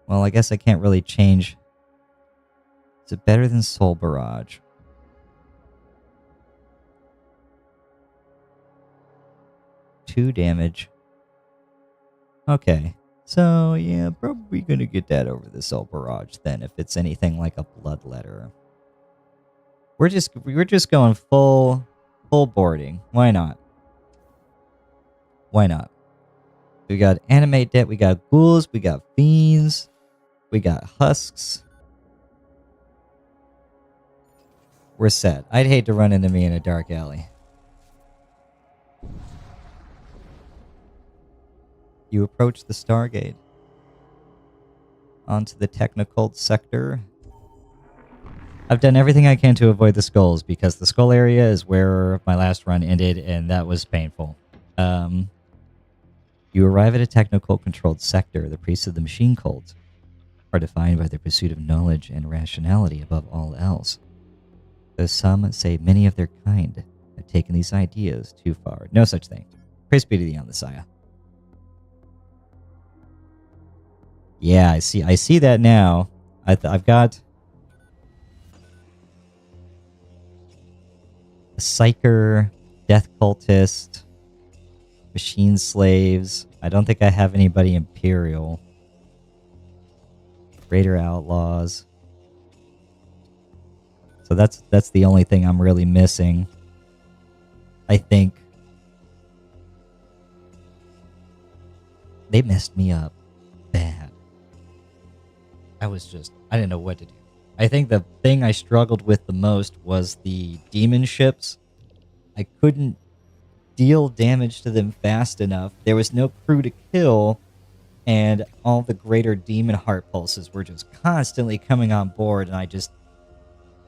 Well, I guess I can't really change. Is it better than Soul Barrage? 2 damage. Okay. So, yeah, probably gonna get that over the Soul Barrage then, if it's anything like a Bloodletter. We're just going full boarding. Why not? Why not? We got Animate Debt, we got Ghouls, we got Fiends, we got Husks. We're set. I'd hate to run into me in a dark alley. You approach the Stargate. Onto the Technocult sector. I've done everything I can to avoid the skulls, because the skull area is where my last run ended, and that was painful. You arrive at a Technocult-controlled sector. The priests of the machine cult are defined by their pursuit of knowledge and rationality above all else. Though some say many of their kind have taken these ideas too far. No such thing. Praise be to the Messiah. Yeah, I see that now. I've got a Psyker, Death Cultist, Machine Slaves. I don't think I have anybody Imperial. Raider Outlaws. So that's the only thing I'm really missing. I think. They messed me up bad. I didn't know what to do. I think the thing I struggled with the most was the demon ships. I couldn't deal damage to them fast enough. There was no crew to kill, and all the greater demon heart pulses were just constantly coming on board, and I just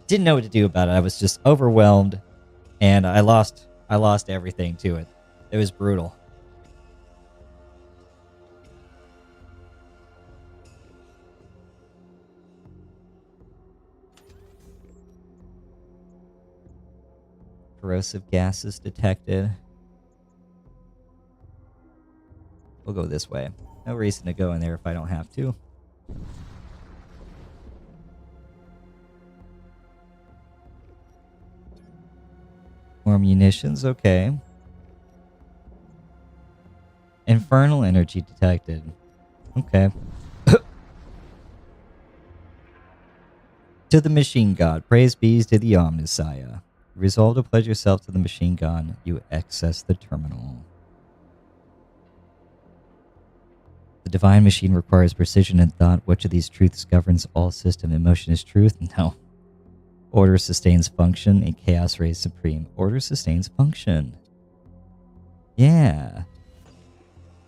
didn't know what to do about it. I was just overwhelmed, and I lost everything to it. It was brutal. Corrosive gases detected. We'll go this way. No reason to go in there if I don't have to. More munitions, okay. Infernal energy detected. Okay. To the machine god, praise be to the Omnissiah. Resolve to pledge yourself to the machine god, you access the terminal. The divine machine requires precision and thought. Which of these truths governs all system? Emotion is truth? No. Order sustains function, and chaos reigns supreme. Order sustains function. Yeah.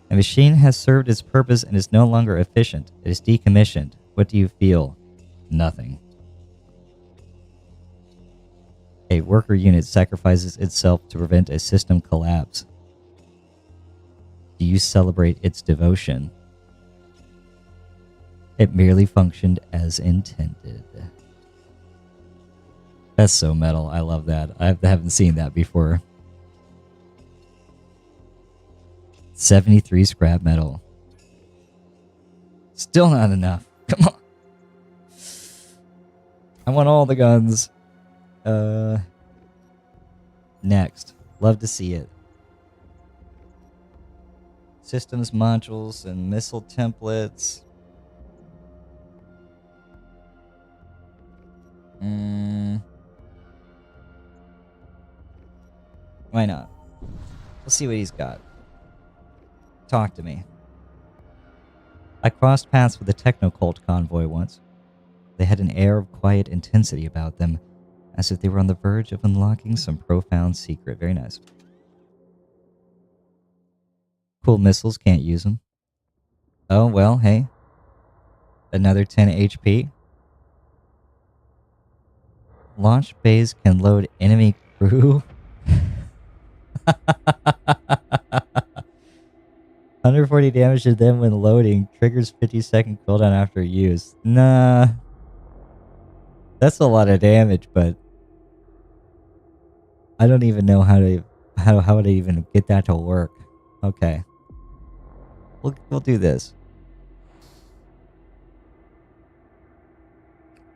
The machine has served its purpose and is no longer efficient. It is decommissioned. What do you feel? Nothing. A worker unit sacrifices itself to prevent a system collapse. Do you celebrate its devotion? It merely functioned as intended. That's so metal. I love that. I haven't seen that before. 73 scrap metal. Still not enough. Come on. I want all the guns. Next. Love to see it. Systems modules and missile templates. Why not? Let's see what he's got. Talk to me. I crossed paths with a techno-cult convoy once. They had an air of quiet intensity about them, as if they were on the verge of unlocking some profound secret. Very nice. Cool missiles, can't use them. Oh, well, hey. Another 10 HP. Launch bays can load enemy crew. 140 damage to them when loading. Triggers 50-second cooldown after use. Nah. That's a lot of damage, but I don't even know how to even get that to work. Okay. We'll do this.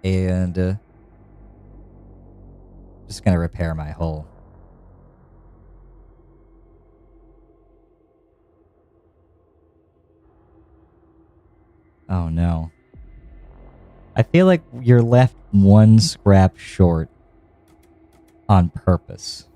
And just gonna repair my hull. Oh no. I feel like you're left one scrap short on purpose.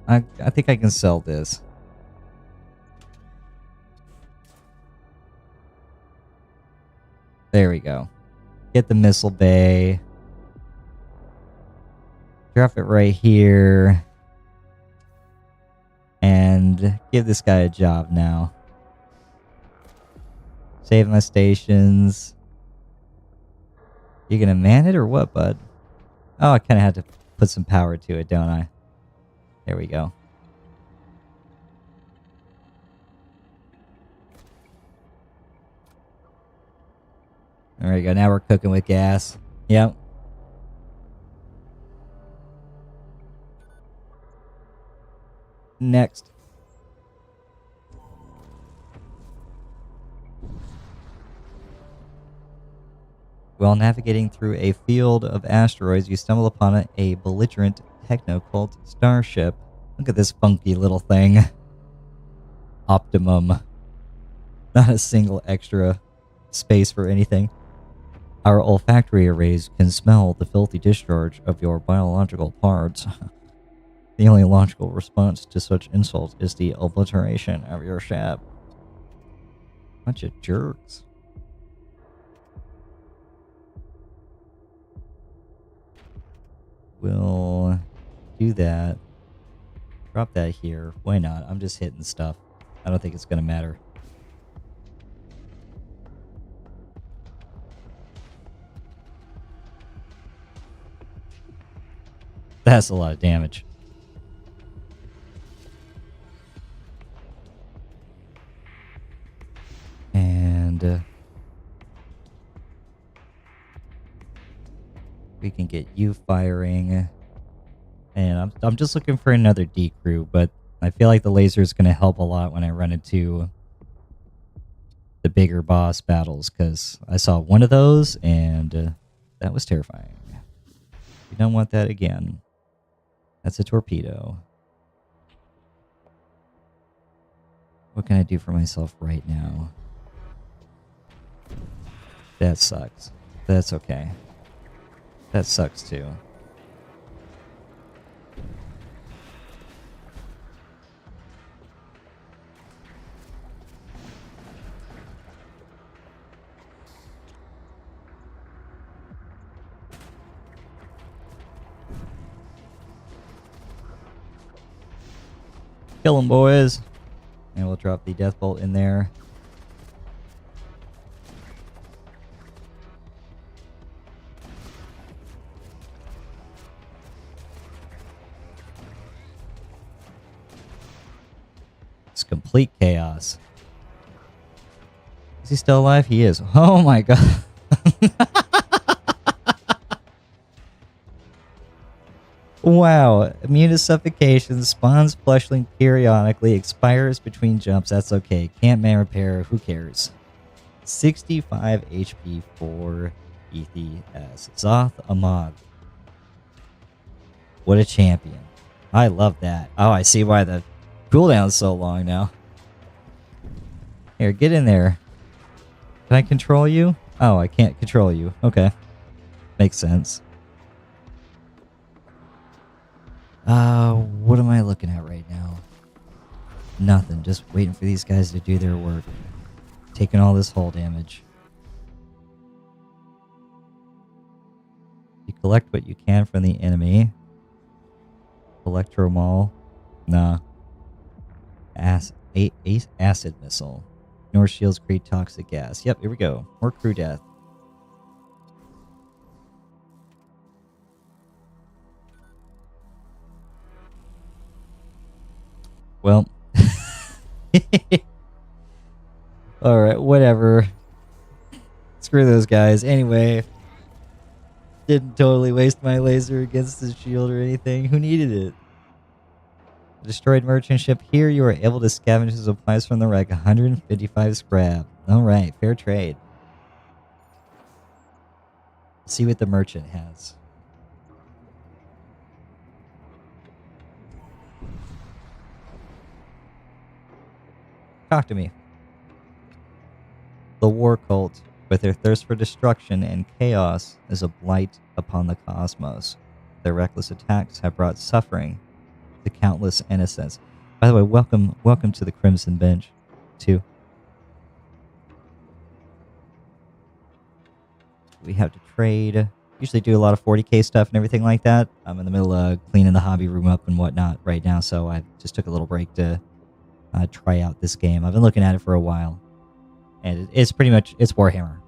I think I can sell this. There we go. Get the missile bay. Drop it right here. And give this guy a job now. Save my stations. You gonna man it or what, bud? Oh, I kind of had to put some power to it, don't I? There we go. There we go. Now we're cooking with gas. Yep. Next. While navigating through a field of asteroids, you stumble upon a belligerent techno-cult starship. Look at this funky little thing. Optimum. Not a single extra space for anything. Our olfactory arrays can smell the filthy discharge of your biological parts. The only logical response to such insult is the obliteration of your ship. Bunch of jerks. We'll do that. Drop that here. Why not? I'm just hitting stuff. I don't think it's going to matter. That's a lot of damage. And we can get you firing. And I'm just looking for another D crew, but I feel like the laser is going to help a lot when I run into the bigger boss battles, because I saw one of those and that was terrifying. We don't want that again. That's a torpedo. What can I do for myself right now? That sucks. That's okay. That sucks too. Kill them, boys. And we'll drop the death bolt in there. It's complete chaos. Is he still alive? He is. Oh my god. Wow. Immune to suffocation. Spawns fleshling periodically. Expires between jumps. That's okay. Can't man repair. Who cares? 65 HP for ETS. Zoth Ahmad. What a champion. I love that. Oh, I see why the cooldown's so long now. Here, get in there. Can I control you? Oh, I can't control you. Okay. Makes sense. What am I looking at right now? Nothing. Just waiting for these guys to do their work. Taking all this hull damage. You collect what you can from the enemy. Electromall. Nah. Acid missile. North shields create toxic gas. Yep, here we go. More crew death. Well. Alright, whatever. Screw those guys. Anyway. Didn't totally waste my laser against the shield or anything. Who needed it? Destroyed merchant ship. Here you are able to scavenge supplies from the wreck. 155 scrap. Alright, fair trade. See what the merchant has. Talk to me. The war cult, with their thirst for destruction and chaos, is a blight upon the cosmos. Their reckless attacks have brought suffering to countless innocents. By the way, welcome to the Crimson Bench, too. We have to trade. Usually do a lot of 40k stuff and everything like that. I'm in the middle of cleaning the hobby room up and whatnot right now, so I just took a little break to try out this game. I've been looking at it for a while, and it's pretty much it's Warhammer,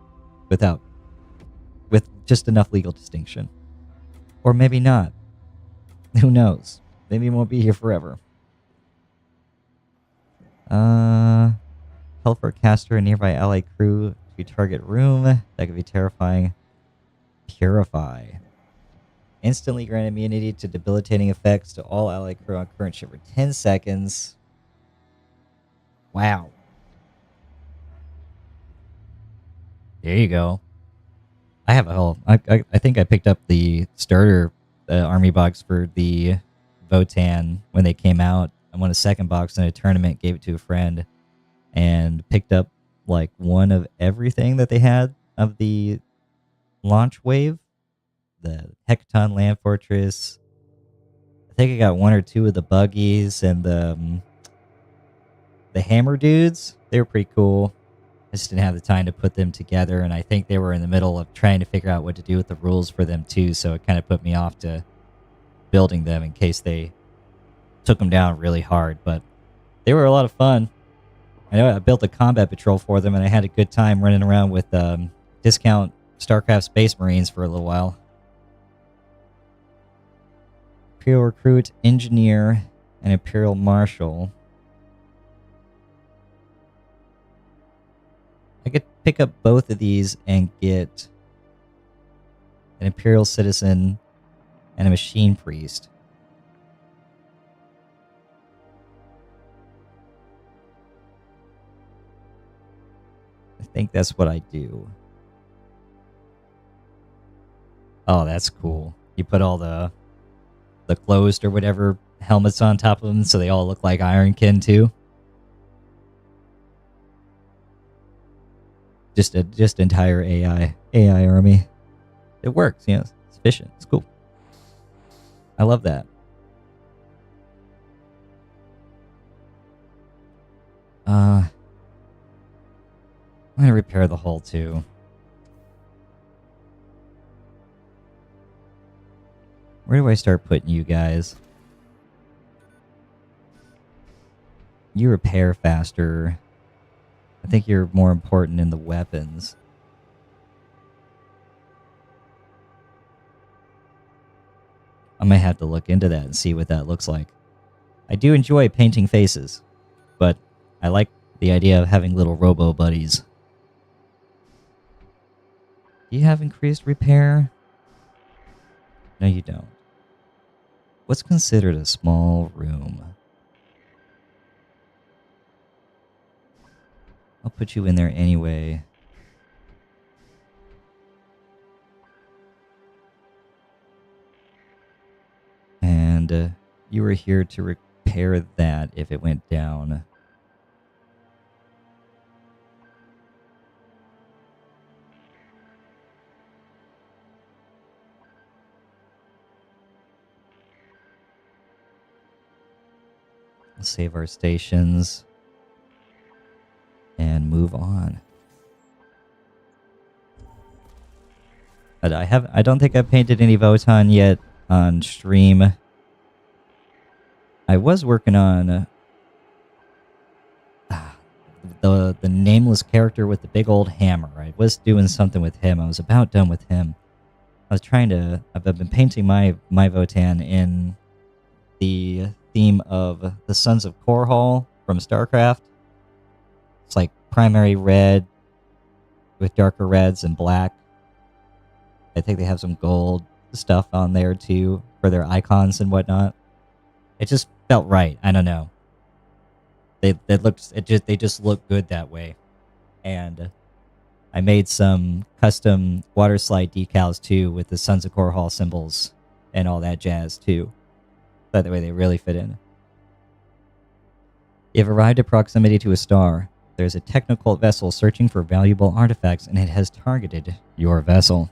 with just enough legal distinction, or maybe not. Who knows? Maybe it won't be here forever. Teleport caster a nearby ally crew to target room. That could be terrifying. Purify. Instantly grant immunity to debilitating effects to all ally crew on current ship for 10 seconds. Wow. There you go. I have a whole... I think I picked up the starter army box for the Votan when they came out. I won a second box in a tournament, gave it to a friend, and picked up like one of everything that they had of the launch wave. The Hecaton Land Fortress. I think I got one or two of the buggies and the hammer dudes. They were pretty cool. I just didn't have the time to put them together, and I think they were in the middle of trying to figure out what to do with the rules for them too, so it kind of put me off to building them in case they took them down really hard, but they were a lot of fun. I know I built a combat patrol for them, and I had a good time running around with discount StarCraft Space Marines for a little while. Imperial Recruit, Engineer, and Imperial Marshal. I could pick up both of these and get an Imperial Citizen and a Machine Priest. I think that's what I do. Oh, that's cool. You put all the closed or whatever helmets on top of them so they all look like Ironkin too. Just entire AI army. It works, you know, it's efficient. It's cool. I love that. I'm gonna repair the hull too. Where do I start putting you guys? You repair faster. I think you're more important in the weapons. I might have to look into that and see what that looks like. I do enjoy painting faces, but I like the idea of having little robo buddies. Do you have increased repair? No, you don't. What's considered a small room? I'll put you in there anyway. And you were here to repair that if it went down. Let's save our stations and move on. But I don't think I've painted any Votan yet on stream. I was working on the nameless character with the big old hammer. I was doing something with him. I was about done with him. I've been painting my Votan in the theme of the Sons of Korhal from StarCraft. It's like primary red with darker reds and black. I think they have some gold stuff on there too for their icons and whatnot. It just felt right. I don't know. They just look good that way. And I made some custom water slide decals too with the Sons of Korhal symbols and all that jazz too. That way they really fit in. You've arrived at proximity to a star. There's a technical vessel searching for valuable artifacts, and it has targeted your vessel.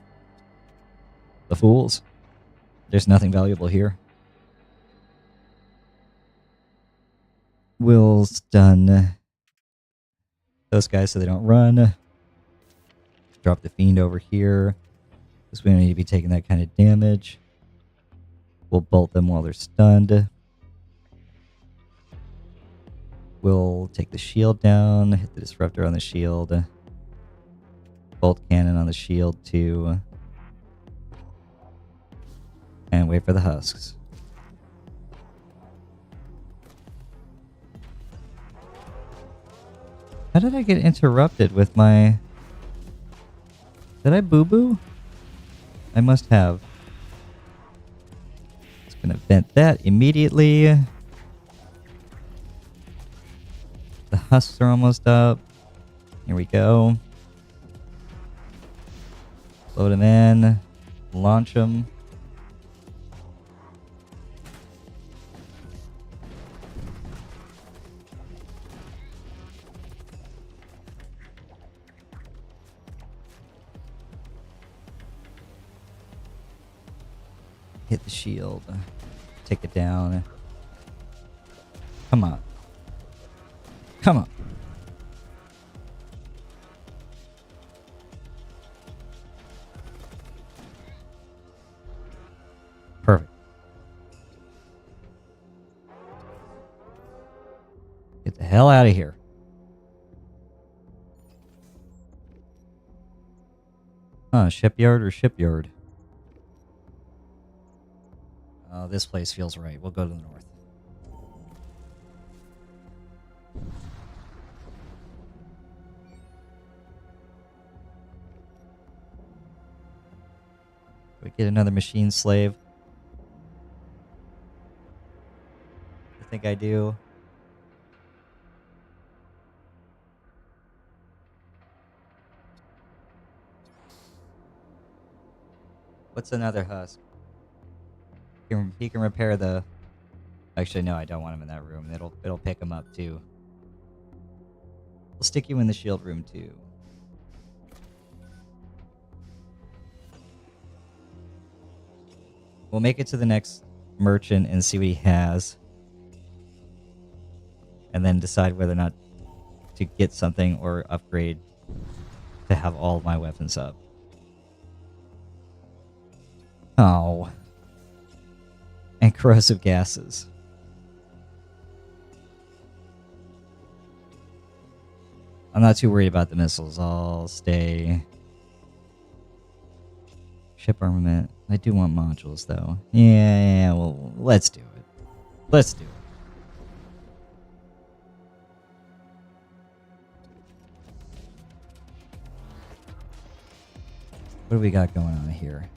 The fools. There's nothing valuable here. We'll stun those guys so they don't run. Drop the fiend over here, because we don't need to be taking that kind of damage. We'll bolt them while they're stunned. We'll take the shield down, hit the disruptor on the shield. Bolt cannon on the shield too. And wait for the husks. How did I get interrupted with my... Did I boo-boo? I must have. Just gonna vent that immediately. The husks are almost up. Here we go. Load them in. Launch them. Hit the shield. Take it down. Come on. Come on. Perfect. Get the hell out of here. Shipyard or shipyard? Oh, this place feels right. We'll go to the north. We get another machine slave. I think I do. What's another husk? He can repair the... Actually, no, I don't want him in that room. It'll pick him up too. We'll stick you in the shield room too. We'll make it to the next merchant and see what he has. And then decide whether or not to get something or upgrade to have all of my weapons up. Oh. And corrosive gases. I'm not too worried about the missiles. I'll stay. Ship armament. I do want modules, though. Yeah, well, let's do it. Let's do it. What do we got going on here?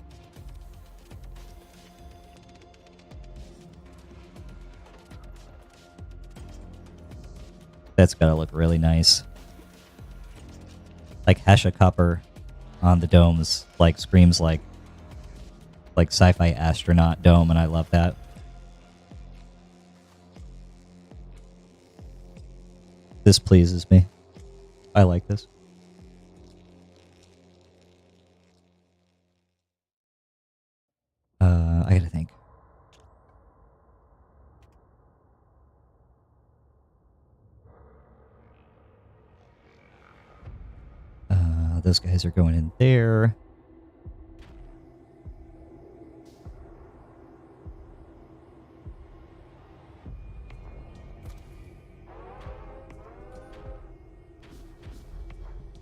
That's gotta look really nice. Like Hesha copper on the domes, like screams like sci-fi astronaut dome, and I love that. This pleases me. I like this. I gotta think. Those guys are going in there.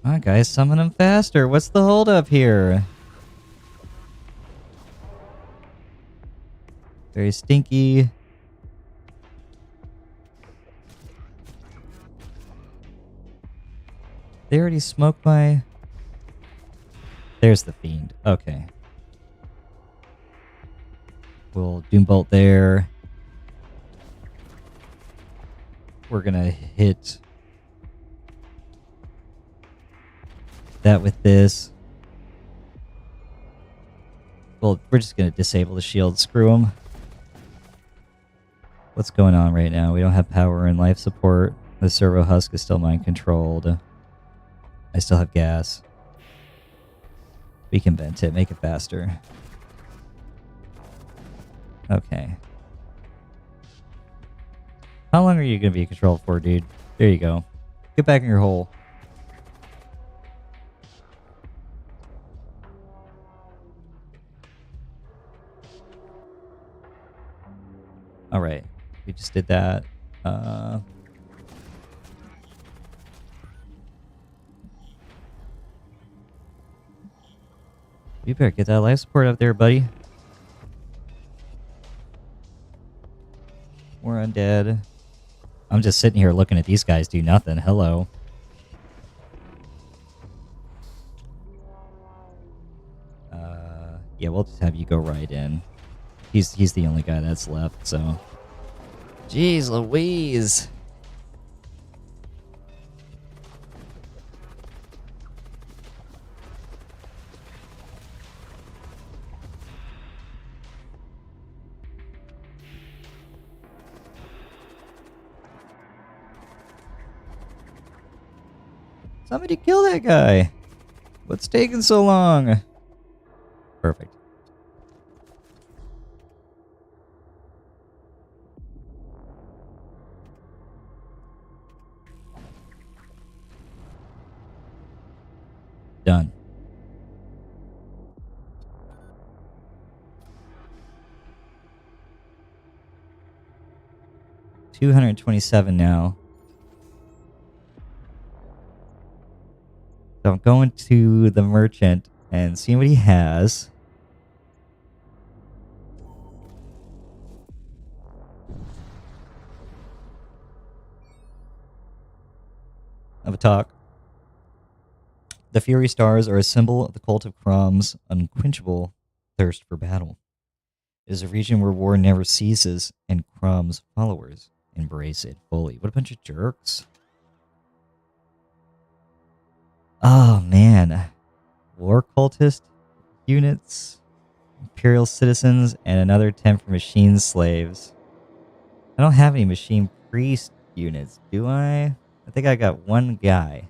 Come on, guys, summon them faster. What's the holdup here? Very stinky. They already smoked my... There's the fiend. Okay. We'll Doombolt there. We're gonna hit that with this. Well, we're just gonna disable the shield. Screw them. What's going on right now? We don't have power and life support. The servo husk is still mind controlled. I still have gas. We can vent it, make it faster. Okay. How long are you going to be controlled for, dude? There you go. Get back in your hole. Alright. We just did that. You better get that life support up there, buddy. We're undead. I'm just sitting here looking at these guys do nothing. Hello. Yeah, we'll just have you go right in. He's the only guy that's left, so... Jeez Louise! Somebody kill that guy! What's taking so long? Perfect. Done. $227 now. So I'm going to the merchant and seeing what he has. Have a talk. The Fury Stars are a symbol of the cult of Crom's unquenchable thirst for battle. It is a region where war never ceases, and Crom's followers embrace it fully. What a bunch of jerks. Oh, man. War cultist units, Imperial citizens, and another 10 for machine slaves. I don't have any machine priest units, do I? I think I got one guy.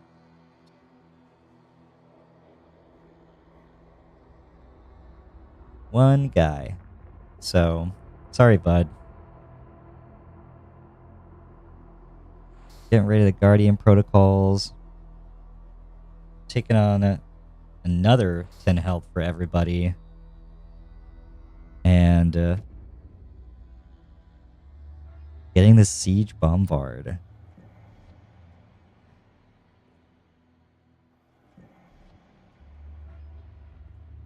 One guy. So, sorry, bud. Getting rid of the Guardian protocols. Taking on another 10 health for everybody. And getting the Siege Bombard.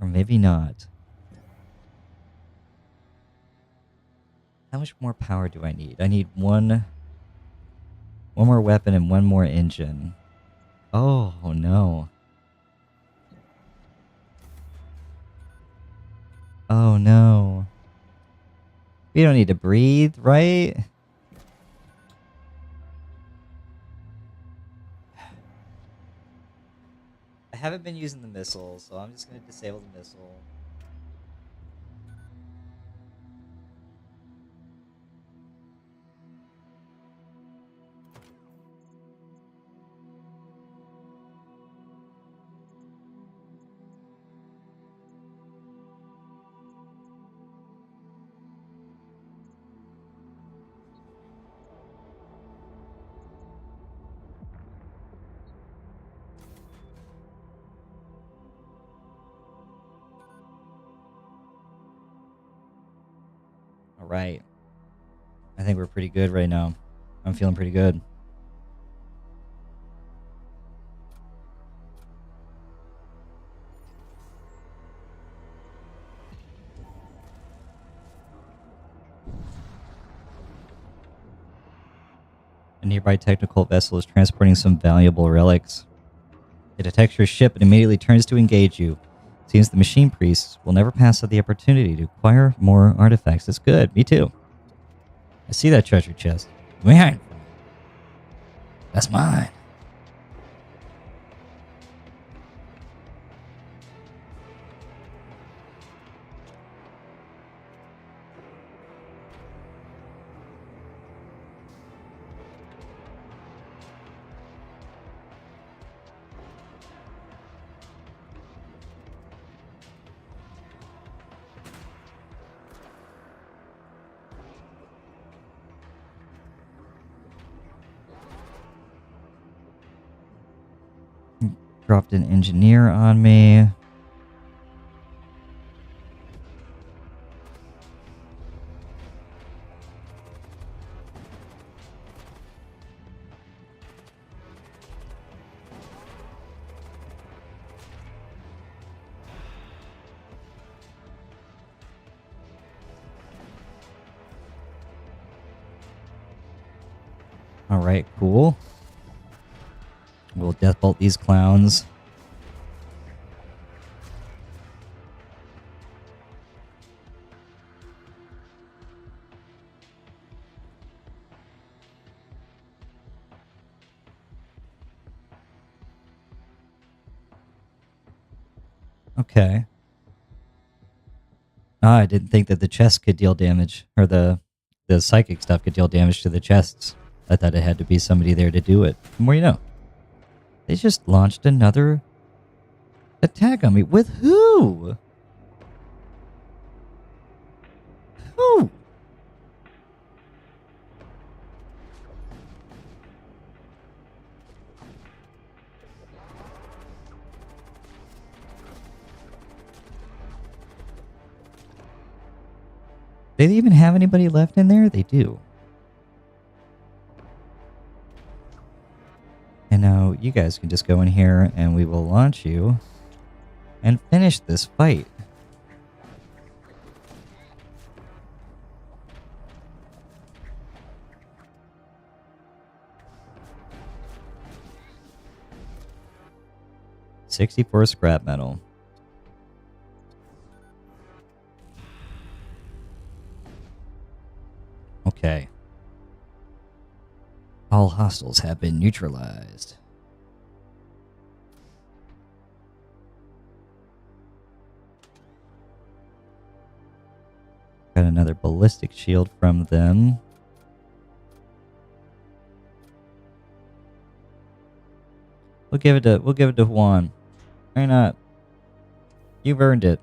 Or maybe not. How much more power do I need? I need one more weapon and one more engine. Oh, no. Oh, no. We don't need to breathe, right? I haven't been using the missile, so I'm just going to disable the missile. All right. I think we're pretty good right now. I'm feeling pretty good. A nearby technical vessel is transporting some valuable relics. It detects your ship and immediately turns to engage you. Seems the machine priests will never pass up the opportunity to acquire more artifacts. That's good. Me too. I see that treasure chest. Man, that's mine. Dropped an engineer on me. Alright, cool. We'll deathbolt these clowns. Okay. I didn't think that the chest could deal damage, or the psychic stuff could deal damage to the chests. I thought it had to be somebody there to do it. The more you know. They just launched another attack on me. With who? Who? Do they even have anybody left in there? They do. And now you guys can just go in here and we will launch you and finish this fight. $64 scrap metal. Okay. All hostiles have been neutralized. Got another ballistic shield from them. We'll give it to Juan. Why not? You've earned it.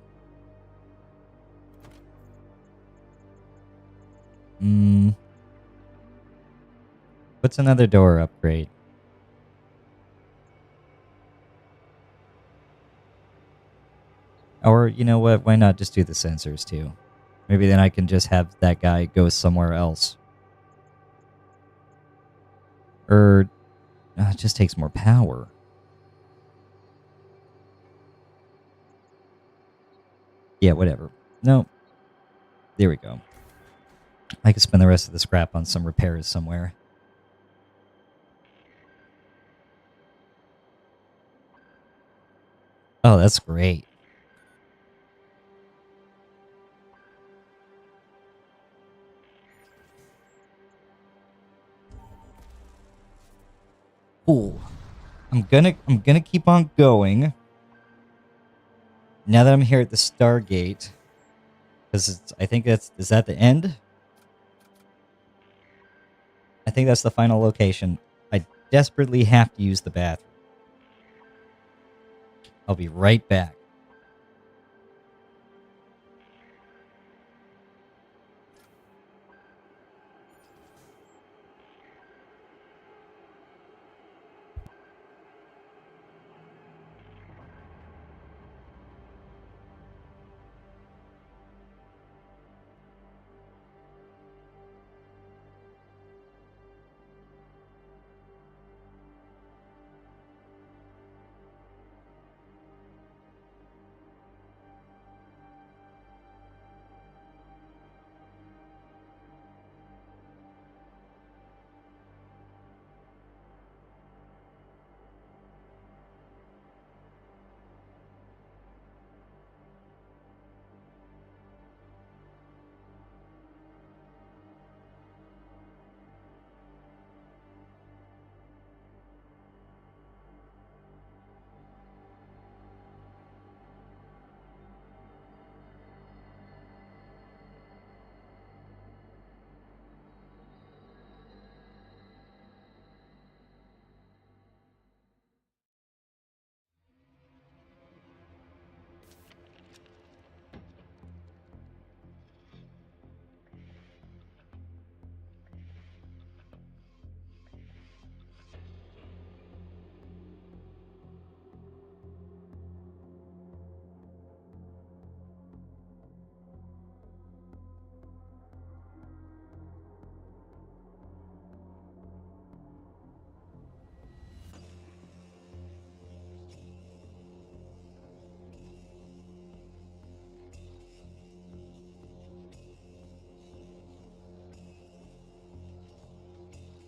What's another door upgrade? Or, you know what? Why not just do the sensors too? Maybe then I can just have that guy go somewhere else. Or, it just takes more power. Yeah, whatever. No. There we go. I could spend the rest of the scrap on some repairs somewhere. Oh, that's great. Cool. I'm gonna keep on going. Now that I'm here at the Stargate, because I think is that the end? I think that's the final location. I desperately have to use the bathroom. I'll be right back.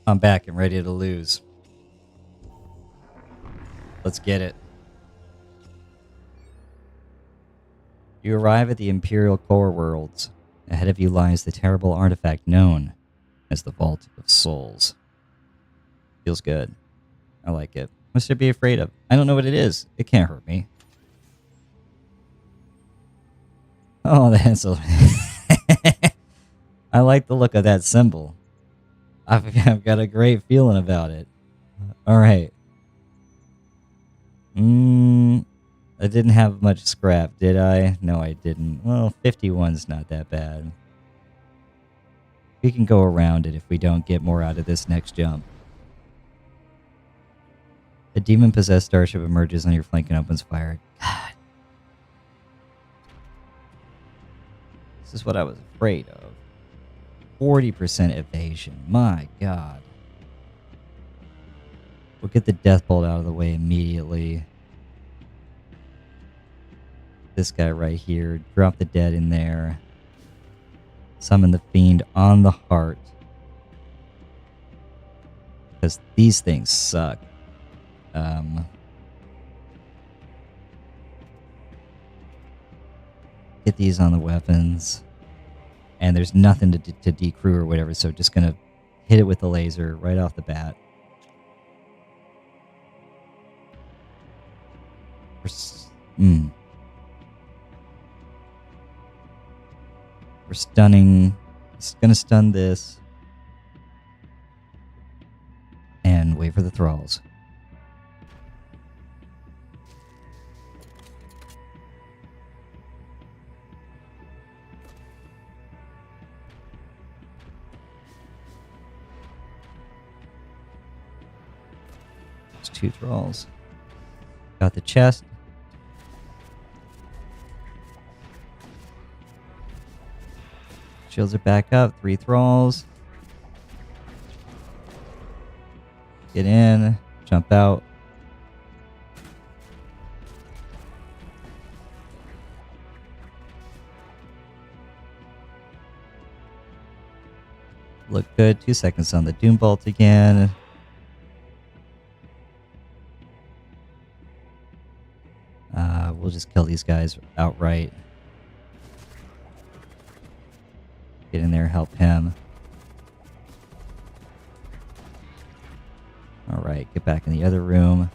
I'm back and ready to lose. Let's get it. You arrive at the Imperial Core Worlds. Ahead of you lies the terrible artifact known as the Vault of Souls. Feels good. I like it. What should I be afraid of? I don't know what it is. It can't hurt me. Oh, that's a... I like the look of that symbol. I've got a great feeling about it. All right. I didn't have much scrap, did I? No, I didn't. Well, 51's not that bad. We can go around it if we don't get more out of this next jump. A demon-possessed starship emerges on your flank and opens fire. God. This is what I was afraid of. 40% evasion. My God. We'll get the death bolt out of the way immediately. This guy right here. Drop the dead in there. Summon the fiend on the heart. Because these things suck. Get these on the weapons. And there's nothing to decrew or whatever, so just going to hit it with the laser right off the bat. We're stunning. It's going to stun this. And wait for the thralls. There's 2 thralls. Got the chest. Shields are back up. 3 thralls. Get in. Jump out. Look good. 2 seconds on the Doom Bolt again. We'll just kill these guys outright. Get in there, help him. Alright, get back in the other room.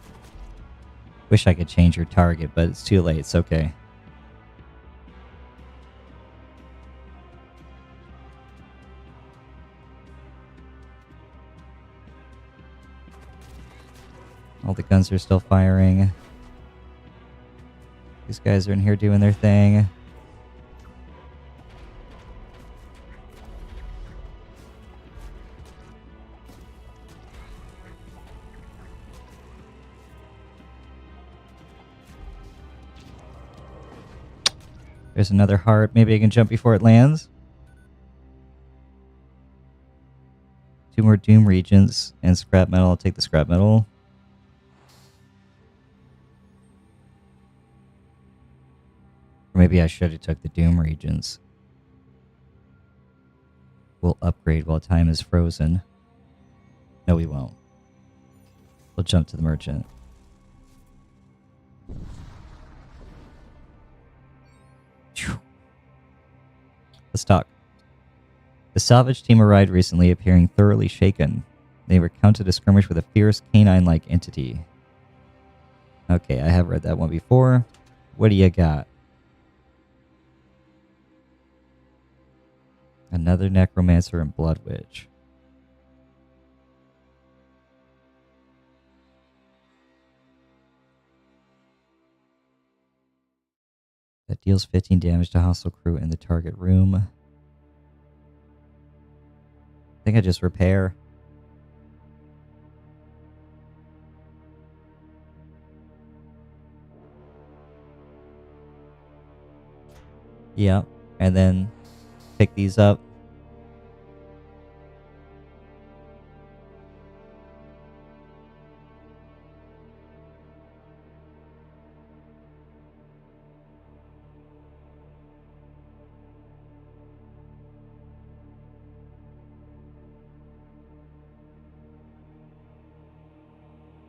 Wish I could change your target, but it's too late. It's okay. All the guns are still firing. These guys are in here doing their thing. There's another heart. Maybe I can jump before it lands. 2 more Doom Regents and scrap metal. I'll take the scrap metal. Or maybe I should have took the Doom Regents. We'll upgrade while time is frozen. No, we won't. We'll jump to the merchant. Let's talk. The salvage team arrived recently, appearing thoroughly shaken. They recounted a skirmish with a fierce canine-like entity. Okay, I have read that one before. What do you got? Another necromancer and blood witch. That deals 15 damage to hostile crew in the target room. I think I just repair. Yeah, and then pick these up.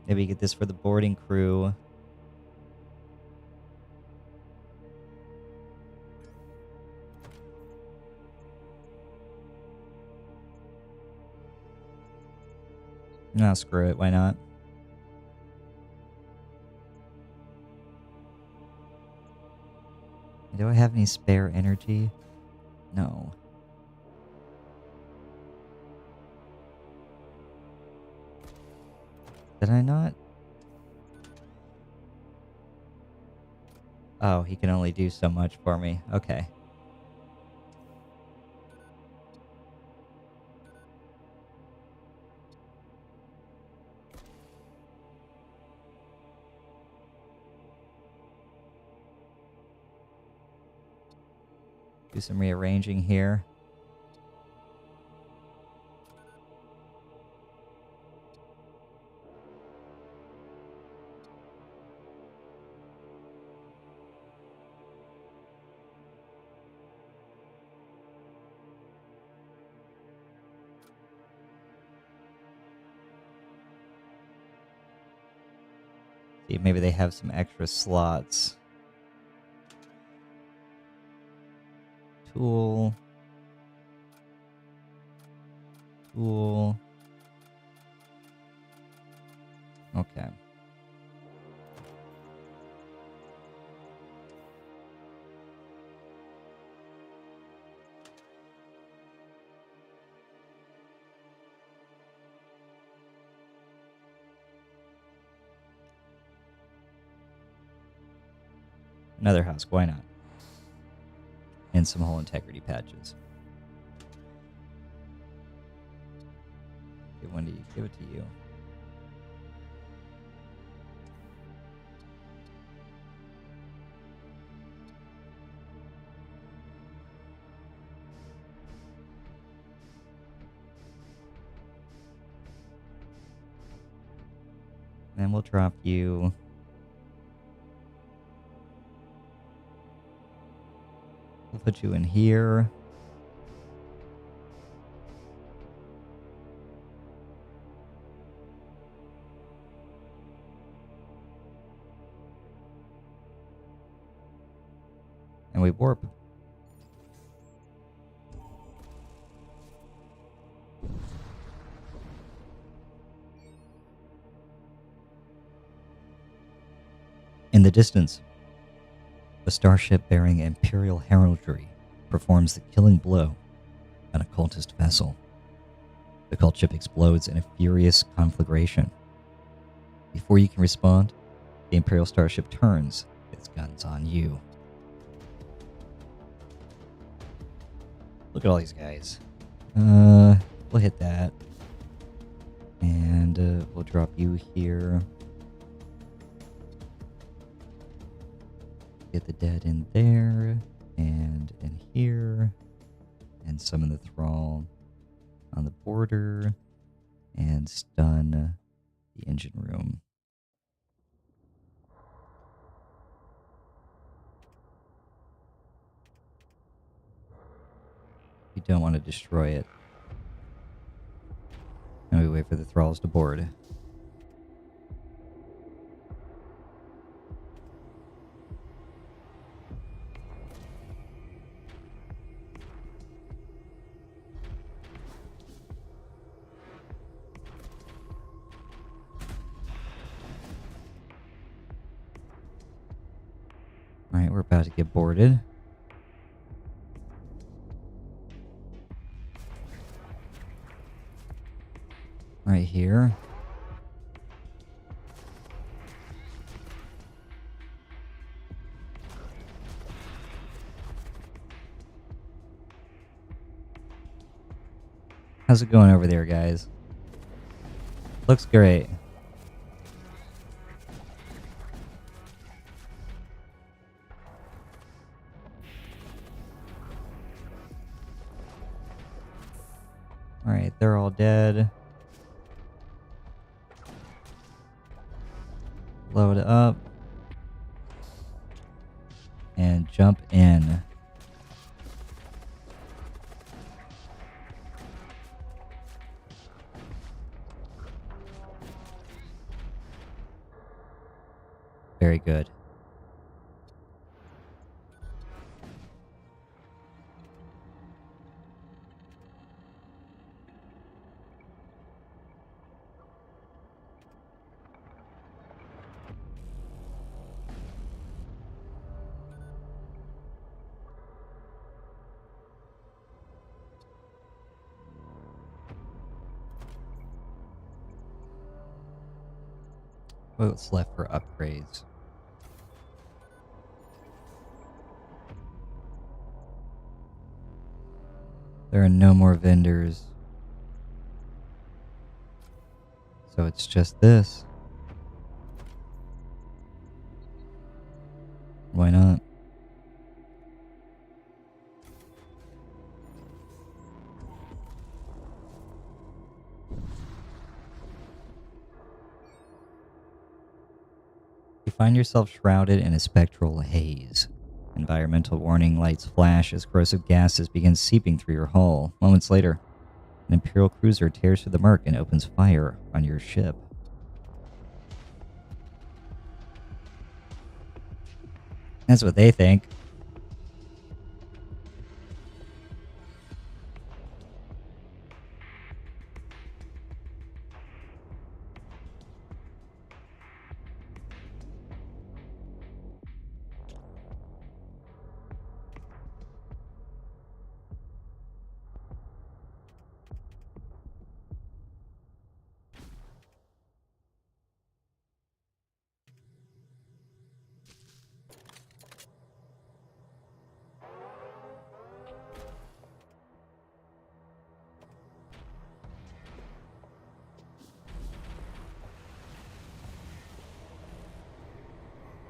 Maybe get this for the boarding crew. No, screw it. Why not? Do I have any spare energy? No. Did I not? Oh, he can only do so much for me. Okay. Do some rearranging here. See if maybe they have some extra slots. Tool. Tool. Okay. Another husk, why not? And some whole integrity patches. Give one to you. Give it to you. Then we'll drop you. We'll put you in here. And we warp. In the distance, a starship bearing Imperial heraldry performs the killing blow on a cultist vessel. The cult ship explodes in a furious conflagration. Before you can respond, the Imperial starship turns its guns on you. Look at all these guys. We'll hit that. And we'll drop you here. Get the dead in there. And in here. And summon the thrall on the border. And stun the engine room. You don't want to destroy it. And we wait for the thralls to board. Alright, we're about to get boarded. Right here. How's it going over there, guys? Looks great. Alright, they're all dead. Load up. And jump in. Very good. What's left for upgrades? There are no more vendors. So it's just this. Why not? You find yourself shrouded in a spectral haze. Environmental warning lights flash as corrosive gases begin seeping through your hull. Moments later, an Imperial cruiser tears through the murk and opens fire on your ship. That's what they think.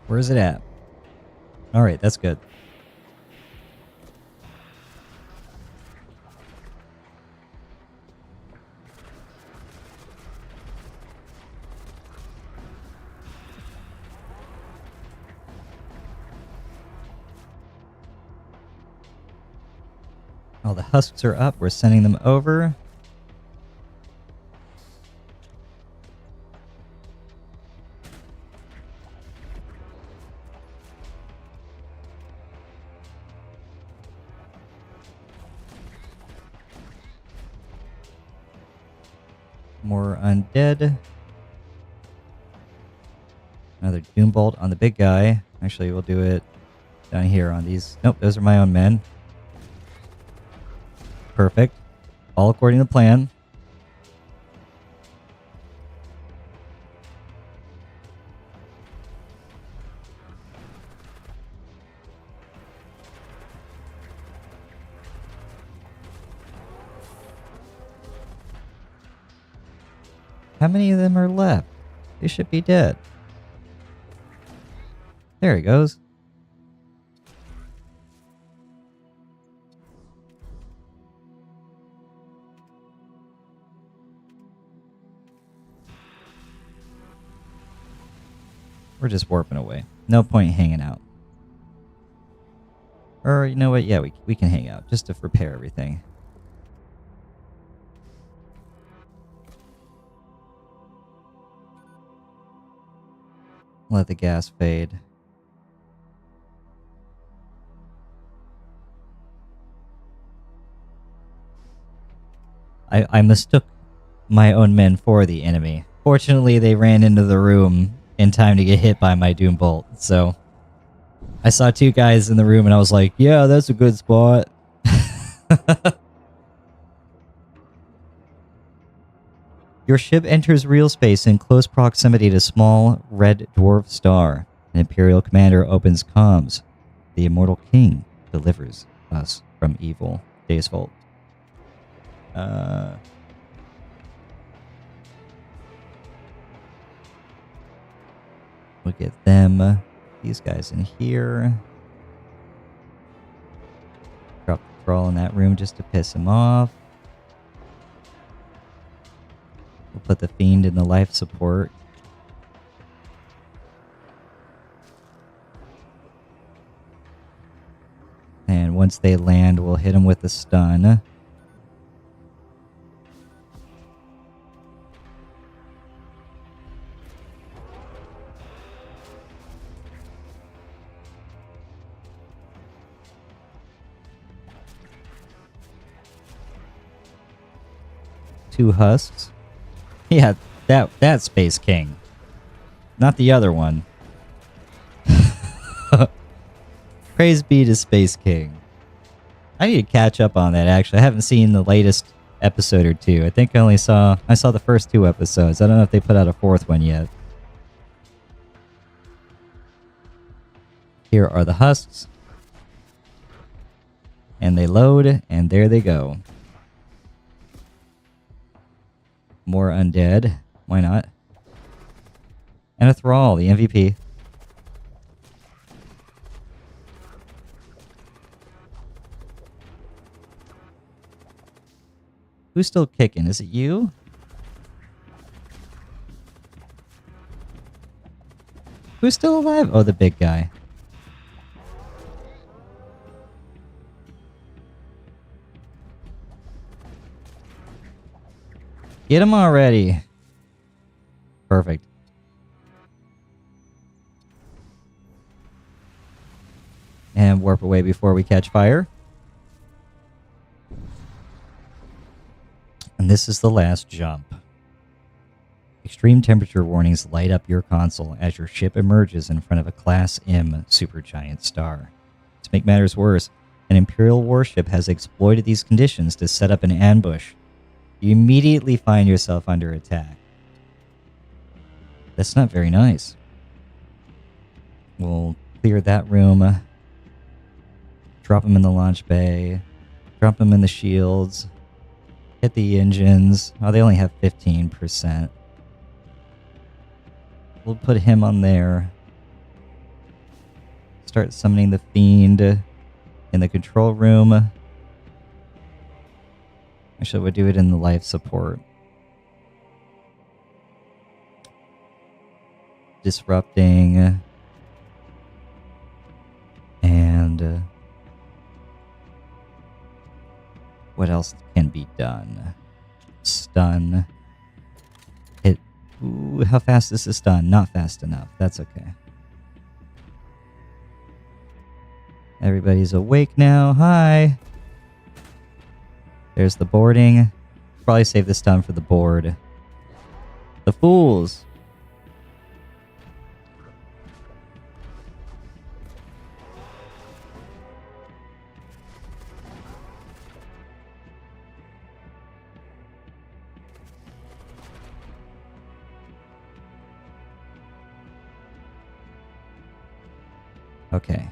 Where is it at? Alright, that's good. All the husks are up. We're sending them over. More undead. Another Doom Bolt on the big guy. Actually, we'll do it down here on these. Nope, those are my own men. Perfect. All according to plan. How many of them are left? They should be dead. There he goes. We're just warping away. No point hanging out. Or, you know what? Yeah, we can hang out just to repair everything. Let the gas fade. I mistook my own men for the enemy. Fortunately, they ran into the room in time to get hit by my Doom Bolt, so I saw two guys in the room and I was like, yeah, that's a good spot. Your ship enters real space in close proximity to small red dwarf star. An Imperial commander opens comms. The immortal king delivers us from evil. Days Vault. We'll get them, these guys in here. Drop the thrall in that room just to piss him off. We'll put the fiend in the life support. And once they land, we'll hit them with a stun. Two husks. Yeah, that Space King. Not the other one. Praise be to Space King. I need to catch up on that, actually. I haven't seen the latest episode or two. I think I saw the first two episodes. I don't know if they put out a fourth one yet. Here are the husks. And they load, and there they go. More undead. Why not? And a thrall, the MVP. Who's still kicking? Is it you? Who's still alive? Oh, the big guy. Get him already. Perfect. And warp away before we catch fire. And this is the last jump. Extreme temperature warnings light up your console as your ship emerges in front of a Class M supergiant star. To make matters worse, an Imperial warship has exploited these conditions to set up an ambush. You immediately find yourself under attack. That's not very nice. We'll clear that room. Drop them in the launch bay. Drop them in the shields. Hit the engines. Oh, they only have 15%. We'll put him on there. Start summoning the fiend in the control room. Actually, we'll do it in the life support. Disrupting. And what else can be done? Stun. Hit. Ooh, how fast is the stun? Not fast enough. That's okay. Everybody's awake now. Hi. There's the boarding. Probably save the stun for the board. The fools. Okay.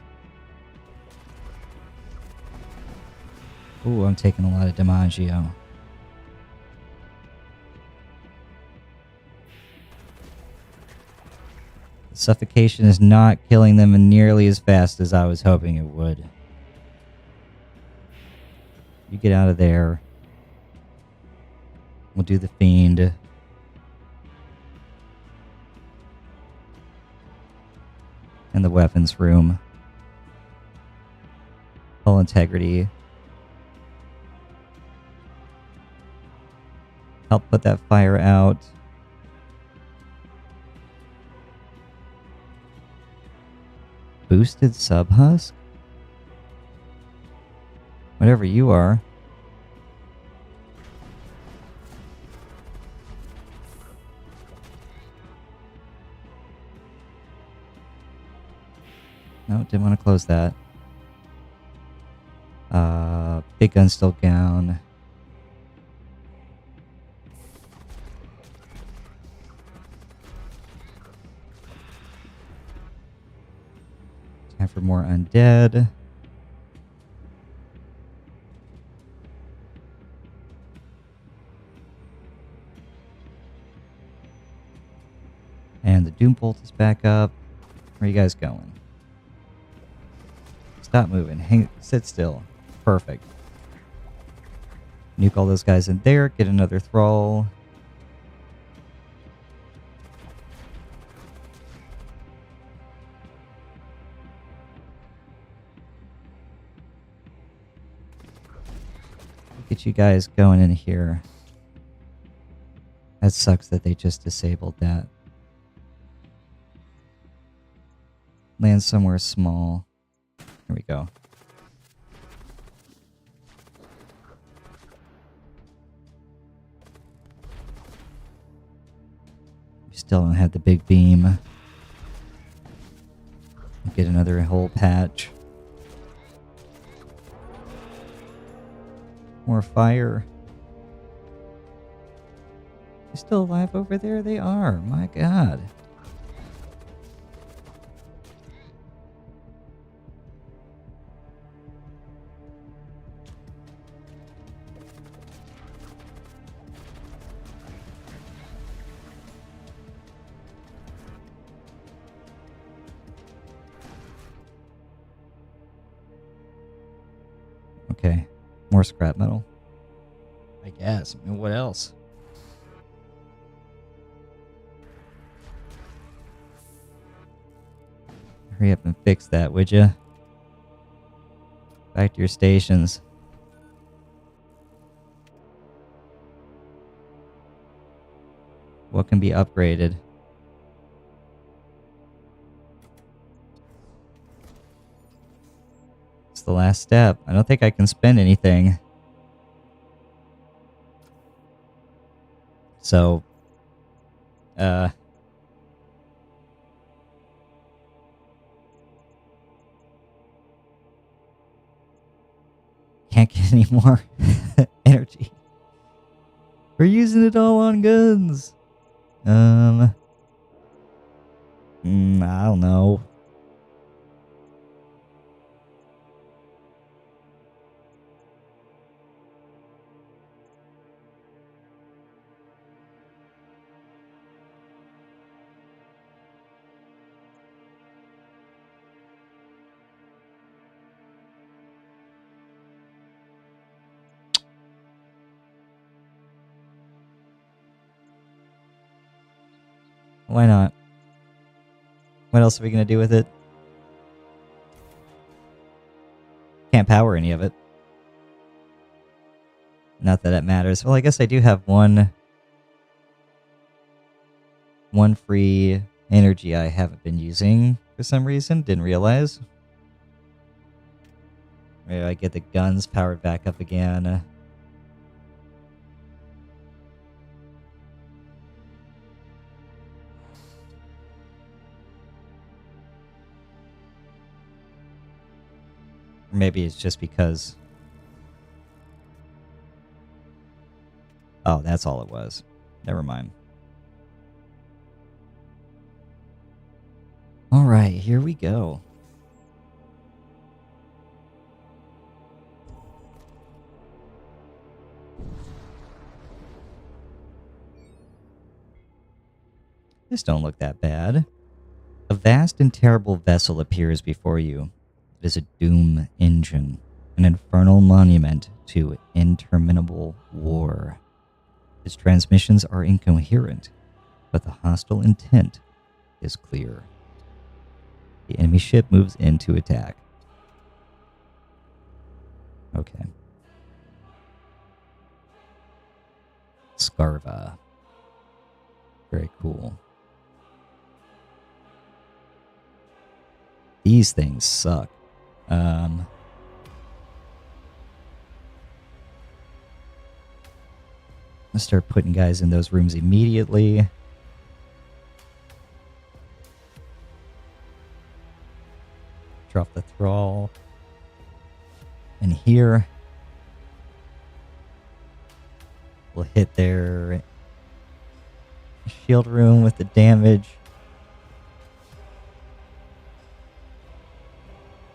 Ooh, I'm taking a lot of DiMaggio. Suffocation is not killing them nearly as fast as I was hoping it would. You get out of there. We'll do the fiend. And the weapons room. Full integrity. Help put that fire out. Boosted subhusk? Whatever you are. No, didn't want to close that. Big gun still down. Time for more undead. And the Doom Bolt is back up. Where are you guys going? Stop moving. Sit still. Perfect. Nuke all those guys in there. Get another thrall. Get you guys going in here. That sucks that they just disabled that. Land somewhere small. Here we go. We still don't have the big beam. Get another whole patch. More fire. They're still alive over there? They are. My God. Okay. More scrap metal. I guess. I mean, what else? Hurry up and fix that, would you? Back to your stations. What can be upgraded? It's the last step. I don't think I can spend anything. So, can't get any more energy. We're using it all on guns. I don't know. Why not? What else are we going to do with it? Can't power any of it. Not that it matters. Well, I guess I do have one free energy I haven't been using for some reason. Didn't realize. Maybe I get the guns powered back up again. Or maybe it's just because... Oh, that's all it was. Never mind. Alright, here we go. This don't look that bad. A vast and terrible vessel appears before you. It is a doom engine, an infernal monument to interminable war. Its transmissions are incoherent, but the hostile intent is clear. The enemy ship moves in to attack. Okay. Scarva. Very cool. These things suck. Let's start putting guys in those rooms immediately. Drop the thrall. And here, we'll hit their shield room with the damage.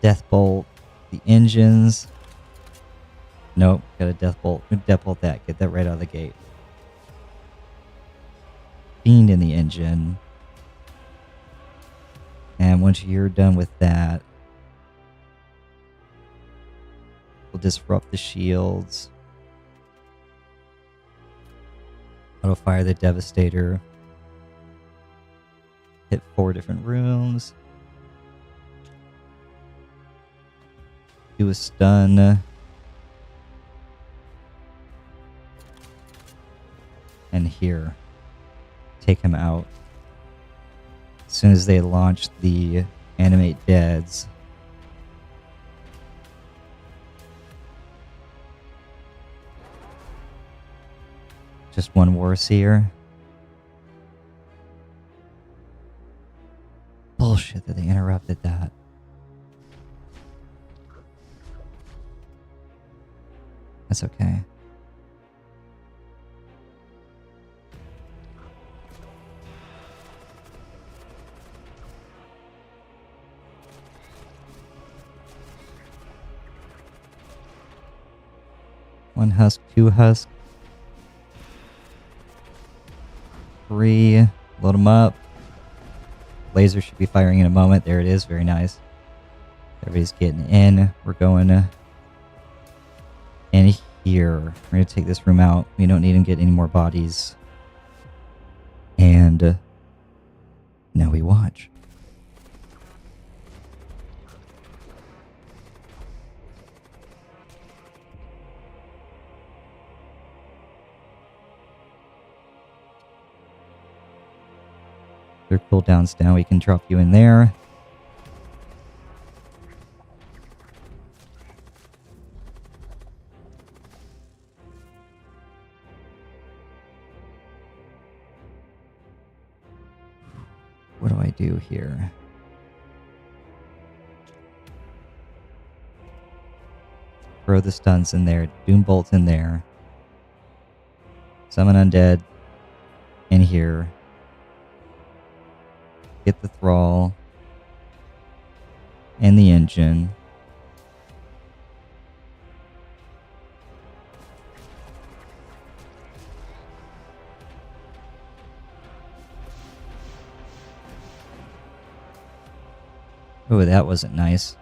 Death bolt the engines. Nope, got a death bolt. Death bolt that. Get that right out of the gate. Fiend in the engine. And once you're done with that, we'll disrupt the shields. Auto fire the Devastator. Hit 4 different rooms. Do a stun. And here. Take him out. As soon as they launch the animate deads. Just one Warseer. Bullshit that they interrupted that. That's okay. One husk, 2 husk. 3. Load them up. Laser should be firing in a moment. There it is. Very nice. Everybody's getting in. We're going in here. We're going to take this room out. We don't need to get any more bodies. And now we watch. Their cooldown's down. We can drop you in there. What do I do here? Throw the stuns in there. Doom bolt in there. Summon undead in here. Get the thrall and the engine. Oh, that wasn't nice.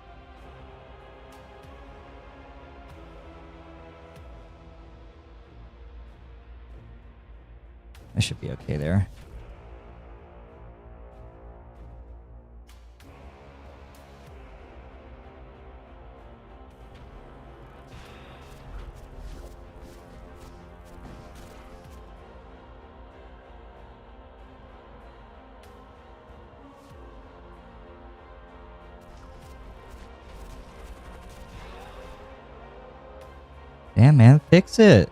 I should be okay there. Damn, man, fix it.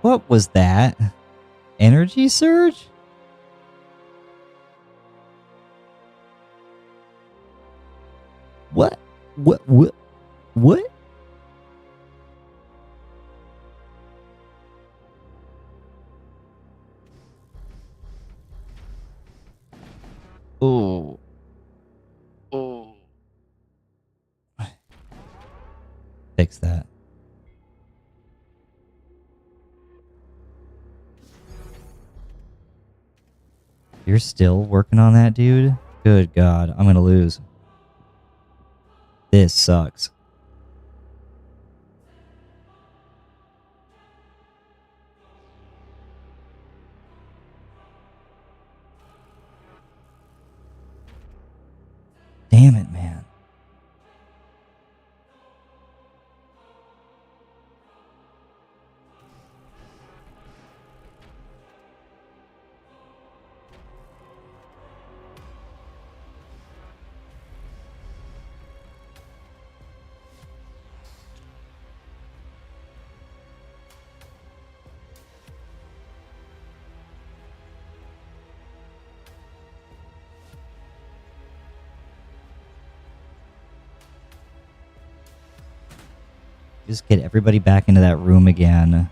What was that? energy surge? What? What? What? What? Oh. Oh. Fix that. You're still working on that, dude? Good God, I'm gonna lose. This sucks. Damn it, man. Just get everybody back into that room again.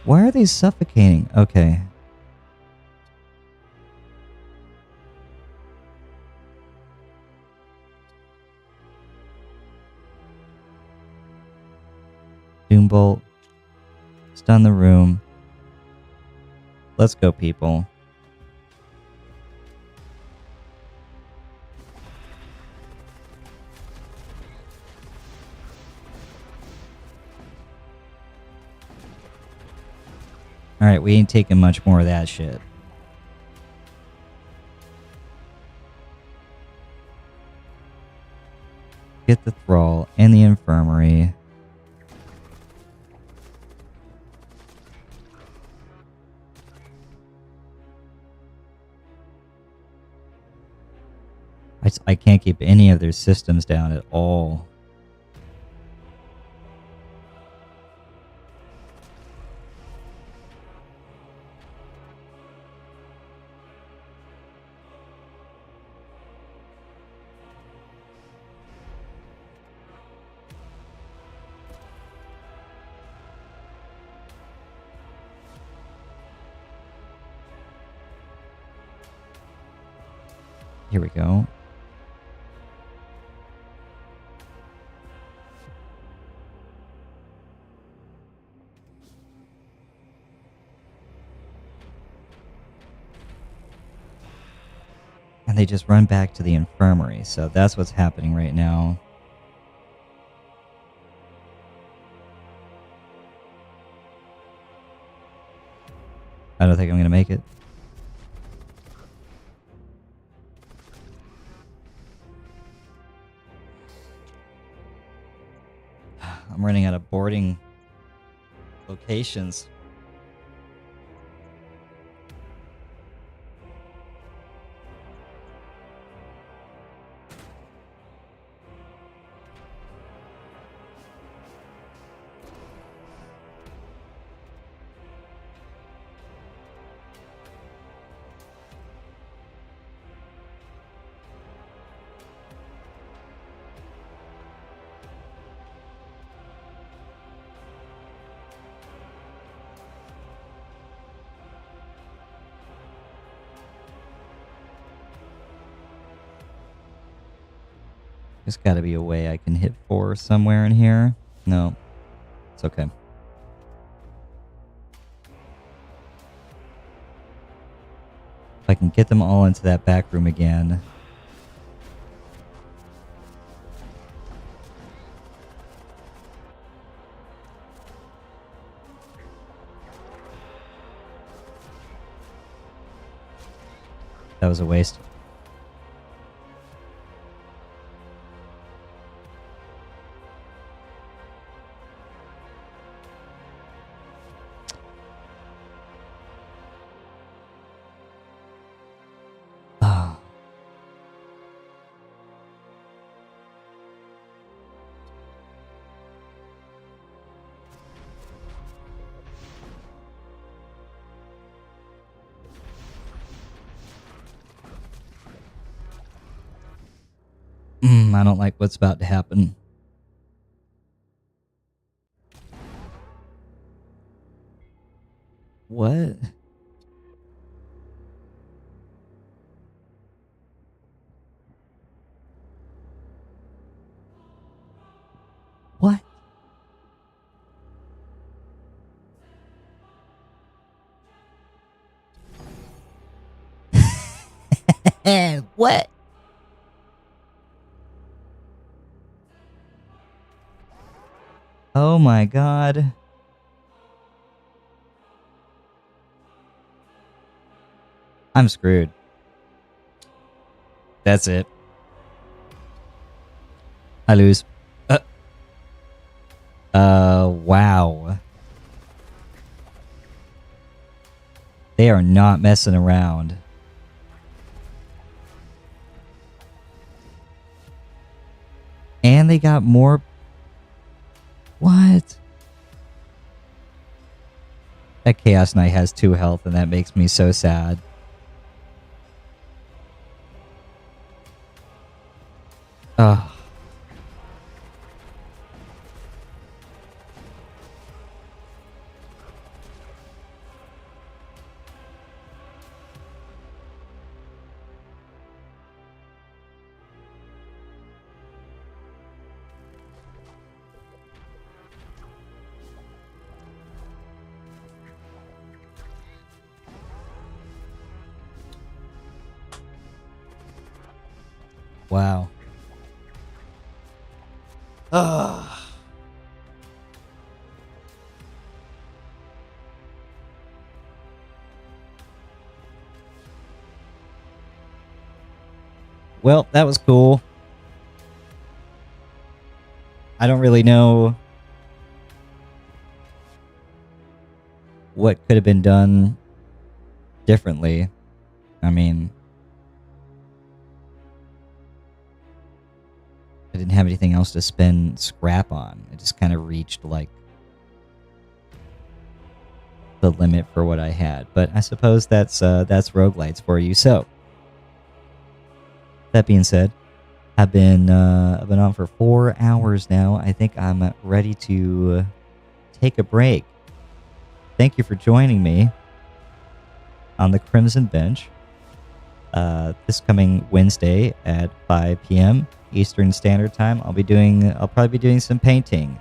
Why are they suffocating? Okay. Doombolt. Stun the room. Let's go, people. Alright, we ain't taking much more of that shit. Get the thrall and the infirmary. I can't keep any of their systems down at all. Here we go. And they just run back to the infirmary, so that's what's happening right now. I don't think I'm going to make it. I'm running out of boarding locations. There's got to be a way I can hit 4 somewhere in here. No, it's okay. If I can get them all into that back room again. That was a waste. I don't like what's about to happen. What? What? What? Oh my god. I'm screwed. That's it. I lose. Wow. They are not messing around. And they got more... What? That Chaos Knight has 2 health, and that makes me so sad. Ugh. Wow. Ugh. Well, that was cool. I don't really know what could have been done differently. I mean, I didn't have anything else to spend scrap on. I just kind of reached like the limit for what I had. But I suppose that's roguelites for you. So that being said, I've been on for 4 hours now. I think I'm ready to take a break. Thank you for joining me on the Crimson Bench this coming Wednesday at 5 p.m. Eastern Standard Time. I'll probably be doing some painting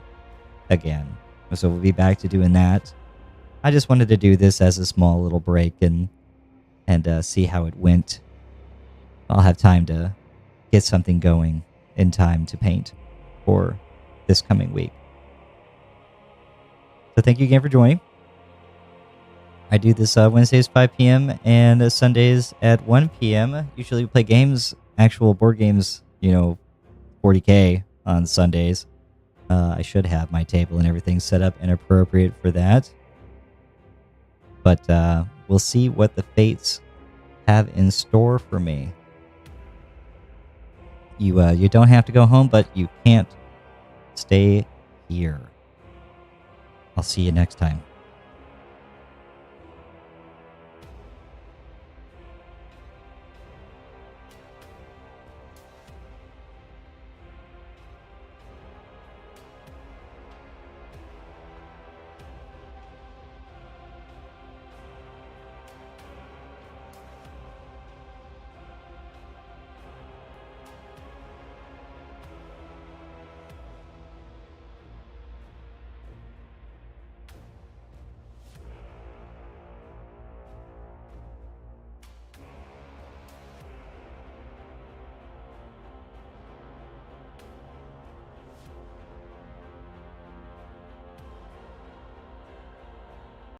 again. So we'll be back to doing that. I just wanted to do this as a small little break and see how it went. I'll have time to get something going in time to paint for this coming week. So thank you again for joining. I do this Wednesdays 5 p.m. and Sundays at 1 p.m. Usually we play games, actual board games, 40K on Sundays. I should have my table and everything set up and appropriate for that. But we'll see what the fates have in store for me. You don't have to go home, but you can't stay here. I'll see you next time.